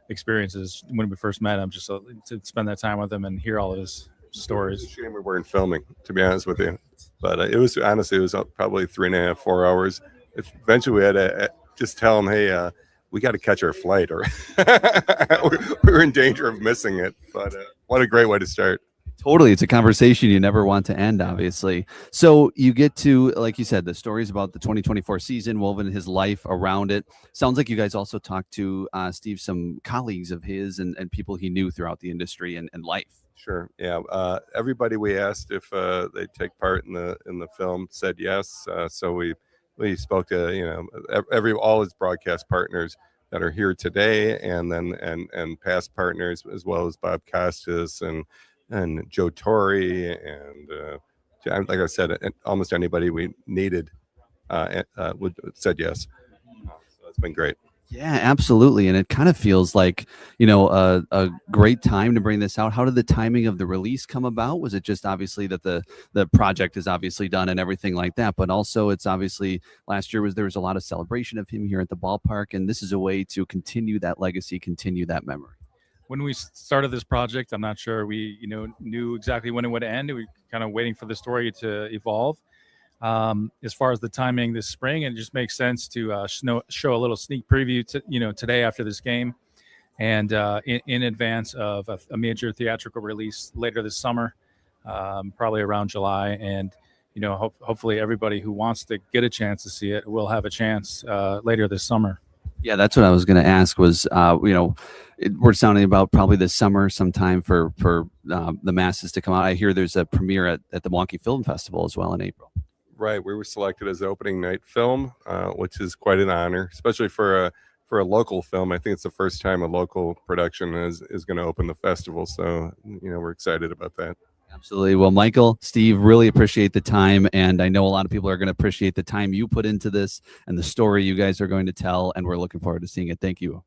experiences when we first met him, just to spend that time with him and hear all of his stories. It's a shame we weren't filming, to be honest with you. But it was probably 3.5, 4 hours. Eventually we had to just tell him, hey, we got to catch our flight, or we were in danger of missing it. But what a great way to start. Totally. It's a conversation you never want to end, obviously. So you get to, like you said, the stories about the 2024 season, woven his life around it. Sounds like you guys also talked to, Steve, some colleagues of his and people he knew throughout the industry and life. Sure. Yeah. Everybody we asked if they'd take part in the film said yes. So we spoke to, all his broadcast partners that are here today, and then and past partners, as well as Bob Costas and Joe Torre, and like I said, almost anybody we needed said yes. So it's been great. Yeah, absolutely. And it kind of feels like, a great time to bring this out. How did the timing of the release come about? Was it just obviously that the project is obviously done and everything like that, but also it's obviously last year there was a lot of celebration of him here at the ballpark, and this is a way to continue that legacy, continue that memory. When we started this project, I'm not sure we knew exactly when it would end. We were kind of waiting for the story to evolve. As far as the timing this spring, it just makes sense to show a little sneak preview today after this game, and in advance of a major theatrical release later this summer, probably around July. And hopefully everybody who wants to get a chance to see it will have a chance later this summer. Yeah, that's what I was going to ask was, we're sounding about probably this summer sometime for the masses to come out. I hear there's a premiere at the Milwaukee Film Festival as well in April. right. We were selected as opening night film, which is quite an honor, especially for a local film. I think it's the first time a local production is going to open the festival. So, we're excited about that. Absolutely. Well, Michael, Steve, really appreciate the time. And I know a lot of people are going to appreciate the time you put into this and the story you guys are going to tell. And we're looking forward to seeing it. Thank you.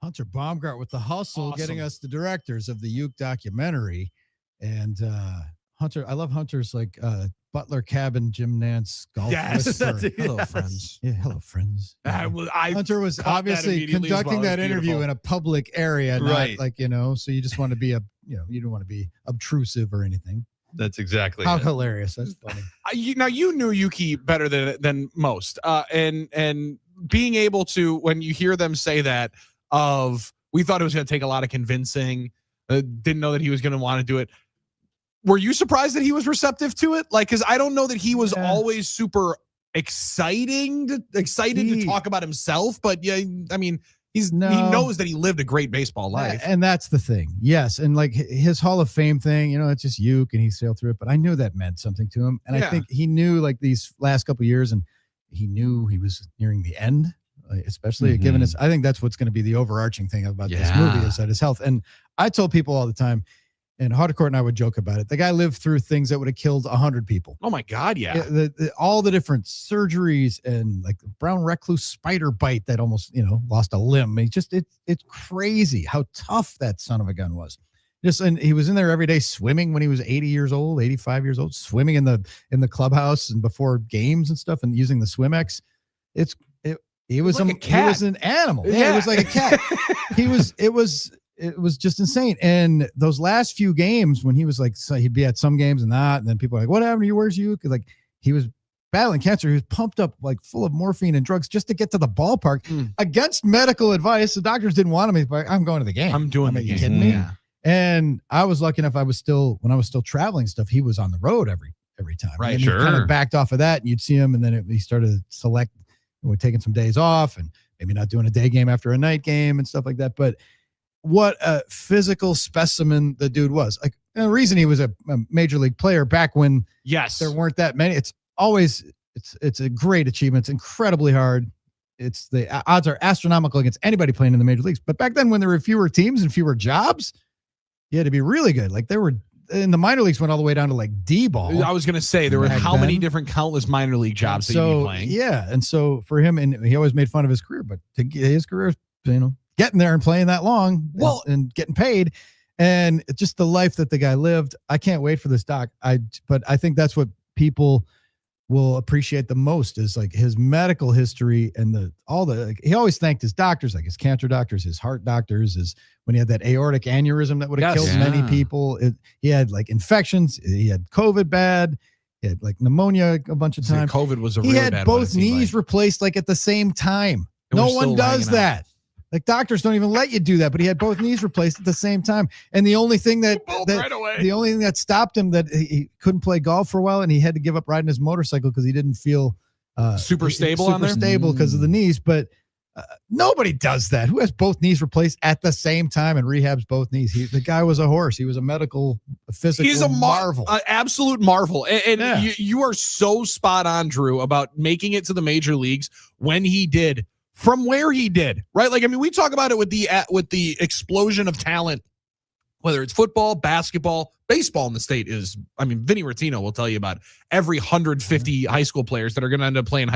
Hunter Baumgart with the hustle, getting us the directors of the Uke documentary. And Hunter, I love Hunter's Butler Cabin, Jim Nance, golf. Yes, hello, friends. Yeah, hello, friends. Hunter was caught obviously that immediately as conducting well. that interview Beautiful. in a public area, Right. not so you just want to be you don't want to be obtrusive or anything. That's exactly How it. hilarious. That's funny. Now you knew Yuki better than most, and being able to, when you hear them say that, we thought it was going to take a lot of convincing, didn't know that he was going to want to do it. Were you surprised that he was receptive to it? Because I don't know that he was always super excited to talk about himself, but yeah, I mean, he knows that he lived a great baseball life. And that's the thing. Yes. And his Hall of Fame thing, it's just Uke and he sailed through it, but I knew that meant something to him. And I think he knew these last couple of years, and he knew he was nearing the end, especially given his, I think that's what's going to be the overarching thing about this movie is that his health. And I told people all the time, and Hardecourt and I would joke about it. The guy lived through things that would have killed 100 people. Oh my God. Yeah. All the different surgeries and the brown recluse spider bite that almost, lost a limb. It's crazy how tough that son of a gun was. And he was in there every day swimming when he was 80 years old, 85 years old, swimming in the clubhouse and before games and stuff and using the Swim-X. He was like a cat. He was an animal. Yeah, he was like a cat. It was just insane. And those last few games when he was he'd be at some games and not, and then people were like, what happened to you? Where's you? Because he was battling cancer. He was pumped up full of morphine and drugs just to get to the ballpark against medical advice. The doctors didn't want him. He's like, I'm going to the game. I'm doing the game. Are you game. kidding me? Yeah. And I was lucky enough. When I was still traveling stuff, he was on the road every time. Right. And Sure. he kind of backed off of that, and you'd see him, and then he started to we're taking some days off and maybe not doing a day game after a night game and stuff like that. But what a physical specimen the dude was. The reason he was a major league player back when there weren't that many. It's a great achievement. It's incredibly hard. The odds are astronomical against anybody playing in the major leagues. But back then when there were fewer teams and fewer jobs, you had to be really good. There were in the minor leagues went all the way down to D-ball. I was going to say there were how many different countless minor league jobs that you'd be playing. Yeah. And so for him, and he always made fun of his career, but to get his career, getting there and playing that long and getting paid and just the life that the guy lived. I can't wait for this doc. But I think that's what people will appreciate the most is his medical history and he always thanked his doctors, his cancer doctors, his heart doctors, when he had that aortic aneurysm that would have killed many people. He had infections. He had COVID bad. He had pneumonia a bunch of times. COVID was he had both knees replaced at the same time. No one does that. Doctors don't even let you do that, but he had both knees replaced at the same time. And the only thing that stopped him that he couldn't play golf for a while, and he had to give up riding his motorcycle because he didn't feel super stable because of the knees. But nobody does that. Who has both knees replaced at the same time and rehabs both knees? The guy was a horse. He was a physical He's a marvel, absolute marvel. And you are so spot on, Drew, about making it to the major leagues when he did. From where he did, right? We talk about it with the explosion of talent, whether it's football, basketball, baseball in the state is, Vinny Rattino will tell you about every 150 high school players that are going to end up playing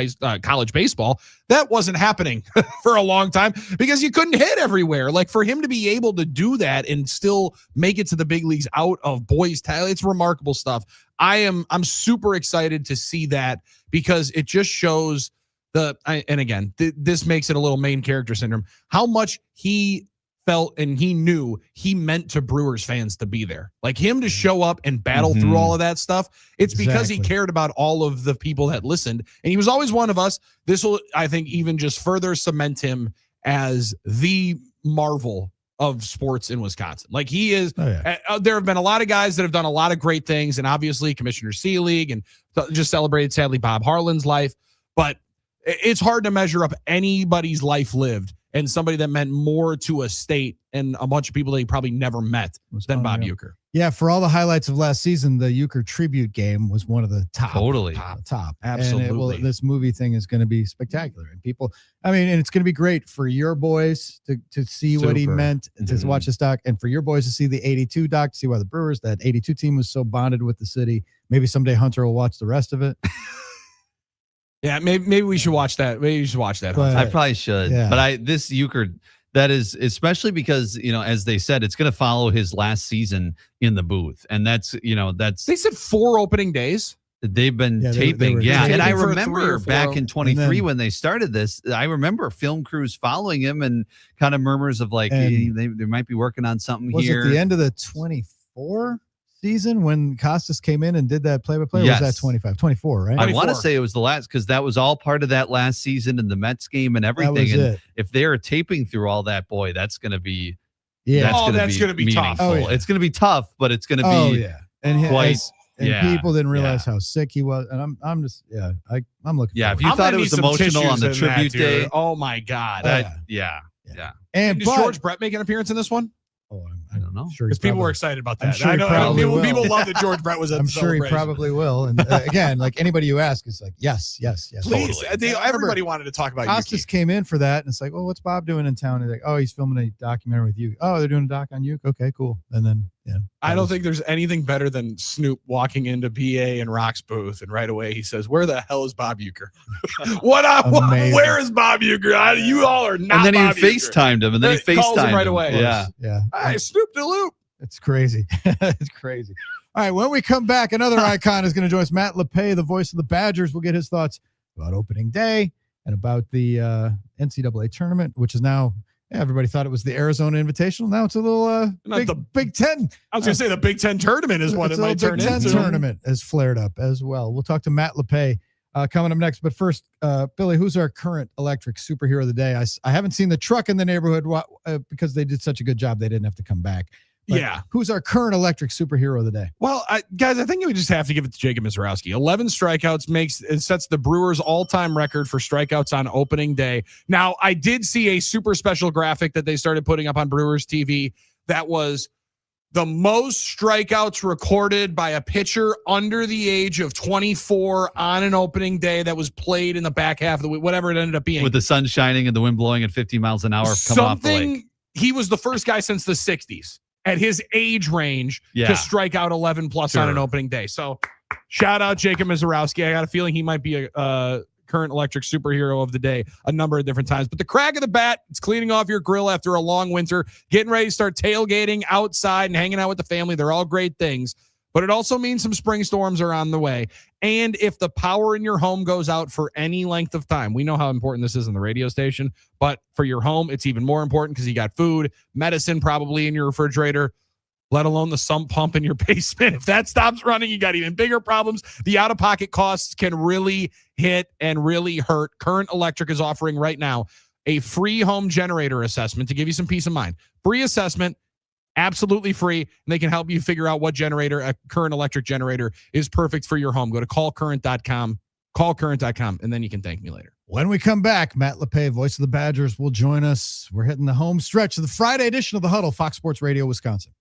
college baseball. That wasn't happening for a long time because you couldn't hit everywhere. For him to be able to do that and still make it to the big leagues out of boys' talent, it's remarkable stuff. I'm super excited to see that because it just shows this makes it a little main character syndrome, how much he felt and he knew he meant to Brewers fans to be there. Him to show up and battle through all of that stuff. It's because he cared about all of the people that listened. And he was always one of us. This will, I think, even just further cement him as the marvel of sports in Wisconsin. He is, there have been a lot of guys that have done a lot of great things. And obviously Commissioner Seelig and just celebrated, sadly, Bob Harlan's life. But it's hard to measure up anybody's life lived and somebody that meant more to a state and a bunch of people that he probably never met than Bob Uecker. Yeah, for all the highlights of last season, the Euchre tribute game was one of the top. Totally. Top. Absolutely. And this movie thing is going to be spectacular. And people, and it's going to be great for your boys to see what he meant and to watch this doc, and for your boys to see the 82 doc, to see why the Brewers, that 82 team was so bonded with the city. Maybe someday Hunter will watch the rest of it. Yeah, maybe we should watch that. Maybe you should watch that. But- I probably should. Yeah. But this Euchre, that is, especially because, as they said, it's going to follow his last season in the booth. And that's They said 4 opening days. They've been taping. they were And I taping for 3 remember or 4 back in 23 then- when they started this, I remember film crews following him and kind of murmurs of like, And- hey, they might be working on something Was here. it the end of the 24 season when Costas came in and did that play-by-play? Or Yes. was that 25? 24, right? I want to 24. say it was the last, because that was all part of that last season and the Mets game and everything. That was And it. if they're taping through all that, boy, that's going to be Yeah. That's gonna be tough. meaningful. Oh, yeah. It's going to be tough, but it's going to be Oh, yeah. And quite. people didn't realize how sick he was. And I'm just, I'm looking Yeah, forward. if you I'm thought gonna it need was some emotional on the tissues in that, tribute dude. day, Oh my God. yeah. And Does George Brett make an appearance in this one? I don't know. Sure, Because people were excited about that. sure I he know probably will. people love that George Brett was at I'm the sure he celebration. probably will. And again, like anybody you ask is like, yes. Please. Totally. Everybody wanted to talk about Costas Yuki. came in for that, and it's like, well, what's Bob doing in town? And he's like, oh, he's filming a documentary with you. Oh, they're doing a doc on you. Okay, cool. And then, I don't think there's anything better than Snoop walking into BA and Rock's booth, and right away he says, "Where the hell is Bob Euchre? Amazing. Where is Bob Euchre? You all are not." And then Bob he Uecker. FaceTimed him, and then he Calls him FaceTimed right him. away. Yeah. Hi, Snoop the Loop. It's crazy. It's crazy. All right, when we come back, another icon is going to join us. Matt LePay, the voice of the Badgers, will get his thoughts about opening day and about the NCAA tournament, which is now, everybody thought it was the Arizona Invitational. Now it's a little Big Ten. I was going to say the Big Ten tournament is what It's it a might little turn Big Ten into. tournament has flared up as well. We'll talk to Matt LePay coming up next. But first, Billy, who's our current electric superhero of the day? I haven't seen the truck in the neighborhood because they did such a good job. They didn't have to come back. But Yeah. who's our current electric superhero of the day? Well, guys, I think you would just have to give it to Jacob Mizorowski. 11 strikeouts sets the Brewers' all-time record for strikeouts on opening day. Now, I did see a super special graphic that they started putting up on Brewers TV that was the most strikeouts recorded by a pitcher under the age of 24 on an opening day that was played in the back half of the week, whatever it ended up being. With the sun shining and the wind blowing at 50 miles an hour coming off the lake. He was the first guy since the 60s at his age range Yeah. to strike out 11 plus on an opening day. So shout out Jacob Mizorowski. I got a feeling he might be a current electric superhero of the day a number of different times. But the crack of the bat, it's cleaning off your grill after a long winter, getting ready to start tailgating outside and hanging out with the family. They're all great things. But it also means some spring storms are on the way. And if the power in your home goes out for any length of time, we know how important this is in the radio station, but for your home, it's even more important because you got food, medicine probably in your refrigerator, let alone the sump pump in your basement. If that stops running, you got even bigger problems. The out-of-pocket costs can really hit and really hurt. Current Electric is offering right now a free home generator assessment to give you some peace of mind. Free assessment. Absolutely free, and they can help you figure out what generator, a Current Electric generator, is perfect for your home. Go to callcurrent.com, and then you can thank me later. When we come back, Matt LePay, voice of the Badgers, will join us. We're hitting the home stretch of the Friday edition of the Huddle, Fox Sports Radio, Wisconsin.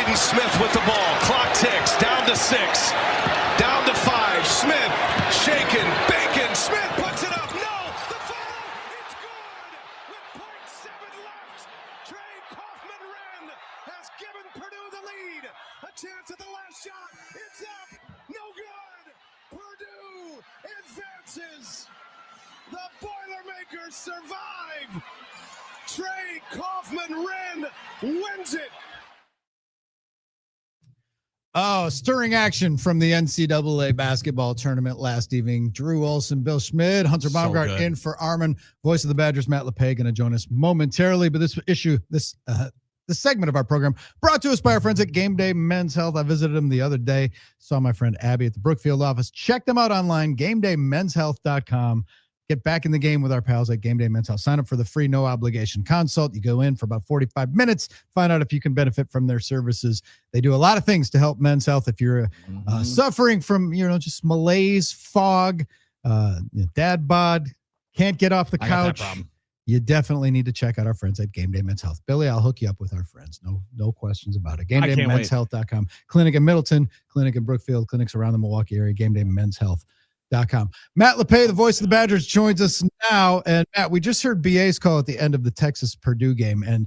Braden Smith with the ball. Clock ticks. Down to 6. Down to 5. Smith shaken. Bacon. Smith puts it up. No. The follow. It's good. With .7 left. Trey Kaufman-Wren has given Purdue the lead. A chance at the last shot. It's up. No good. Purdue advances. The Boilermakers survive. Trey Kaufman-Wren wins it. Oh, stirring action from the NCAA basketball tournament last evening. Drew Olson, Bill Schmid, Hunter Baumgart in for Armin. Voice of the Badgers, Matt LePay, going to join us momentarily. But this segment of our program brought to us by our friends at Game Day Men's Health. I visited them the other day, saw my friend Abby at the Brookfield office. Check them out online, GameDayMen'sHealth.com. Get back in the game with our pals at Game Day Men's Health. Sign up for the free no obligation consult. You go in for about 45 minutes, find out if you can benefit from their services. They do a lot of things to help men's health. If you're suffering from, just malaise, fog, dad bod, can't get off the couch, you definitely need to check out our friends at Game Day Men's Health. Billy, I'll hook you up with our friends. No questions about it. GameDayMen'sHealth.com. Clinic in Middleton, clinic in Brookfield, clinics around the Milwaukee area, GameDayMen'sHealth.com. Matt LePay, the voice of the Badgers, joins us now. And Matt, we just heard BA's call at the end of the Texas-Purdue game. And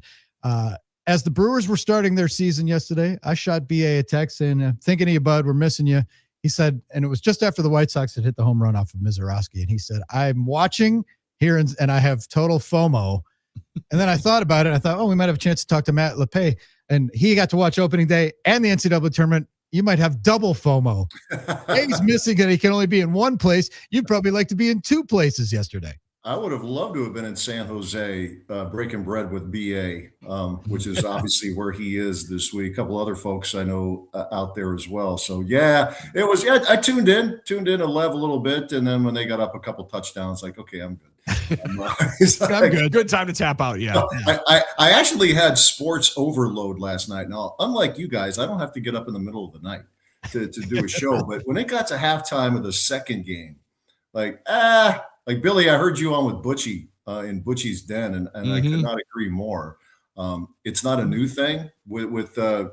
as the Brewers were starting their season yesterday, I shot BA a text saying, thinking of you, bud, we're missing you. He said, and it was just after the White Sox had hit the home run off of Mizorowski. And he said, I'm watching here and I have total FOMO. And then I thought about it. I thought, we might have a chance to talk to Matt LePay. And he got to watch opening day and the NCAA tournament. You might have double FOMO. He's missing and he can only be in one place. You'd probably like to be in two places yesterday. I would have loved to have been in San Jose breaking bread with BA, which is obviously where he is this week. A couple other folks I know out there as well. So, yeah, it was. Yeah, I tuned in to Lev a little bit. And then when they got up a couple touchdowns, like, okay, I'm good. I'm good. Good time to tap out. Yeah. I actually had sports overload last night. Now, unlike you guys, I don't have to get up in the middle of the night to do a show. But when it got to halftime of the second game, like Billy, I heard you on with Butchie in Butchie's Den, and I could not agree more. It's not a new thing with how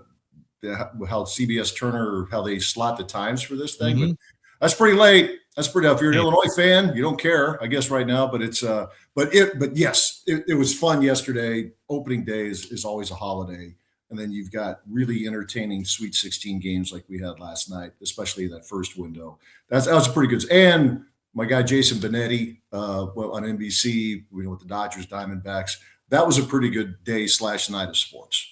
CBS Turner, how they slot the times for this thing, but that's pretty late. That's pretty. If you're an Illinois fan, you don't care, I guess, right now. But it's but yes, it was fun yesterday. Opening day is always a holiday, and then you've got really entertaining Sweet 16 games like we had last night, especially that first window. That was pretty good. And my guy Jason Benetti on NBC, with the Dodgers, Diamondbacks. That was a pretty good day / night of sports.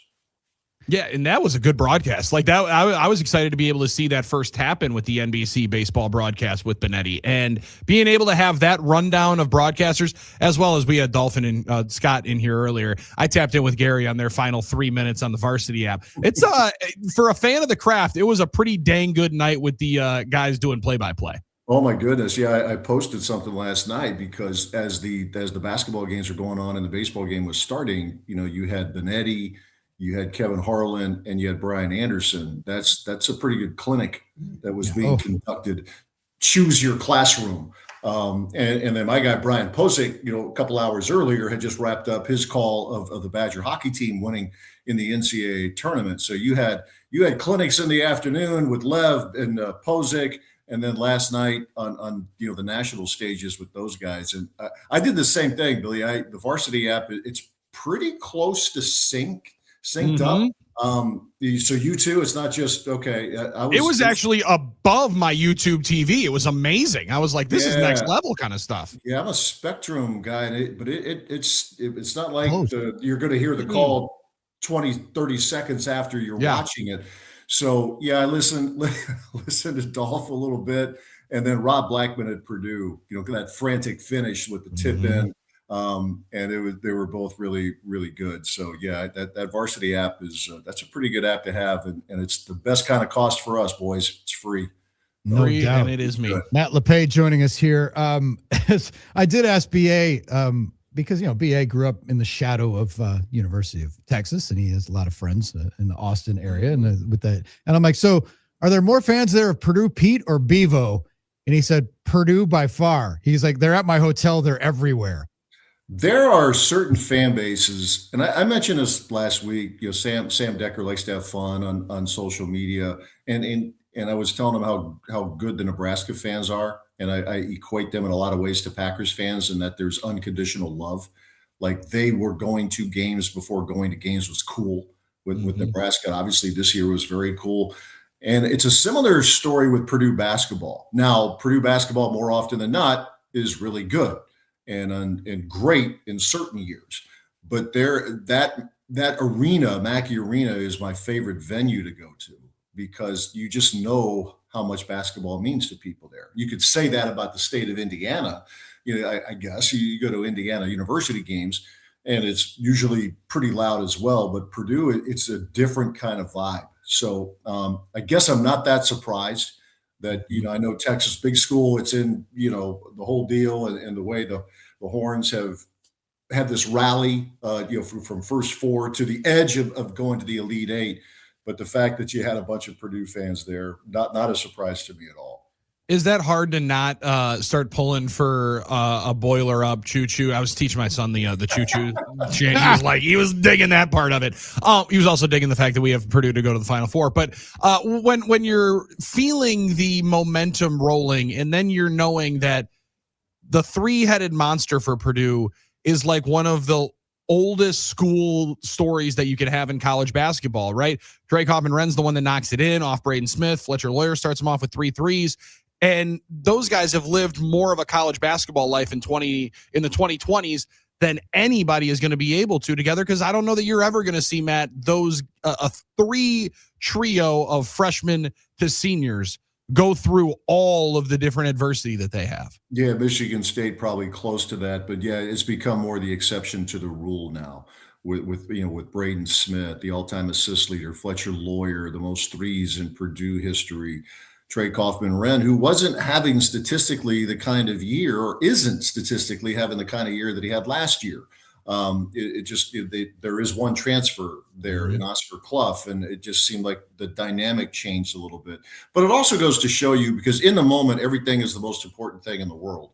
Yeah, and that was a good broadcast. Like that, I was excited to be able to see that first happen with the NBC baseball broadcast with Benetti, and being able to have that rundown of broadcasters, as well as we had Dolphin and Scott in here earlier. I tapped in with Gary on their final 3 minutes on the Varsity app. It's for a fan of the craft, it was a pretty dang good night with the guys doing play-by-play. Oh my goodness. Yeah, I posted something last night because as the basketball games are going on and the baseball game was starting, you had Benetti, you had Kevin Harlan, and you had Brian Anderson. That's a pretty good clinic that was being conducted. Choose your classroom. And then my guy Brian Posick, a couple hours earlier had just wrapped up his call of the Badger hockey team winning in the NCAA tournament. So you had clinics in the afternoon with Lev and Posick. And then last night on the national stages with those guys, and I did the same thing, Billy. The Varsity app, it's pretty close to synced up. So you too, it's not just okay. It was actually above my YouTube TV. It was amazing. I was like, this is next level kind of stuff. Yeah, I'm a Spectrum guy, but it's not like you're going to hear the call 20, 30 seconds after you're watching it. So I listened to Dolph a little bit, and then Rob Blackman at Purdue. That frantic finish with the tip in, and they were both really, really good. So that Varsity app that's a pretty good app to have, and it's the best kind of cost for us, boys. It's free. No doubt, and it is me. Matt LePay joining us here. I did ask BA. Because, BA grew up in the shadow of University of Texas, and he has a lot of friends in the Austin area. And with that, and I'm like, so are there more fans there of Purdue Pete or Bevo? And he said, Purdue by far. He's like, they're at my hotel. They're everywhere. There are certain fan bases, and I mentioned this last week. Sam Decker likes to have fun on social media, and I was telling him how good the Nebraska fans are, and I equate them in a lot of ways to Packers fans, and that there's unconditional love. Like they were going to games before going to games was cool with Nebraska. Obviously, this year was very cool. And it's a similar story with Purdue basketball. Now, Purdue basketball, more often than not, is really good and great in certain years. But that arena, Mackey Arena, is my favorite venue to go to because you just know how much basketball means to people there. You could say that about the state of Indiana. I guess you go to Indiana University games, and it's usually pretty loud as well. But Purdue, it's a different kind of vibe. So I guess I'm not that surprised that, I know Texas, big school, it's in, the whole deal and the way the Horns have had this rally, from first four to the edge of going to the Elite Eight. But the fact that you had a bunch of Purdue fans there, not a surprise to me at all. Is that hard to not start pulling for a boiler up choo-choo? I was teaching my son the choo-choo chant. He was digging that part of it. He was also digging the fact that we have Purdue to go to the Final Four. But when you're feeling the momentum rolling and then you're knowing that the three-headed monster for Purdue is like one of the oldest school stories that you could have in college basketball, right? Drake Hoffman-Wren's the one that knocks it in off Braden Smith. Fletcher Lawyer starts him off with 3 threes. And those guys have lived more of a college basketball life in the 2020s than anybody is going to be able to together. Because I don't know that you're ever going to see, Matt, those a 3 trio of freshmen to seniors go through all of the different adversity that they have. Yeah, Michigan State probably close to that, but yeah, it's become more the exception to the rule now. With Braden Smith, the all-time assist leader, Fletcher Lawyer, the most threes in Purdue history. Trey Kaufman-Wren, who wasn't having statistically the kind of year, or isn't statistically having the kind of year that he had last year. There is one transfer there in Oscar Clough, and it just seemed like the dynamic changed a little bit. But it also goes to show you, because in the moment, everything is the most important thing in the world.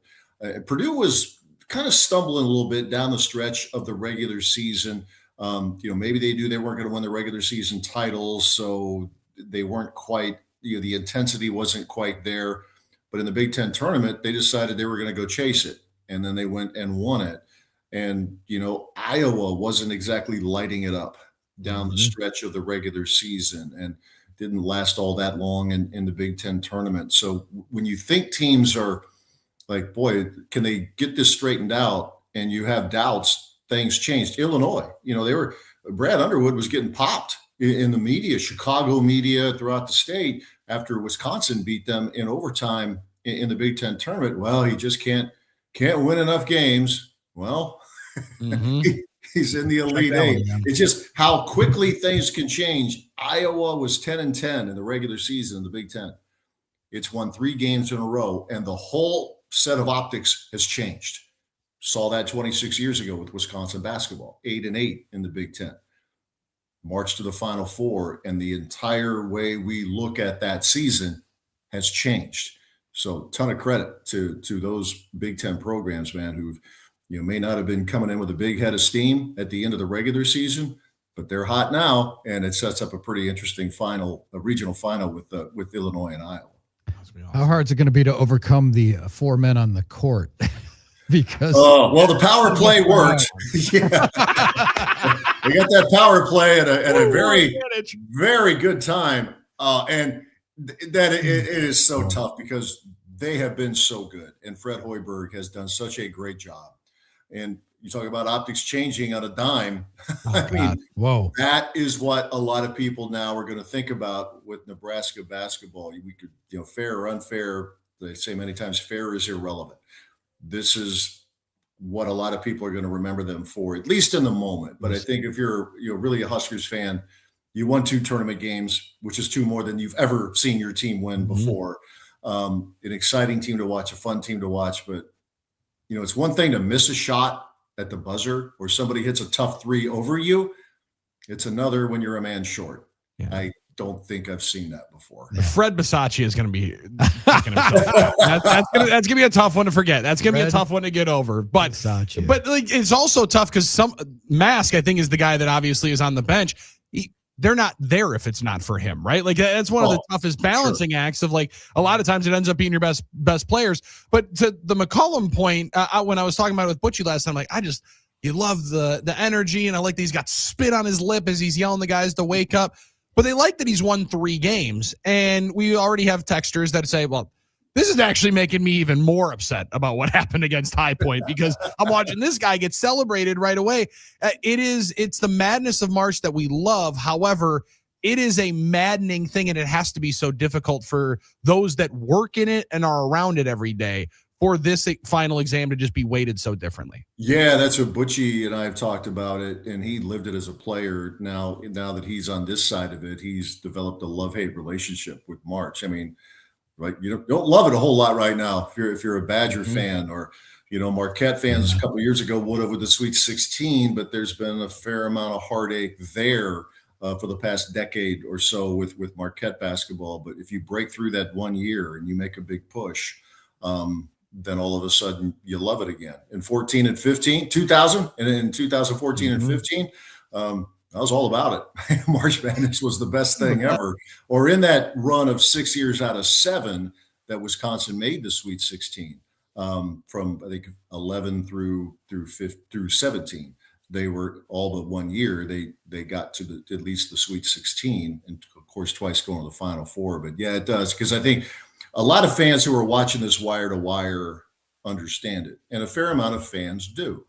Purdue was kind of stumbling a little bit down the stretch of the regular season. Maybe they weren't going to win the regular season titles, so they weren't quite. The intensity wasn't quite there, but in the Big Ten tournament, they decided they were going to go chase it, and then they went and won it. And, Iowa wasn't exactly lighting it up down the stretch of the regular season and didn't last all that long in the Big Ten tournament. So when you think teams are like, boy, can they get this straightened out? And you have doubts, things changed. Illinois, Brad Underwood was getting popped in the media, Chicago media, throughout the state after Wisconsin beat them in overtime in the Big Ten tournament. Well, he just can't win enough games. Well, he's in the Elite Eight. It's just how quickly things can change. Iowa was 10-10 in the regular season in the Big Ten. It's won 3 games in a row, and the whole set of optics has changed. Saw that 26 years ago with Wisconsin basketball, 8-8 in the Big Ten. March to the Final Four, and the entire way we look at that season has changed. So, ton of credit to those Big Ten programs, man, who've may not have been coming in with a big head of steam at the end of the regular season, but they're hot now, and it sets up a pretty interesting a regional final with Illinois and Iowa. Awesome. How hard is it going to be to overcome the 4 men on the court? Because the power play worked. Yeah. They got that power play at a very, very good time. And that it is so tough because they have been so good. And Fred Hoiberg has done such a great job. And you talk about optics changing on a dime. Whoa. That is what a lot of people now are going to think about with Nebraska basketball. We could, fair or unfair, they say many times fair is irrelevant. This is what a lot of people are going to remember them for, at least in the moment. But I think if you're really a Huskers fan, you won 2 tournament games, which is 2 more than you've ever seen your team win before. An exciting team to watch, a fun team to watch. But, it's one thing to miss a shot at the buzzer or somebody hits a tough 3 over you. It's another when you're a man short. Yeah. don't think I've seen that before. Fred Bisaccia is going to be kicking himself. That's gonna be a tough one to forget. That's gonna be a tough one to get over. But like it's also tough because some Mask, I think, is the guy that obviously is on the bench. They're not there if it's not for him, right? Like that's one of the toughest balancing acts of like a lot of times it ends up being your best players. But to the McCollum point, when I was talking about it with Butchie last time, like you love the energy, and I like that he's got spit on his lip as he's yelling the guys to wake up. But they like that he's won 3 games, and we already have texters that say, well, this is actually making me even more upset about what happened against High Point because I'm watching this guy get celebrated right away. It's the madness of March that we love. However, it is a maddening thing, and it has to be so difficult for those that work in it and are around it every day for this final exam to just be weighted so differently. Yeah, that's what Butchie and I have talked about it, and he lived it as a player. Now that he's on this side of it, he's developed a love-hate relationship with March. I mean, right, you don't love it a whole lot right now if you're a Badger fan, or Marquette fans a couple of years ago would have with the Sweet 16, but there's been a fair amount of heartache there for the past decade or so with Marquette basketball. But if you break through that 1 year and you make a big push, then all of a sudden you love it again. In 14 and 15, 2000, and in 2014 and 15, I was all about it. March Madness was the best thing ever. Or in that run of 6 years out of 7 that Wisconsin made the Sweet 16, from I think 11 through 17. They were all but 1 year. They got to at least the Sweet 16, and of course twice going to the Final Four. But yeah, it does, because I think a lot of fans who are watching this wire to wire understand it, and a fair amount of fans do.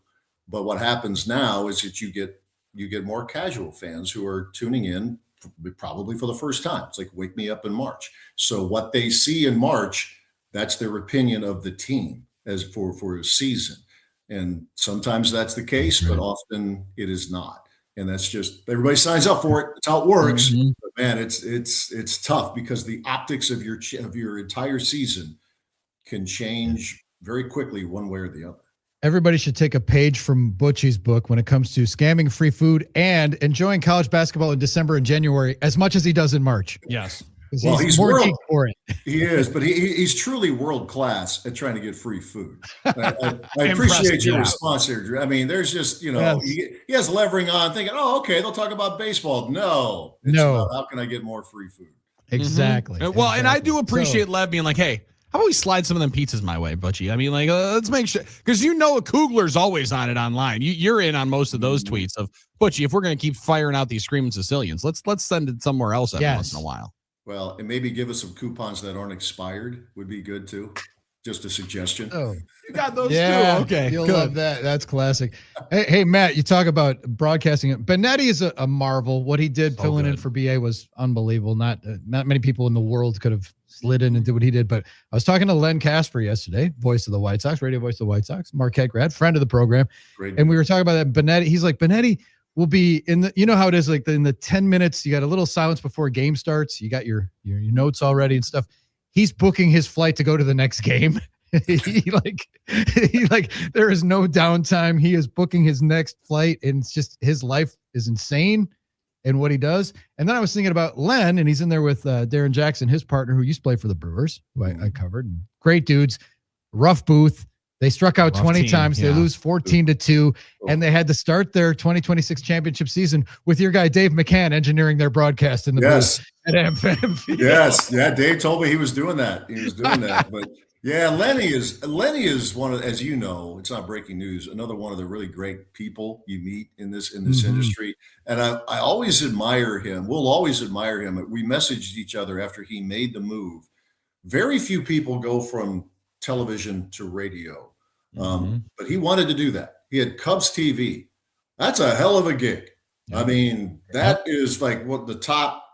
But what happens now is that you get more casual fans who are tuning in probably for the first time. It's like Wake Me Up in March. So what they see in March, that's their opinion of the team as for a season. And sometimes that's the case, but often it is not. And that's just, everybody signs up for it. That's how it works. But man, it's tough because the optics of your entire season can change very quickly one way or the other. Everybody should take a page from Butchie's book when it comes to scamming free food and enjoying college basketball in December and January as much as he does in March. Yes. Well, he's more geek for it. He is, but he's truly world class at trying to get free food. I appreciate your response here, Drew. I mean, there's just, he has levering on thinking, oh, okay, they'll talk about baseball. No. About how can I get more free food? Exactly. Well, and I do appreciate Lev being like, hey, how about we slide some of them pizzas my way, Butchie? I mean, like, let's make sure, because Kugler's always on it online. You're in on most of those tweets of, Butchie, if we're going to keep firing out these screaming Sicilians, let's send it somewhere else every once in a while. Well, and maybe give us some coupons that aren't expired would be good too. Just a suggestion. Oh, you got those too. Okay, you'll love that. That's classic. Hey, Matt, you talk about broadcasting. Benetti is a marvel. What he did filling in for BA was unbelievable. Not many people in the world could have slid in and did what he did. But I was talking to Len Casper yesterday, voice of the White Sox, radio voice of the White Sox, Marquette grad, friend of the program. Great. And we were talking about that. Benetti, he's like, Benetti will be in the, how it is, like in the 10 minutes, you got a little silence before a game starts. You got your notes already and stuff. He's booking his flight to go to the next game. he there is no downtime. He is booking his next flight, and it's just, his life is insane and what he does. And then I was thinking about Len, and he's in there with Darren Jackson, his partner, who used to play for the Brewers, who I covered. Great dudes, rough booth. They struck out 20 times. They lose 14-2, and they had to start their 2026 championship season with your guy Dave McCann engineering their broadcast in the booth at MFM. Yes, yeah. Dave told me he was doing that. But yeah, Lenny is one of, as you know, it's not breaking news, another one of the really great people you meet in this industry. And I always admire him. We'll always admire him. We messaged each other after he made the move. Very few people go from television to radio. But he wanted to do that. He had Cubs TV. That's a hell of a gig. I mean, that is like what the top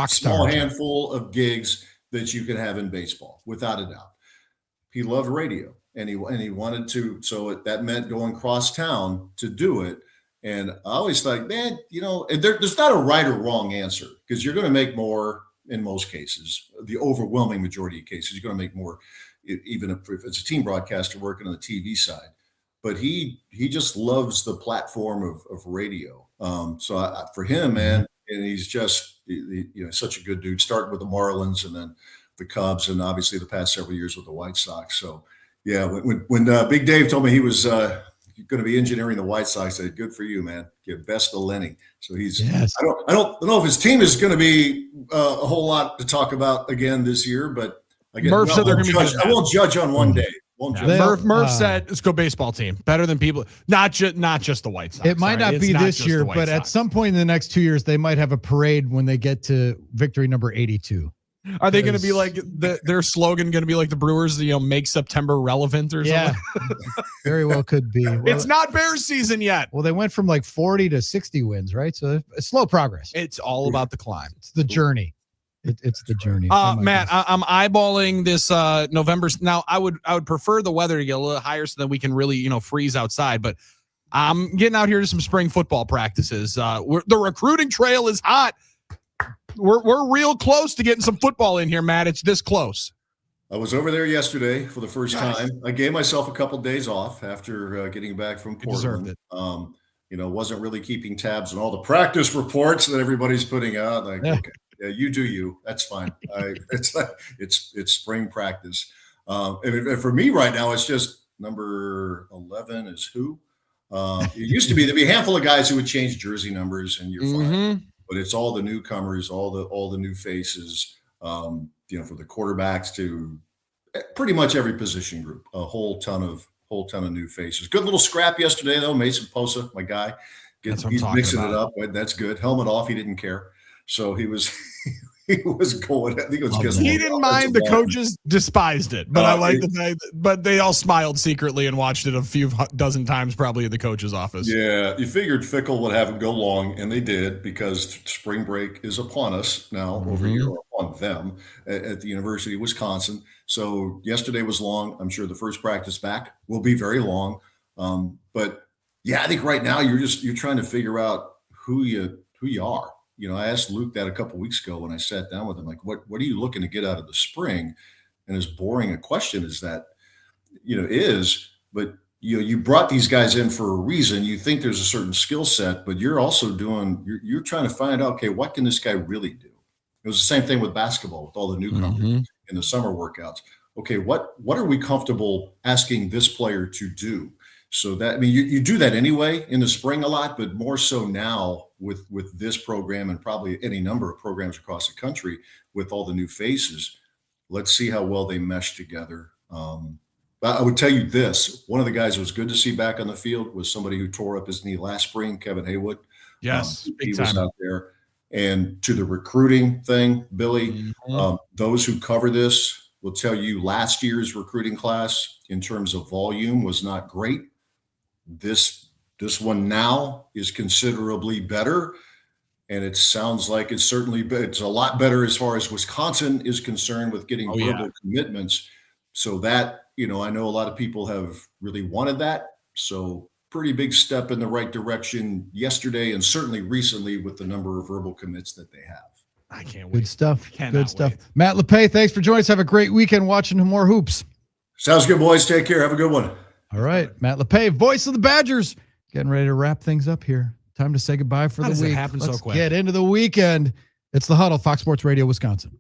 small handful of gigs that you can have in baseball, without a doubt. He loved radio, and he wanted to. So that meant going cross town to do it. And I always thought, man, there's not a right or wrong answer, because you're going to make more in most cases. The overwhelming majority of cases, you're going to make more, even if it's a team broadcaster working on the TV side. But he just loves the platform of radio. So for him, man, and he's just such a good dude. Starting with the Marlins and then the Cubs, and obviously the past several years with the White Sox. So yeah, when Big Dave told me he was going to be engineering the White Sox, I said, "Good for you, man. Give best to Lenny." So he's. Yes. I don't know if his team is going to be a whole lot to talk about again this year, but again, Murph said they're going to be. I won't judge on one day. Murph said, "Let's go baseball team. Better than people. Not just the White Sox. It might not be this year, but at some point in the next 2 years, they might have a parade when they get to victory number 82. Are they going to be like their slogan? Going to be like the Brewers? Make September relevant or something? Very well could be. Well, it's not Bears season yet. Well, they went from like 40 to 60 wins, right? So it's slow progress. It's all about the climb. It's the journey. It's the journey. Matt, I'm eyeballing this November. Now, I would prefer the weather to get a little higher so that we can really freeze outside. But I'm getting out here to some spring football practices. The recruiting trail is hot. We're real close to getting some football in here, Matt. It's this close. I was over there yesterday for the first time. I gave myself a couple days off after getting back from Portland. Wasn't really keeping tabs on all the practice reports that everybody's putting out. Like, okay, yeah, you do you. That's fine. It's spring practice. And for me right now, it's just number 11 is who? It used to be there'd be a handful of guys who would change jersey numbers, and you're fine. But it's all the newcomers, all the new faces, from the quarterbacks to pretty much every position group. A whole ton of new faces. Good little scrap yesterday though. Mason Posa, my guy, he's mixing it up. That's good. Helmet off. He didn't care, so he was he was going. I think it was he didn't mind. The coaches despised it, but I like the fact. But they all smiled secretly and watched it a few dozen times, probably in the coach's office. Yeah, you figured Fickle would have him go long, and they did because spring break is upon us now over here, or upon them at the University of Wisconsin. So yesterday was long. I'm sure the first practice back will be very long. But yeah, I think right now you're trying to figure out who you are. I asked Luke that a couple weeks ago when I sat down with him, like, what are you looking to get out of the spring? And as boring a question as that, is, but you brought these guys in for a reason. You think there's a certain skill set, but you're also you're trying to find out, okay, what can this guy really do? It was the same thing with basketball with all the newcomers in the summer workouts. Okay, what are we comfortable asking this player to do? So that, you do that anyway in the spring a lot, but more so now with this program and probably any number of programs across the country with all the new faces. Let's see how well they mesh together. I would tell you this: one of the guys who was good to see back on the field was somebody who tore up his knee last spring, Kevin Haywood. Yes, he was out there. And to the recruiting thing, Billy, those who cover this will tell you last year's recruiting class in terms of volume was not great. This one now is considerably better, and it sounds like it's a lot better as far as Wisconsin is concerned with getting verbal commitments. So that, I know a lot of people have really wanted that. So pretty big step in the right direction yesterday, and certainly recently with the number of verbal commits that they have. I can't wait. Good stuff. Good stuff. Matt LePay, thanks for joining us. Have a great weekend watching more hoops. Sounds good, boys. Take care. Have a good one. All right. Matt LePay, voice of the Badgers, getting ready to wrap things up here. Time to say goodbye for the week. Let's get into the weekend. It's the Huddle, Fox Sports Radio, Wisconsin.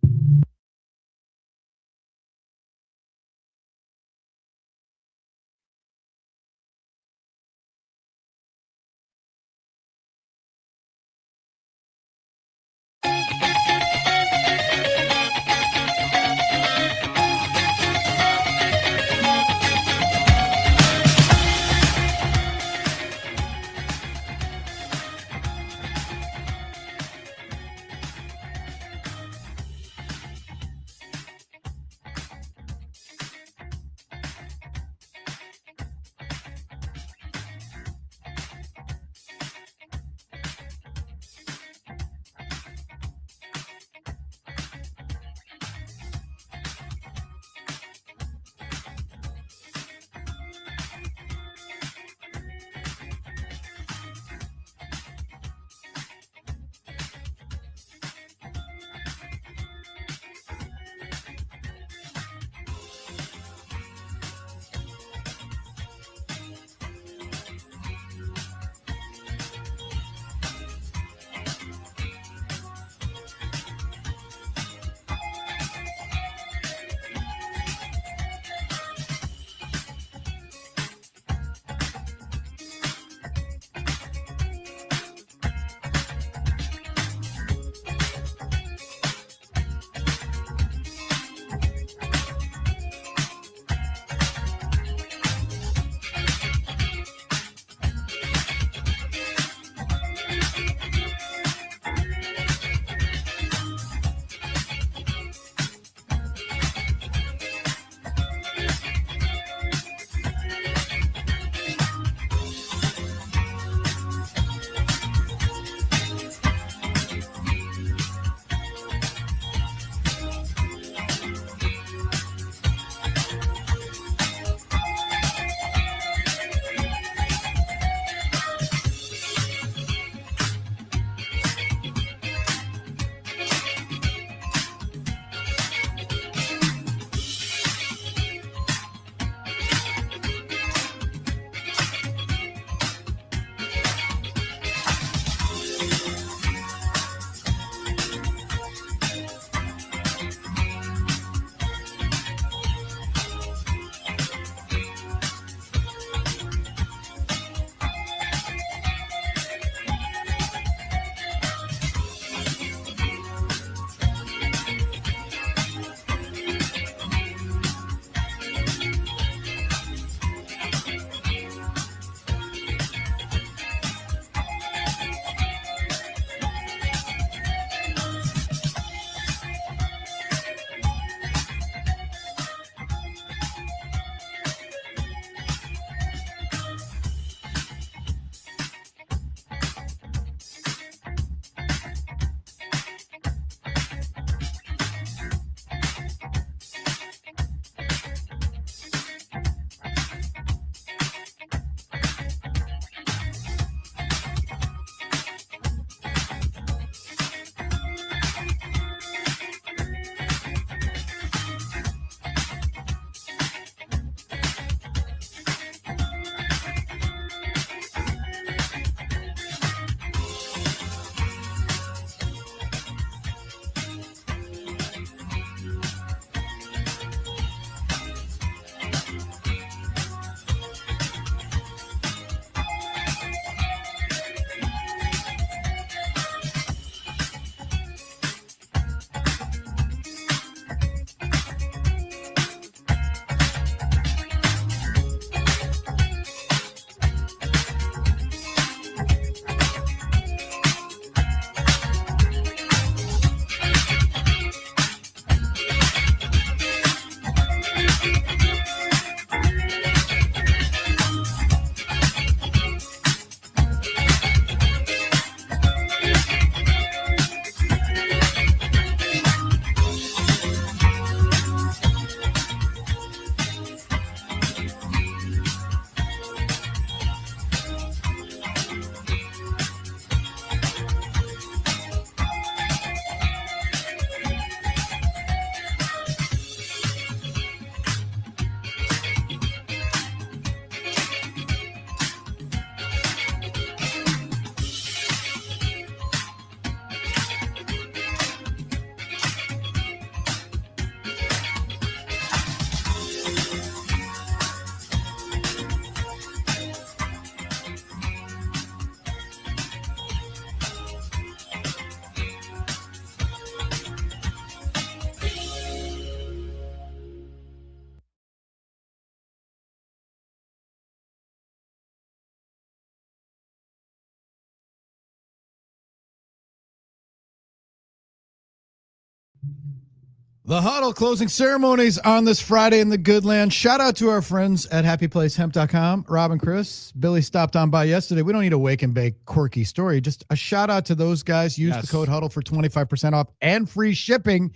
The Huddle closing ceremonies on this Friday in the good land. Shout out to our friends at happyplacehemp.com. Rob and Chris. Billy stopped on by yesterday. We don't need a wake and bake quirky story. Just a shout out to those guys. Use the code Huddle for 25% off and free shipping.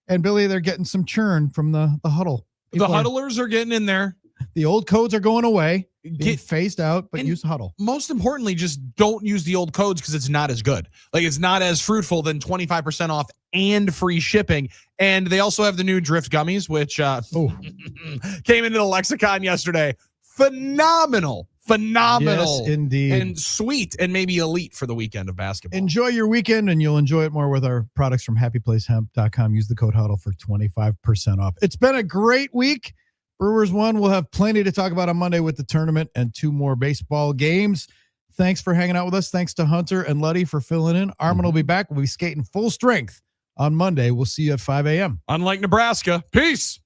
And Billy, they're getting some churn from the Huddle. The huddlers are getting in there. The old codes are going away, get phased out, but use the Huddle. Most importantly, just don't use the old codes because it's not as good. Like, it's not as fruitful than 25% off and free shipping. And they also have the new Drift gummies, which came into the lexicon yesterday. Phenomenal. Yes, indeed. And sweet and maybe elite for the weekend of basketball. Enjoy your weekend, and you'll enjoy it more with our products from happyplacehemp.com. Use the code Huddle for 25% off. It's been a great week. Brewers won. We'll have plenty to talk about on Monday with the tournament and 2 more baseball games. Thanks for hanging out with us. Thanks to Hunter and Luddy for filling in. Armin will be back. We'll be skating full strength on Monday. We'll see you at 5 a.m. Unlike Nebraska. Peace.